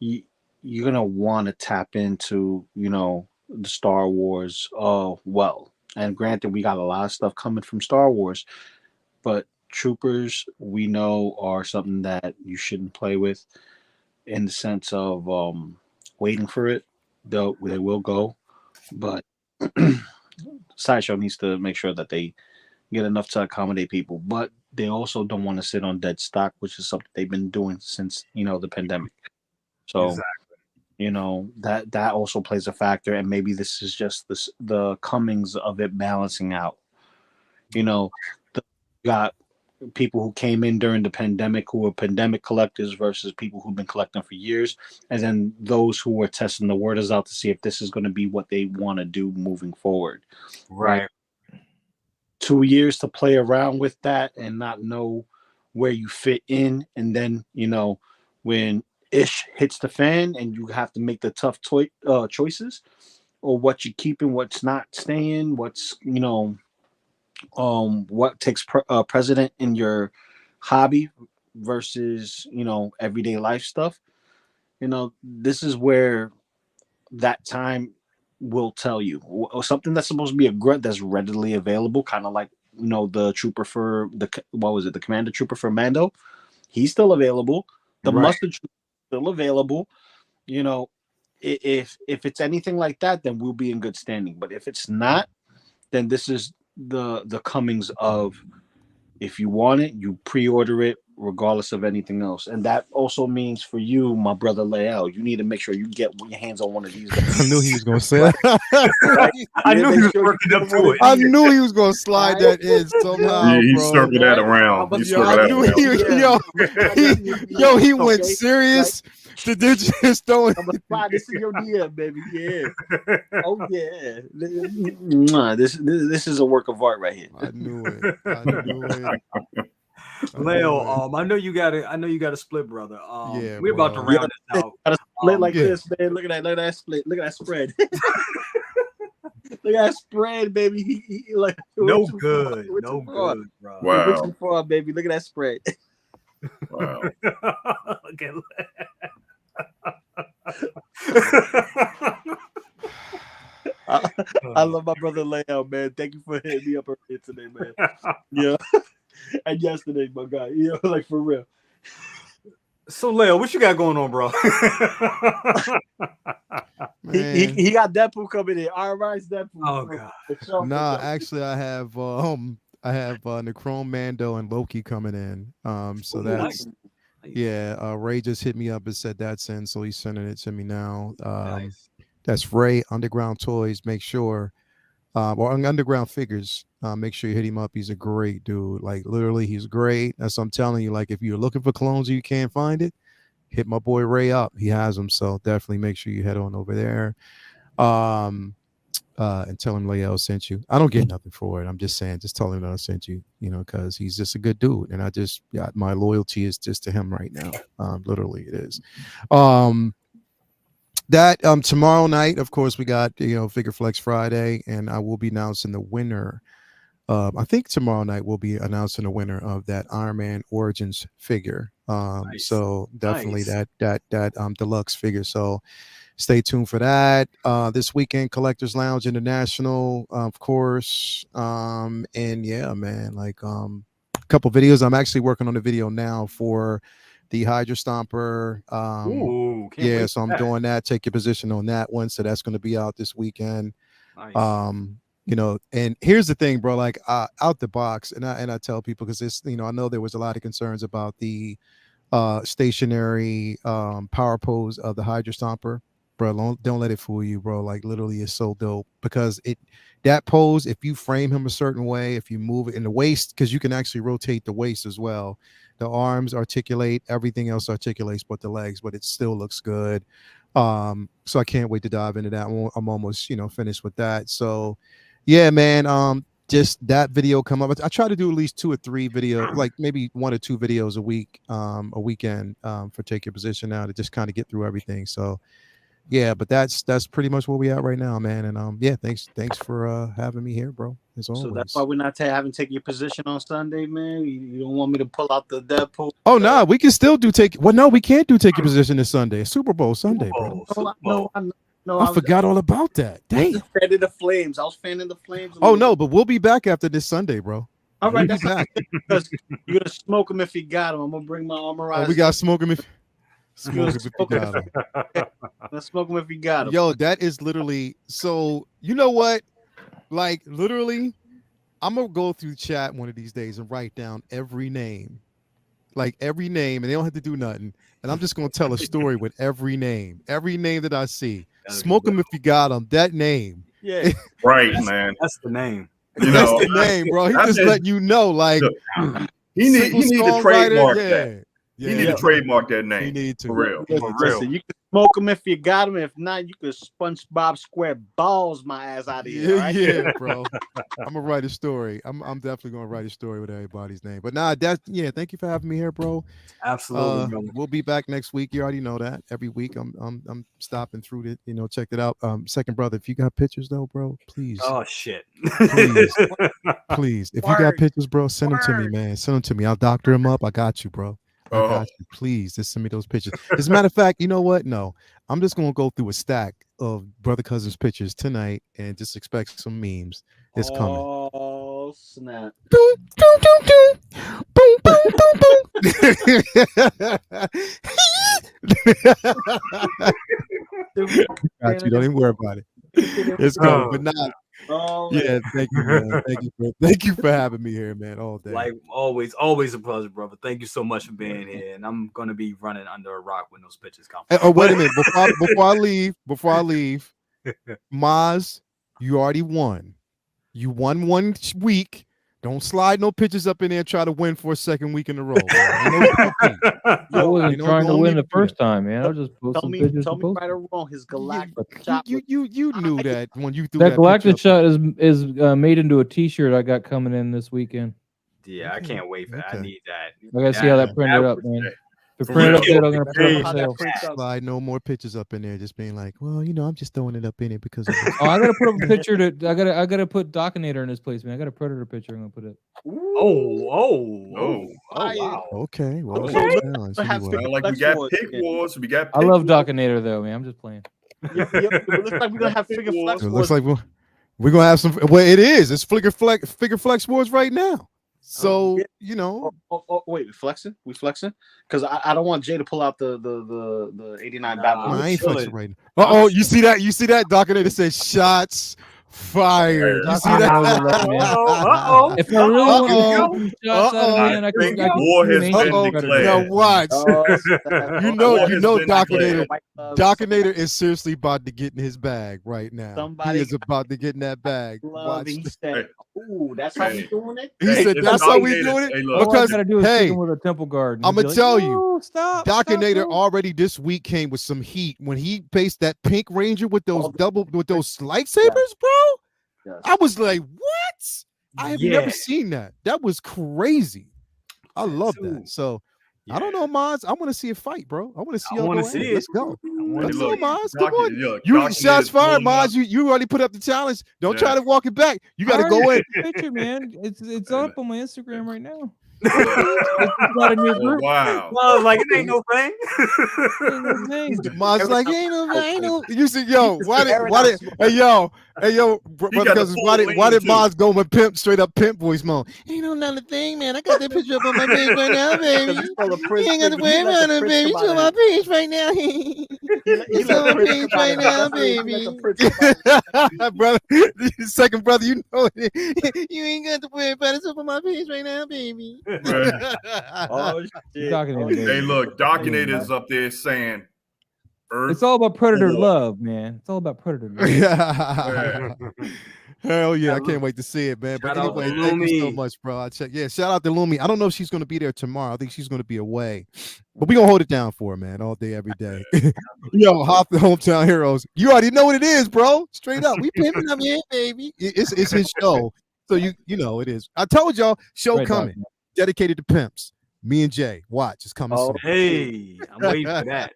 you're going to want to tap into, the Star Wars well. And granted, we got a lot of stuff coming from Star Wars, but troopers, we know, are something that you shouldn't play with in the sense of waiting for it. They will go, but Sideshow needs to make sure that they get enough to accommodate people, but they also don't want to sit on dead stock, which is something they've been doing since the pandemic. So exactly. That also plays a factor, and maybe this is just the comings of it balancing out. You got people who came in during the pandemic who were pandemic collectors versus people who've been collecting for years, and then those who were testing the waters out to see if this is going to be what they want to do moving forward. Right. 2 years to play around with that and not know where you fit in, and then when ish hits the fan and you have to make the tough choices, or what you keeping, what's not staying, what's what takes precedent in your hobby versus everyday life stuff. This is where that time will tell you something that's supposed to be a grunt that's readily available, kind of like the trooper for the commander trooper for Mando. He's still available. The mustard trooper still available. If it's anything like that, then we'll be in good standing. But if it's not, then this is the comings of, if you want it, you pre-order it regardless of anything else. And that also means for you, my brother Lael, you need to make sure you get your hands on one of these guys. I knew he was going to say that. I knew he was working up to it. I knew he was going to slide that in somehow, Yeah, he bro. circled that around. He circled I that knew around. he went serious. The digit just throwing. I'm gonna slide this in your DM, baby. Yeah. Oh yeah. This is a work of art right here. I knew it. Leo, I know you got a split, brother. Yeah, we're about to round this out. Got a split like this, man. Look at that split. Look at that spread. Look at that spread, baby. He like no good, bro. Wow. Too far, baby. Look at that spread. Wow. Look at I love my brother Leo, man. Thank you for hitting me up earlier today, man. Yeah. And yesterday, my guy. Like for real. So Leo, what you got going on, bro? He got Deadpool coming in. All right, Deadpool. Oh god. Nah, actually, I have Necrone, Mando, and Loki coming in. So Ooh, that's nice. yeah. Ray just hit me up and said that's in, so he's sending it to me now. Nice. That's Ray Underground Toys. Make sure, or Underground Figures. Make sure you hit him up. He's a great dude. Like literally, he's great. That's what I'm telling you. Like if you're looking for clones and you can't find it, hit my boy Ray up. He has them. So definitely make sure you head on over there. And tell him Lael sent you. I don't get nothing for it. I'm just saying, just tell him that I sent you, because he's just a good dude. And I just got my loyalty is just to him right now. Literally it is. That tomorrow night, of course, we got Figure Flex Friday, and I will be announcing the winner. I think tomorrow night we'll be announcing the winner of that Iron Man Origins figure. Nice. So definitely Nice. that deluxe figure. So stay tuned for that. This weekend, Collectors Lounge International, of course. And yeah, man, like a couple videos. I'm actually working on a video now for the Hydra Stomper. Ooh, can't Yeah, wait so for I'm that. doing that. Take your position on that one. So that's going to be out this weekend. Nice. And here's the thing, bro, like out the box, and I tell people, because this, I know there was a lot of concerns about the stationary power pose of the Hydra Stomper. Bro, don't let it fool you, bro. Like literally it's so dope, because that pose, if you frame him a certain way, if you move it in the waist, because you can actually rotate the waist as well. The arms articulate, everything else articulates but the legs, but it still looks good. So I can't wait to dive into that. I'm almost finished with that. So yeah, man, just that video come up. I try to do at least 2 or 3 videos, like maybe 1 or 2 videos a week, a weekend, for Take Your Position now, to just kind of get through everything. So yeah, but that's pretty much where we at right now, man. And yeah, thanks for having me here, bro. As always. So that's why we're not having taken your position on Sunday, man. You don't want me to pull out the Deadpool. Oh no, we can still do no, we can't do Take Your Position this Sunday. It's Super Bowl Sunday, bro. I forgot all about that. Dang. I was fanning the flames. I was fanning the flames. Oh no, but we'll be back after this Sunday, bro. All right, we'll be back. Because you're gonna smoke him if you got him. I'm gonna bring my armor. We got smoke him if you got him. Let's smoke him if you got him. Yo, that is literally so. You know what? Like literally, I'm gonna go through chat one of these days and write down every name, and they don't have to do nothing. And I'm just gonna tell a story with every name that I see. Smoke them if you got them. That name. Yeah. Right, man. That's the name. That's the name, bro. He just letting you know, like he need to trademark that. Yeah, he need to trademark that name. He need to. For real. Listen, you can smoke him if you got him. If not, you can SpongeBob Square balls my ass out of here. Right? Yeah, bro. I'm gonna write a story. I'm definitely gonna write a story with everybody's name. But nah, thank you for having me here, bro. Absolutely. We'll be back next week. You already know that. Every week I'm stopping through to check it out. Second brother, if you got pictures though, bro, please. Oh shit. Please. If you got pictures, bro, send them to me, man. Send them to me. I'll doctor them up. I got you, bro. I got you. Please just send me those pictures. As a matter of fact, you know what? No, I'm just gonna go through a stack of brother cousins pictures tonight and just expect some memes. It's coming. Oh snap! Boom, boom, boom, boom, boom, boom, boom, boom. Got you. Don't even worry about it. It's coming, but not. Yeah, thank you, man. Thank you for having me here, man, all day. Like always a pleasure, brother. Thank you so much for being here. And I'm gonna be running under a rock when those pictures come. Oh, wait a minute. Before I leave, Maz, you already won. You won 1 week. Don't slide no pictures up in there and try to win for a second week in a row. I wasn't trying to win the first time, man. I was just posting pictures. Tell me right or wrong. His galactic shot. You knew that when you threw that galactic shot is made into a T-shirt I got coming in this weekend. Yeah, I can't wait for that. I need that. I gotta see how that printed up, man. If it printed up good, I'm gonna put it up for sale. Slide no more pictures up in there, just being like, well, I'm just throwing it up in it because of this. Oh, I gotta put up a picture I gotta put Dockinator in his place, man. I got a Predator picture. I'm gonna put it. Oh, wow. Okay. Well, like we got pick wars. We got. I love Dockinator though, man. I'm just playing. Yep. It looks like we're gonna have figure flex. It looks like we're gonna have some. Well, it is. It's figure flex wars right now. So Yeah. you know, Wait, we flexing, because I don't want Jay to pull out the 89 Batman. I ain't chilling. flexing right now. Oh, you see that? You see that? Documented says shots fired. You see that? Uh-oh. If I really want to Uh-oh. shoot some shots out of Uh-oh. man, I think could war do an has ancient been predator. declared. Now watch. You know, War has been Docunator. declared. Docunator is seriously about to get in his bag right now. Somebody He is about to get in that bag. Love, Watch. he said, "Ooh, that's how we Hey. doing it." He Hey, said if that's how we Docunator- doing it. hey, All look, I Because gotta do is hey, shoot him with a temple guard. and I'ma he'll be tell you, "No, stop. Docunator stop, already this week came with some heat when he faced that Pink Ranger with those Oh, with those lightsabers, bro. Yes. I was like, what? I have Yeah. never seen that. That was crazy. I love Too. that. So I don't know, Mods. I want to see a fight, bro. I want to see I y'all wanna go at see it. it. Let's go. Let's look, go, Mods. Come on. Look, You Docunator's shots fired, pulling up. Mods. You already put up the challenge. Don't try Yeah. to walk it back. You got to I go already in. took a picture, man. It's up on my Instagram right now. Look. It's not in your Oh, group. wow. Well, I was like, it ain't no thing. Ain't no thing. Mods like, ain't no. You see, yo, why did, Everything hey, yo, brother, got the cousins, full why did lean, Mods go with pimp, straight up pimp voice mode? Ain't no another thing, man. I got that picture up on my page right now, baby. Because it's You ain't got to worry about it, baby. It's on my page right now. It's on my page right now, baby. Brother, second brother, you know it. You ain't got to worry about it. It's up on my page right now, baby. Oh You're shit! talking to me, Hey, baby. look, Docunator's up there saying, Earth. It's all about predator War. love, man. It's all about predator love. Hell yeah, I Shout can't wait to see it, man. But out to anyway, thank you so Lumi. much, bro. Shout out to Lumi. I don't know if she's gonna be there tomorrow. I think she's gonna be away, but we gonna hold it down for her, man, all day, every day. Yo, Hop the Hometown Heroes. You already know what it is, bro. Straight up, we pimping them, yeah, baby. It's his show, so you know it is. I told y'all, show Right, dog, coming, man. dedicated to pimps. Me and Jay, watch, it's coming soon. Hey, I'm waiting for that.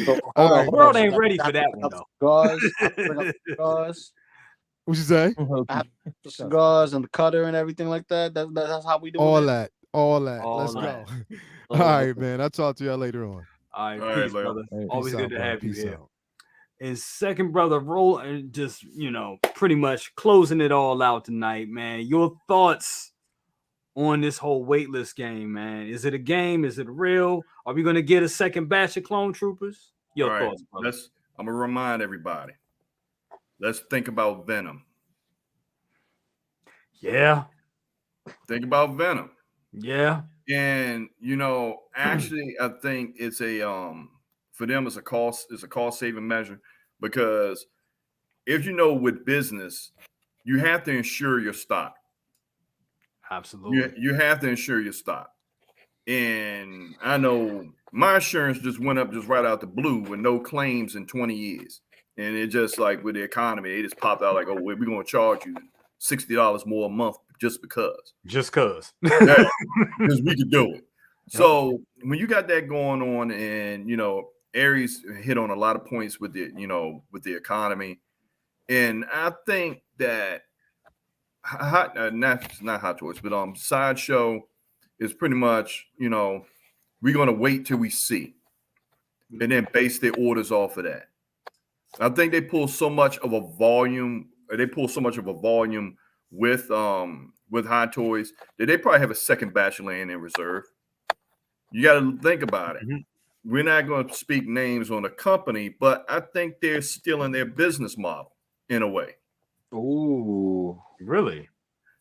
So, All hold on, right. The world ain't ready for that one, though. Cigars, bring up the cigars, What you say? the cigars, and the cutter and everything like that. That's how we do All it. that, all that. All Let's that. go. All right, man. I'll talk to y'all later on. All right, All right, peace, Leo. brother. Hey, Always Peace good out, to brother. have you Peace here. out. And second brother, roll and just pretty much closing it all out tonight, man. Your thoughts on this whole waitlist game, man? Is it a game? Is it real? Are we gonna get a second batch of clone troopers? Your All right, thoughts, brother. I'm gonna remind everybody. Let's think about Venom. Yeah, Think about Venom. yeah. And actually, I think it's a for them it's a cost saving measure, because if with business, you have to insure your stock. Absolutely. You have to insure your stock. And I know my insurance just went up just right out the blue with no claims in 20 years. And it just like with the economy, it just popped out like, oh, we're going to charge you $60 more a month just because. Just cause. Yeah, because we could do it. So when you got that going on, and Aries hit on a lot of points with the economy, and I think that not Hot Toys, but Sideshow is pretty much we're gonna wait till we see, and then base their orders off of that. I think they pull so much of a volume. With Hot Toys that they probably have a second batch laying in reserve. You got to think about it. Mm-hmm. We're not going to speak names on the company, but I think they're still in their business model in a way. Ooh, Really?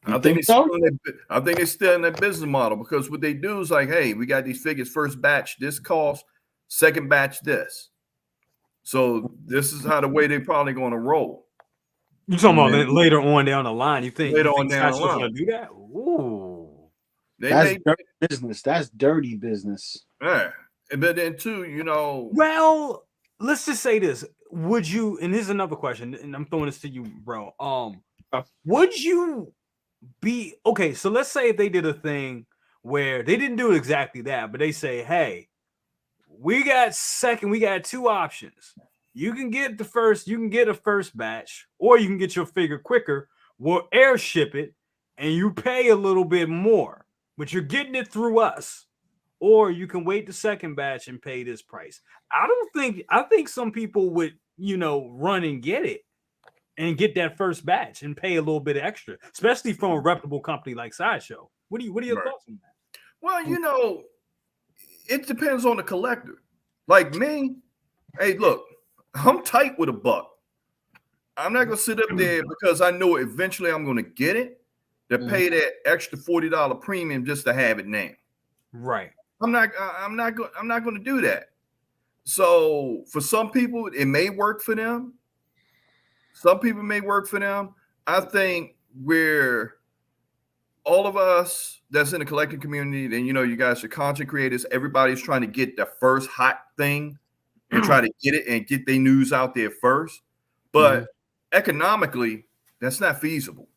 I think they're still in their business model, because what they do is like, hey, we got these figures, first batch this cost, second batch this. So this is how the way they're probably going to roll. You talking about later on down the line? You think Later on down the Sideshow's line. gonna do that? Ooh. that's dirty business. That's dirty business. Yeah. But then too, Well, let's just say this. Would you, and here's another question, and I'm throwing this to you, bro. Would you be okay? So let's say if they did a thing where they didn't do exactly that, but they say, hey, we got two options. You can get a first batch, or you can get your figure quicker. We'll airship it, and you pay a little bit more, but you're getting it through us. Or you can wait the second batch and pay this price. I think some people would, run and get it and get that first batch and pay a little bit extra, especially from a reputable company like Sideshow. What are your Right. thoughts on that? Well, it depends on the collector. Like me, hey, look, I'm tight with $1. I'm not gonna sit up there because I know eventually I'm gonna get it to pay that extra $40 premium just to have it now. Right. I'm not gonna do that. So for some people, it may work for them. Some people may work for them. I think we're all of us that's in the collecting community, then you guys are content creators. Everybody's trying to get the first hot thing and try to get it and get their news out there first. But economically, that's not feasible.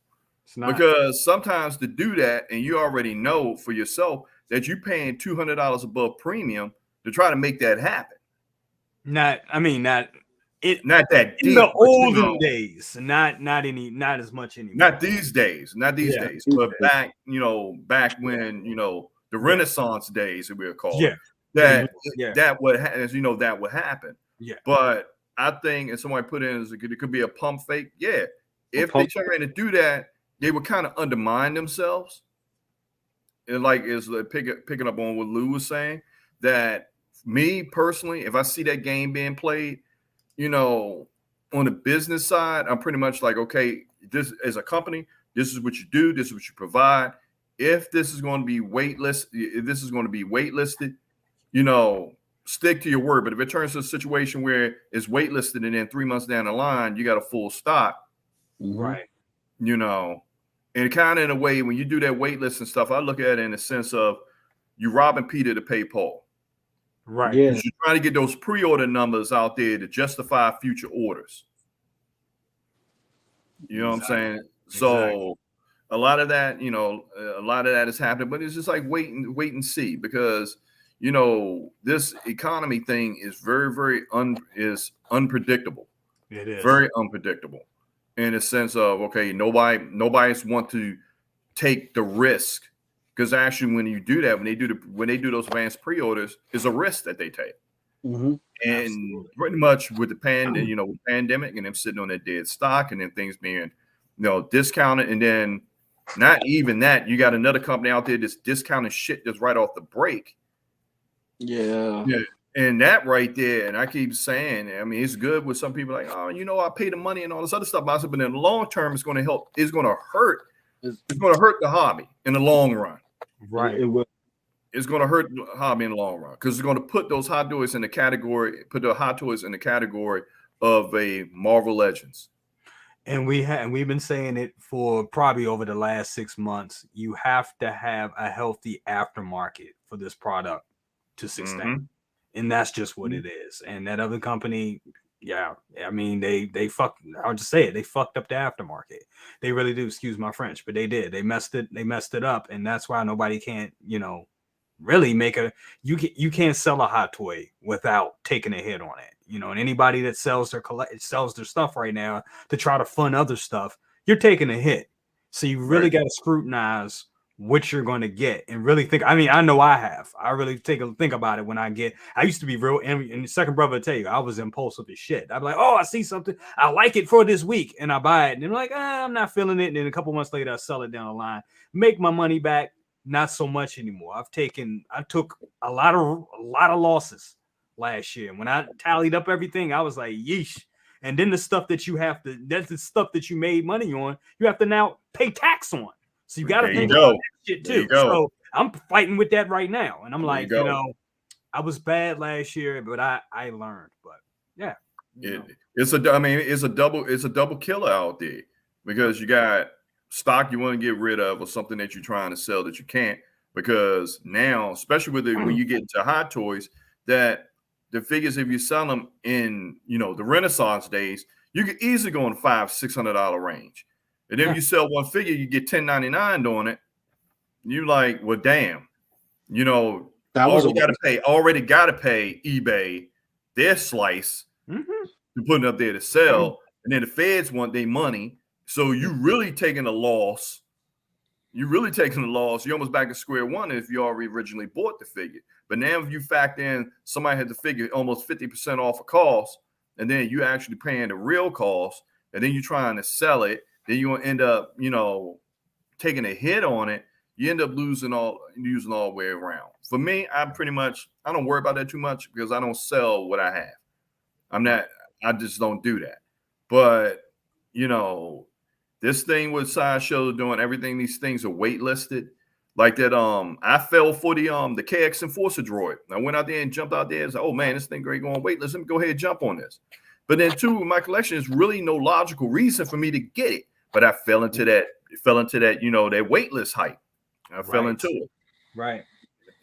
It's not. Because sometimes to do that, and you already know for yourself that you're paying $200 above premium to try to make that happen. Not that In deep, the olden days, not as much anymore. Not these days, days. But back when the Renaissance days, we'll call it. That would happen. Yeah. But I think, and somebody put in, it could be a pump fake. Yeah. If they try to do that, they would kind of undermine themselves. And picking up on what Lou was saying, that me personally, if I see that game being played, on the business side, I'm pretty much like, okay, this as a company, this is what you do, this is what you provide. If this is going to be waitlisted, stick to your word. But if it turns to a situation where it's waitlisted and then 3 months down the line, you got a full stock, right? And kind of in a way, when you do that waitlist and stuff, I look at it in the sense of you robbing Peter to pay Paul. Right. Yeah. You're trying to get those pre-order numbers out there to justify future orders. You know what I'm saying? So a lot of that is happening, but it's just like wait and see, because this economy thing is very, very unpredictable. It is very unpredictable in the sense of, okay, nobody's want to take the risk. Because actually, when you do that, when they do those advanced pre-orders, it's a risk that they take. And pretty much with the pandemic and them sitting on that dead stock and then things being, discounted, and then not even that, you got another company out there that's discounting shit just right off the break. Yeah. And that right there, and I keep saying, I mean, it's good with some people like, oh, I pay the money and all this other stuff. But in the long term, it's going to help. It's going to hurt. It's going to hurt the hobby in the long run. Right. It will. It's going to hurt the hobby in the long run, because it's going to put those hot toys in the category, of a Marvel Legends. And we've been saying it for probably over the last 6 months. You have to have a healthy aftermarket for this product to sustain. And that's just what it is. And that other company, I mean, they fucked. I'll just say it. They fucked up the aftermarket. They really do. Excuse my French, but they did. They messed it up, and that's why nobody can't, really make you can't sell a hot toy without taking a hit on it. And anybody that sells their stuff right now to try to fund other stuff, you're taking a hit. So you really got to scrutinize what you're going to get and really think. I mean, I know I have. I really think about it when I used to be real. And the second brother will tell you, I was impulsive as shit. I'd be like, oh, I see something, I like it for this week, and I buy it. And I'm like, I'm not feeling it. And then a couple months later, I sell it down the line, make my money back. Not so much anymore. I took a lot of losses last year. When I tallied up everything, I was like, yeesh. And then that's the stuff that you made money on, you have to now pay tax on. So you got to think about that shit too. So I'm fighting with that right now. And I'm like, I was bad last year, but I learned. But yeah. It's a double killer out there, because you got stock you want to get rid of, or something that you're trying to sell that you can't, because now, especially when you get into hot toys, that the figures, if you sell them in the Renaissance days, you could easily go in $500-$600 range, and then if you sell one figure, you get $10.99 on it. You like, well, damn, already got to pay eBay their slice to put it up there to sell, and then the feds want their money. So you really taking a loss. You're almost back to square one if you already originally bought the figure. But now if you factor in somebody had the figure almost 50% off of cost, and then you actually paying the real cost, and then you're trying to sell it, then you're going to end up, taking a hit on it. you end up using all the way around. For me, I don't worry about that too much because I don't sell what I have. I just don't do that. But this thing with Sideshow doing everything, these things are waitlisted. Like that, I fell for the KX Enforcer droid. I went out there and jumped out there and said, oh man, this thing great going waitlist. Let me go ahead and jump on this. But then too, my collection is really no logical reason for me to get it. But I fell into that, that waitlist hype. I fell into it. Right.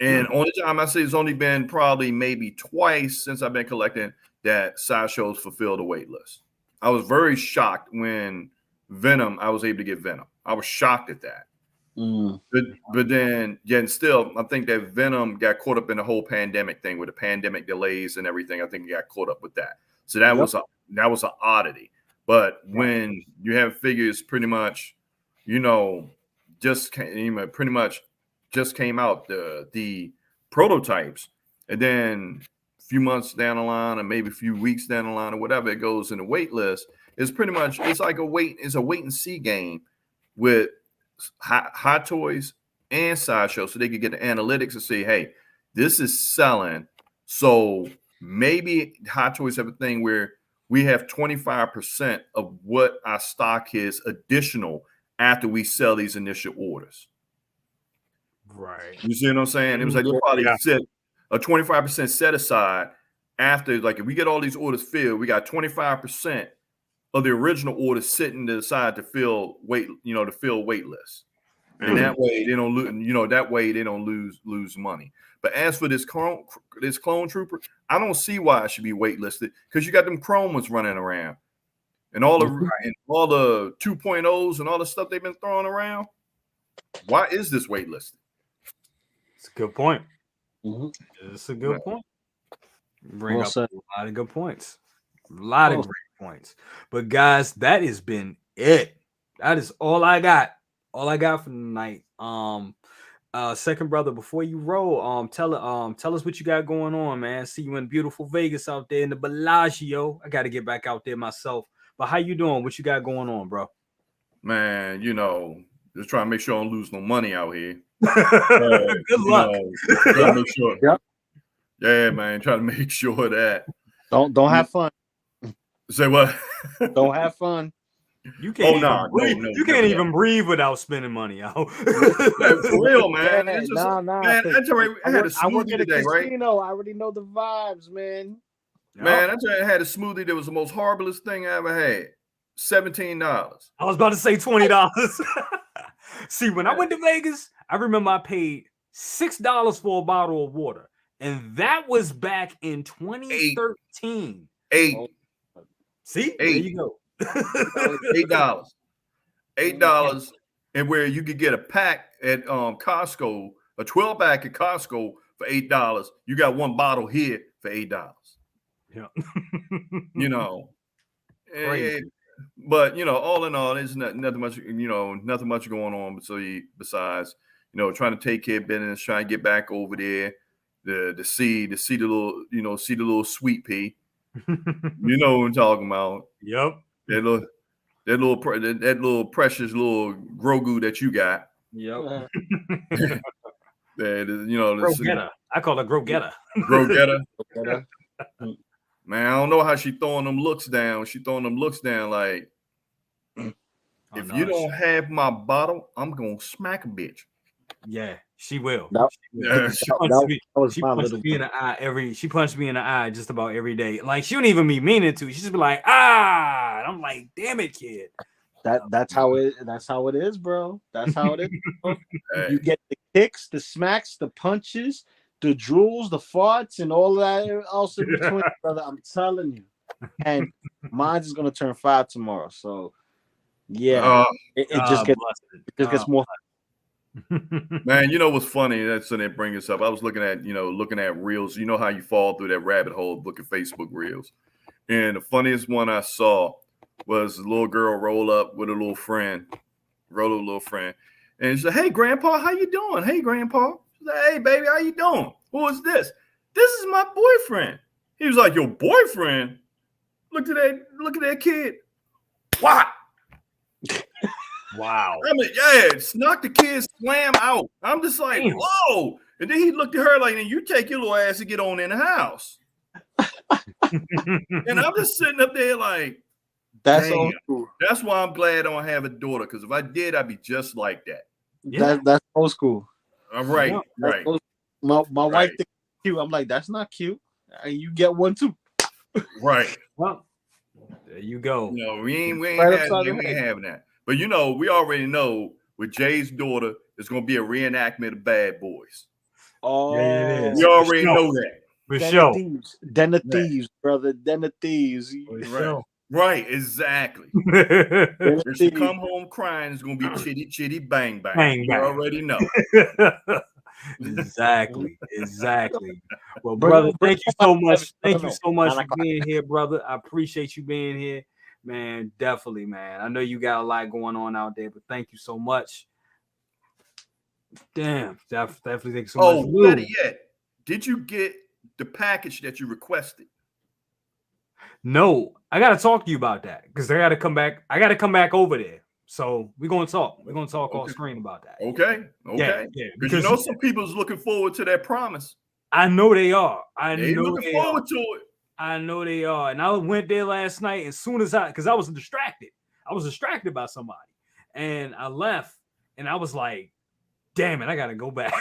And only time I say it's only been probably maybe twice since I've been collecting that Sideshows fulfilled the waitlist. I was very shocked when I was able to get Venom. I was shocked at that. But then, still, I think that Venom got caught up in the whole pandemic thing with the pandemic delays and everything. I think he got caught up with that. So that was an oddity. But when you have figures pretty much, just came out the prototypes, and then a few months down the line, or maybe a few weeks down the line, or whatever, it goes in the wait list. It's like a wait and see game with Hot Toys and Sideshow, so they could get the analytics and say, hey, this is selling. So maybe Hot Toys have a thing where we have 25% of what our stock is additional after we sell these initial orders. Right. You see what I'm saying? It was like we probably set a 25% set aside after, like, if we get all these orders filled, we got 25% of the original orders sitting to the side to fill wait lists. And that way they don't lose money. But as for this clone trooper, I don't see why it should be waitlisted, because you got them chrome ones running around and all the 2.0s and all the stuff they've been throwing around. Why is this waitlisted? It's a good point. It's a good point. Bring up a lot of good points. A lot of great points. But guys, that has been it. That is all I got. All I got for tonight. Second brother, before you roll, tell us what you got going on, man. See you in beautiful Vegas out there in the Bellagio. I got to get back out there myself. But how you doing? What you got going on, bro? Man, just trying to make sure I don't lose no money out here. Good luck. Trying to make sure. Yep. Yeah, man, trying to make sure that don't have fun. Say what? Don't have fun. You can't. You can't even breathe without spending money out. For real, man. Man, it's just, nah. Man, I had a smoothie today, right? I already know the vibes, man. Man, I had a smoothie that was the most horriblest thing I ever had. $17. I was about to say $20. See, when I went to Vegas, I remember I paid $6 for a bottle of water, and that was back in 2013. $8. See, there you go. $8. And where you could get a pack at Costco, a 12-pack at Costco for $8. You got one bottle here for $8. Yeah. But all in all, there's nothing much going on besides trying to take care of business, trying to get back over there to see the little sweet pea. You know what I'm talking about. Yep. That little precious little Grogu that you got. Yep. Grogetter. I call it Grogetter. Grogetter. Man, I don't know how she throwing them looks down. She throwing them looks down like, if you don't have my bottle, I'm gonna smack a bitch. Yeah, she will. She punched me in the eye She punched me in the eye just about every day. Like, she don't even be meaning to. She just be like, ah. And I'm like, damn it, kid. That's how it is, bro. That's how it is. Hey. You get the kicks, the smacks, the punches, the drools, the farts, and all that else in between, brother. I'm telling you. And mine is gonna turn 5 tomorrow. So yeah, it just gets more. Man, what's funny? That's when they bring us up. I was looking at reels. You know how you fall through that rabbit hole looking Facebook reels. And the funniest one I saw was a little girl roll up with a little friend. And she said, "Hey, Grandpa, how you doing? Hey, Grandpa." She said, "Hey, baby, how you doing? Who is this?" "This is my boyfriend." He was like, "Your boyfriend?" Look at that kid. What? Wow. I mean, yeah, knock the kid slam out. I'm just like, Damn. whoa. And then he looked at her like, then you take your little ass to get on in the house. And I'm just sitting up there like, That's damn. old school. That's why I'm glad I don't have a daughter, because if I did, I'd be just like that. Yeah. That's old school. All right, Yeah, right. My Right. wife thinks it's cute. I'm like, that's not cute. And you get one too. Right. Well, there you go. You know, we ain't Right upside the having head. that. But you know, we already know with Jay's daughter, it's gonna be a reenactment of Bad Boys. Oh, Yeah, it is. We already sure. know that. For Den sure. of Thieves. Den of Right. Thieves, brother. Den of Thieves. For Right. sure. Right, exactly. Den of If she Thieves. come home crying, it's gonna be chitty chitty bang bang. Bang, You bang. already know. Exactly. Well, Bring- brother, bring thank you so much. I Thank don't you know. so much 9 for o'clock. being here, brother. I appreciate you being here, man. Definitely, man. I know you got a lot going on out there, but thank you so much. Damn, definitely thank you so Oh, much. better yet, did you get the package that you requested? No, I gotta talk to you about that because I gotta come back. I gotta come back over there. So we're gonna talk. We're gonna talk off Okay. screen about that. Okay, okay. Yeah, Because you know some people's looking forward to that promise. I know they are. They looking forward to it. I know they are. And I went there last night as soon as because I was distracted. I was distracted by somebody. And I left and I was like, damn it, I gotta go back.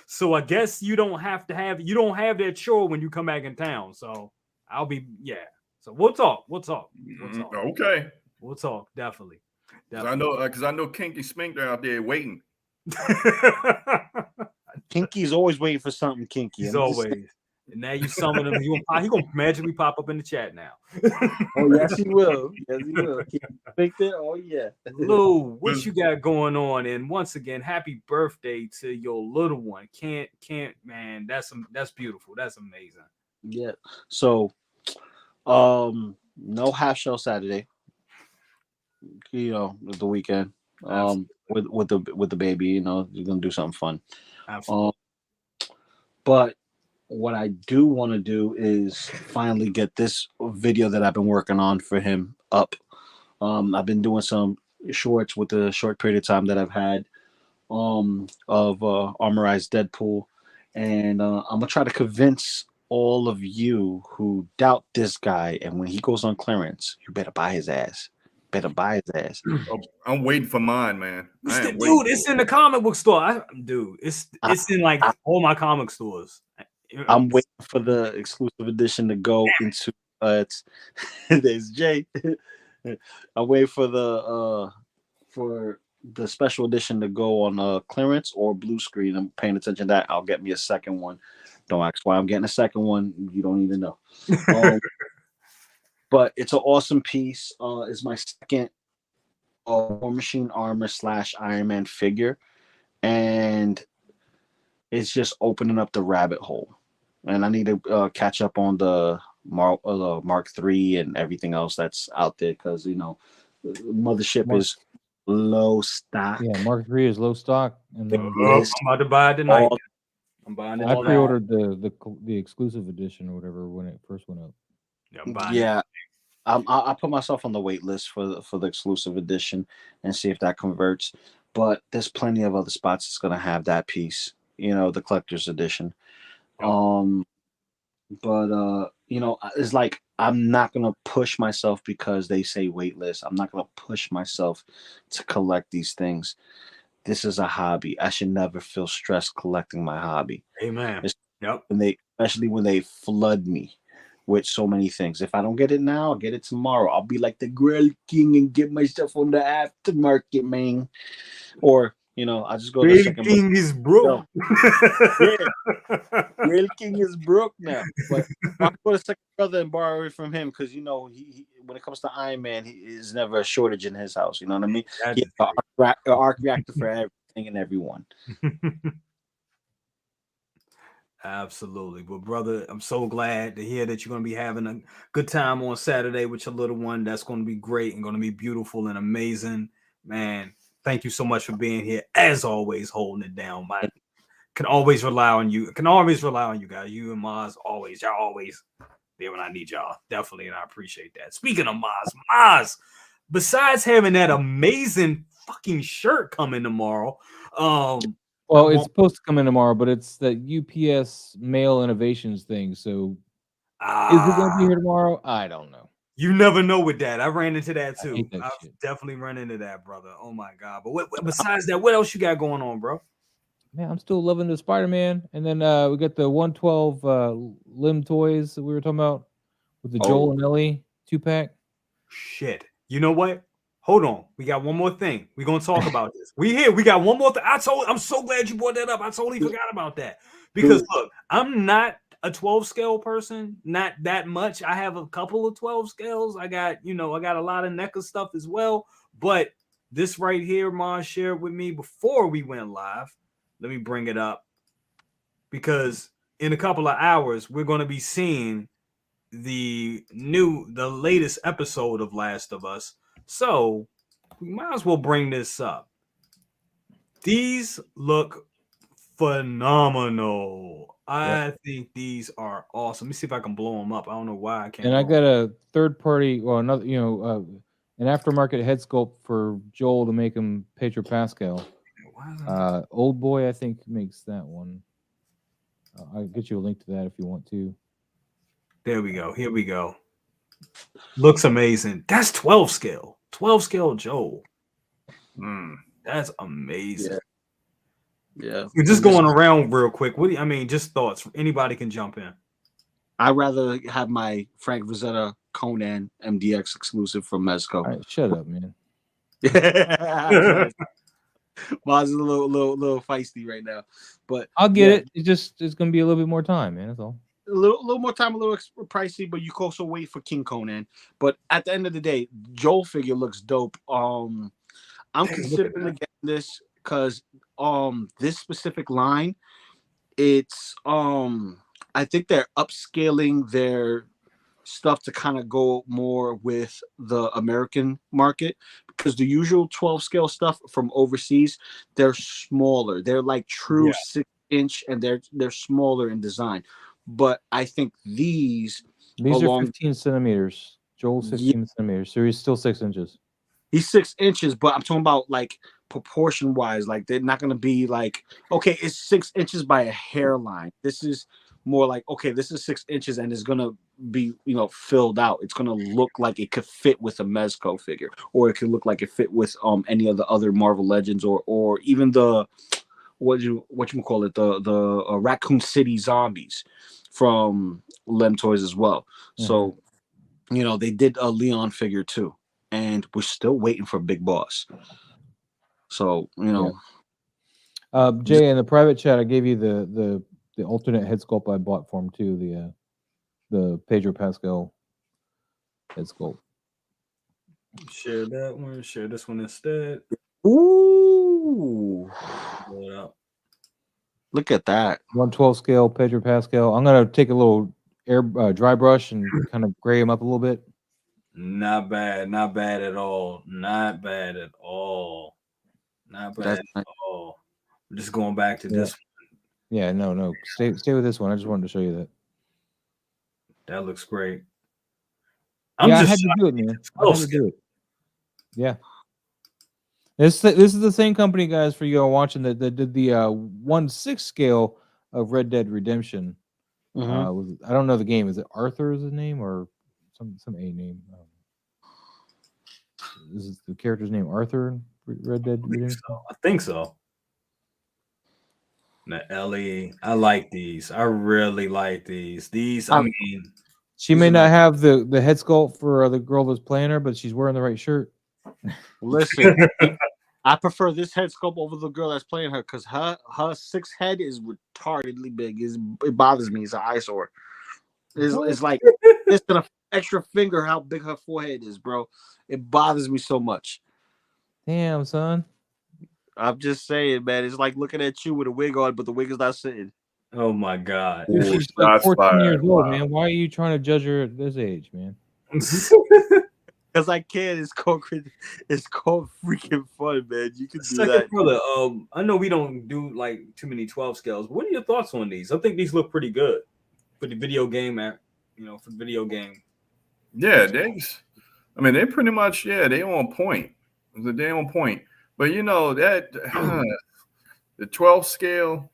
So I guess you don't have that chore when you come back in town. So I'll be, yeah. So we'll talk. Okay. We'll talk, definitely. Because I know Kinky Smink are out there waiting. Kinky's always waiting for something kinky. He's I'm just- always. And now you summon him. He gonna magically pop up in the chat now. Oh, yes, he will. Yes, he will. Think that? Oh, yeah. Lou, what you got going on? And once again, happy birthday to your little one. Can't, man. That's beautiful. That's amazing. Yeah. So, no half show Saturday. You know, the weekend. With the baby. You know, you're gonna do something fun. Absolutely. But what I do want to do is finally get this video that I've been working on for him up. I've been doing some shorts with the short period of time that I've had of Armorized Deadpool, and I'm gonna try to convince all of you who doubt this guy, and when he goes on clearance, you better buy his ass. Oh, I'm waiting for mine, man. Dude, it's in the comic book store. It's in like all my comic stores. I'm waiting for the exclusive edition to go into there's Jay. I'm waiting for the special edition to go on clearance or blue screen. I'm paying attention to that. I'll get me a second one. Don't ask why I'm getting a second one. You don't even know. But it's an awesome piece. It's my second War Machine Armor / Iron Man figure, and it's just opening up the rabbit hole. And I need to catch up on the Mark III and everything else that's out there because, you know, Mothership is low stock. Yeah, Mark III is low stock. And then I'm about to buy it tonight. I'm buying it. I pre-ordered the exclusive edition or whatever when it first went up. Yeah, I'm buying Yeah. I put myself on the wait list for the exclusive edition and see if that converts. But there's plenty of other spots that's gonna have that piece, you know, the collector's edition. But you know, it's like I'm not gonna push myself because they say wait list. I'm not gonna push myself to collect these things. This is a hobby. I should never feel stressed collecting my hobby. Amen. Yep. Especially when they flood me with so many things. If I don't get it now, I'll get it tomorrow. I'll be like the Grill King and get myself on the aftermarket, man. Or, you know, I just go to the second. King is broke. Yeah. Grill King is broke now. But I go to second brother and borrow it from him because, you know, he when it comes to Iron Man, he is never a shortage in his house. You know what I mean? He has an arc reactor for everything and everyone. Absolutely. But brother, I'm so glad to hear that you're going to be having a good time on Saturday with your little one. That's going to be great and going to be beautiful and amazing. Man, thank you so much for being here. As always, holding it down. Can always rely on you. Can always rely on you guys. You and Maz, always. Y'all always there when I need y'all. Definitely. And I appreciate that. Speaking of Maz, besides having that amazing fucking shirt coming tomorrow, well, it's supposed to come in tomorrow, but it's the UPS Mail Innovations thing. So, is it going to be here tomorrow? I don't know. You never know with that. I ran into that too. I hate that I've shit. definitely run into that, brother. Oh my god! But what besides that, what else you got going on, bro? Man, I'm still loving the Spider-Man, and then we got the 112 limb toys that we were talking about with the Joel and Ellie 2-pack. Shit. You know what? Hold on. We got one more thing. We're gonna talk about this. We got one more thing. I'm so glad you brought that up. I totally forgot about that. Because look, I'm not a 12 scale person, not that much. I have a couple of 12 scales. I got a lot of NECA stuff as well. But this right here, Mon shared with me before we went live. Let me bring it up. Because in a couple of hours, we're going to be seeing the latest episode of Last of Us. So we might as well bring this up. These look phenomenal. I think these are awesome. Let me see if I can blow them up. I don't know why I can't. And I got a third party, well, another, an aftermarket head sculpt for Joel to make him Pedro Pascal. Old Boy, I think, makes that one. I'll get you a link to that if you want to. There we go. Here we go. Looks amazing. That's 12 scale. 12 scale Joel. That's amazing. Yeah. We're just going around real quick. Just thoughts. Anybody can jump in. I'd rather have my Frank Rosetta Conan MDX exclusive from Mezco. All right, shut up, man. Mine's a little feisty right now, but I'll get it. It's gonna be a little bit more time, man. That's all. A little more time, a little pricey, but you can also wait for King Conan. But at the end of the day, Joel figure looks dope. I'm considering getting this because this specific line, it's I think they're upscaling their stuff to kind of go more with the American market, because the usual 12 scale stuff from overseas, they're smaller. They're like true 6-inch, and they're smaller in design. But I think these are 15 centimeters. Joel's 16 centimeters, so he's still 6 inches. He's 6 inches, but I'm talking about like proportion wise. Like they're not gonna be like, okay, it's 6 inches by a hairline. This is more like, okay, this is 6 inches and it's gonna be, filled out. It's gonna look like it could fit with a Mezco figure, or it could look like it fit with any of the other Marvel Legends, or even the what you call it, the Raccoon City zombies from Lem Toys as well. So they did a Leon figure too, and we're still waiting for Big Boss. So Jay, in the private chat, I gave you the alternate head sculpt I bought for him too. The Pedro Pascal head sculpt. Share that one. Share this one instead. Ooh, look at that 112 scale Pedro Pascal. I'm gonna take a little dry brush and kind of gray him up a little bit. Not bad at all. Not bad at all. We're just going back to this one. Yeah, no. Stay with this one. I just wanted to show you that. That looks great. I had to do it, man. I had to do it. Yeah. This is the same company, guys, for you all watching that did the 1/6 scale of Red Dead Redemption. I don't know the game. Is it Arthur is his name, or some A name? Is the character's name Arthur in Red Dead Redemption? I think so. Now, Ellie, I like these. I really like these. She may not have the head sculpt for the girl that's playing her, but she's wearing the right shirt. Listen, I prefer this head sculpt over the girl that's playing her, because her 6 head is retardedly big. It bothers me. It's an eyesore. It's like it's an extra finger how big her forehead is, bro. It bothers me so much. Damn, son. I'm just saying, man. It's like looking at you with a wig on, but the wig is not sitting. Oh my god. She's like 14 years old, man. Why are you trying to judge her at this age, man? Because I can. It's called freaking fun, man. You can do that. Brother, I know we don't do like too many 12 scales. What are your thoughts on these? I think these look pretty good for the video game, for the video game. Yeah, I mean, they pretty much, yeah, they on point. They on point. But you know that the 12 scale,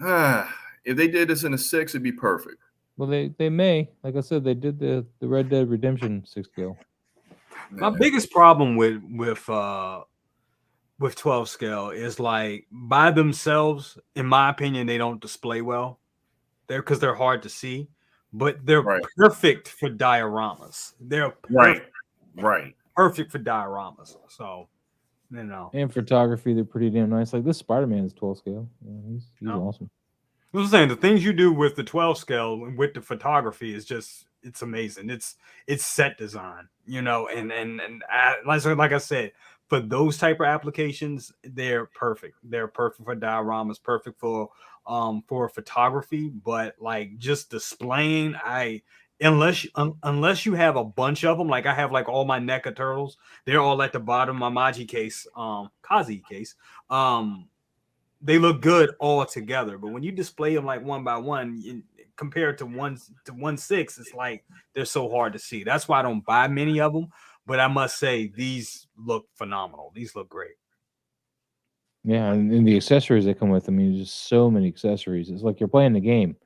if they did this in a 6, it'd be perfect. Well, they may, like I said, they did the Red Dead Redemption 6 scale. My biggest problem with 12 scale is like by themselves, in my opinion, they don't display well. Because they're hard to see, but they're perfect for dioramas. They're perfect for dioramas. So, you know, and photography, they're pretty damn nice. Like this Spider-Man is 12 scale. Yeah, he's awesome. I was saying the things you do with the 12 scale and with the photography is just it's amazing. It's set design, you know, and like I said, for those type of applications, they're perfect. They're perfect for dioramas, perfect for photography, but like just displaying, unless you have a bunch of them, like I have like all my NECA turtles, they're all at the bottom of my Maji case, Kazi case. They look good all together, but when you display them like one by one, compared to 1/6, it's like they're so hard to see. That's why I don't buy many of them. But I must say these look phenomenal. These look great. Yeah, and the accessories that come with. I mean, just so many accessories. It's like you're playing the game.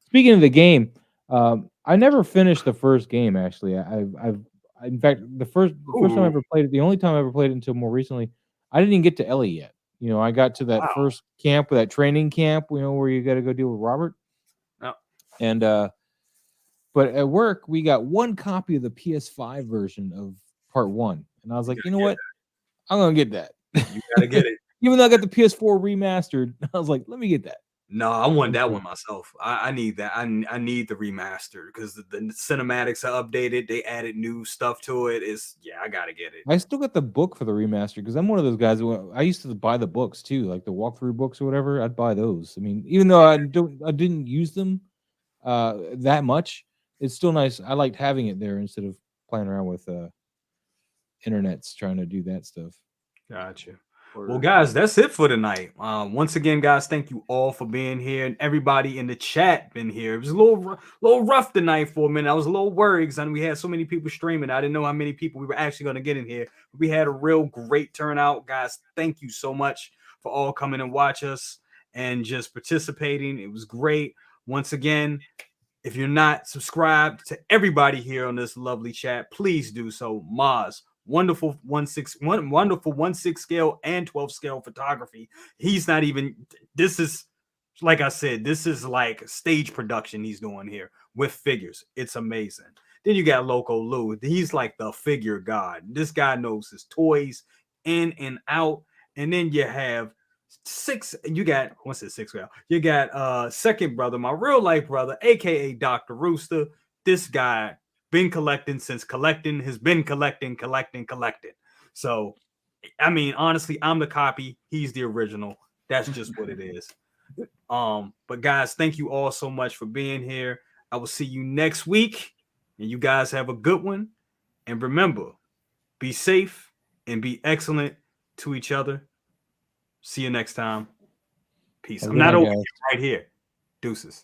Speaking of the game, I never finished the first game. Actually, in fact, the first time I ever played it, the only time I ever played it until more recently, I didn't even get to Ellie yet. You know, I got to that first camp, that training camp, you know, where you got to go deal with Robert. Oh. And but at work, we got one copy of the PS5 version of Part 1, and I was like, you know what, I'm gonna get that. You gotta get it. Even though I got the PS4 remastered, I was like, let me get that. No, I want that one myself. I need that. I need the remaster because the cinematics are updated. They added new stuff to it. I gotta get it. I still got the book for the remaster because I'm one of those guys who I used to buy the books too, like the walkthrough books or whatever. I'd buy those. I mean, even though I didn't use them that much, it's still nice. I liked having it there instead of playing around with internets trying to do that stuff. Gotcha. Well, guys, that's it for tonight. Once again, guys, thank you all for being here, and everybody in the chat been here. It was a little rough tonight for a minute. I was a little worried because we had so many people streaming. I didn't know how many people we were actually going to get in here. We had a real great turnout, guys. Thank you so much for all coming and watch us and just participating. It was great. Once again, if you're not subscribed to everybody here on this lovely chat, please do so. Maz, wonderful 1/6 scale and 12 scale photography. He's not even, this is, like I said, this is like stage production he's doing here with figures. It's amazing. Then you got Loco Lu. He's like the figure god. This guy knows his toys in and out. And then you have you got second brother, my real life brother, aka Dr. Rooster. This guy been collecting since collecting has been collecting. So, I mean, honestly, I'm the copy. He's the original. That's just what it is. But guys, thank you all so much for being here. I will see you next week, and you guys have a good one. And remember, be safe and be excellent to each other. See you next time. Peace. I'm not over here, right here. Deuces.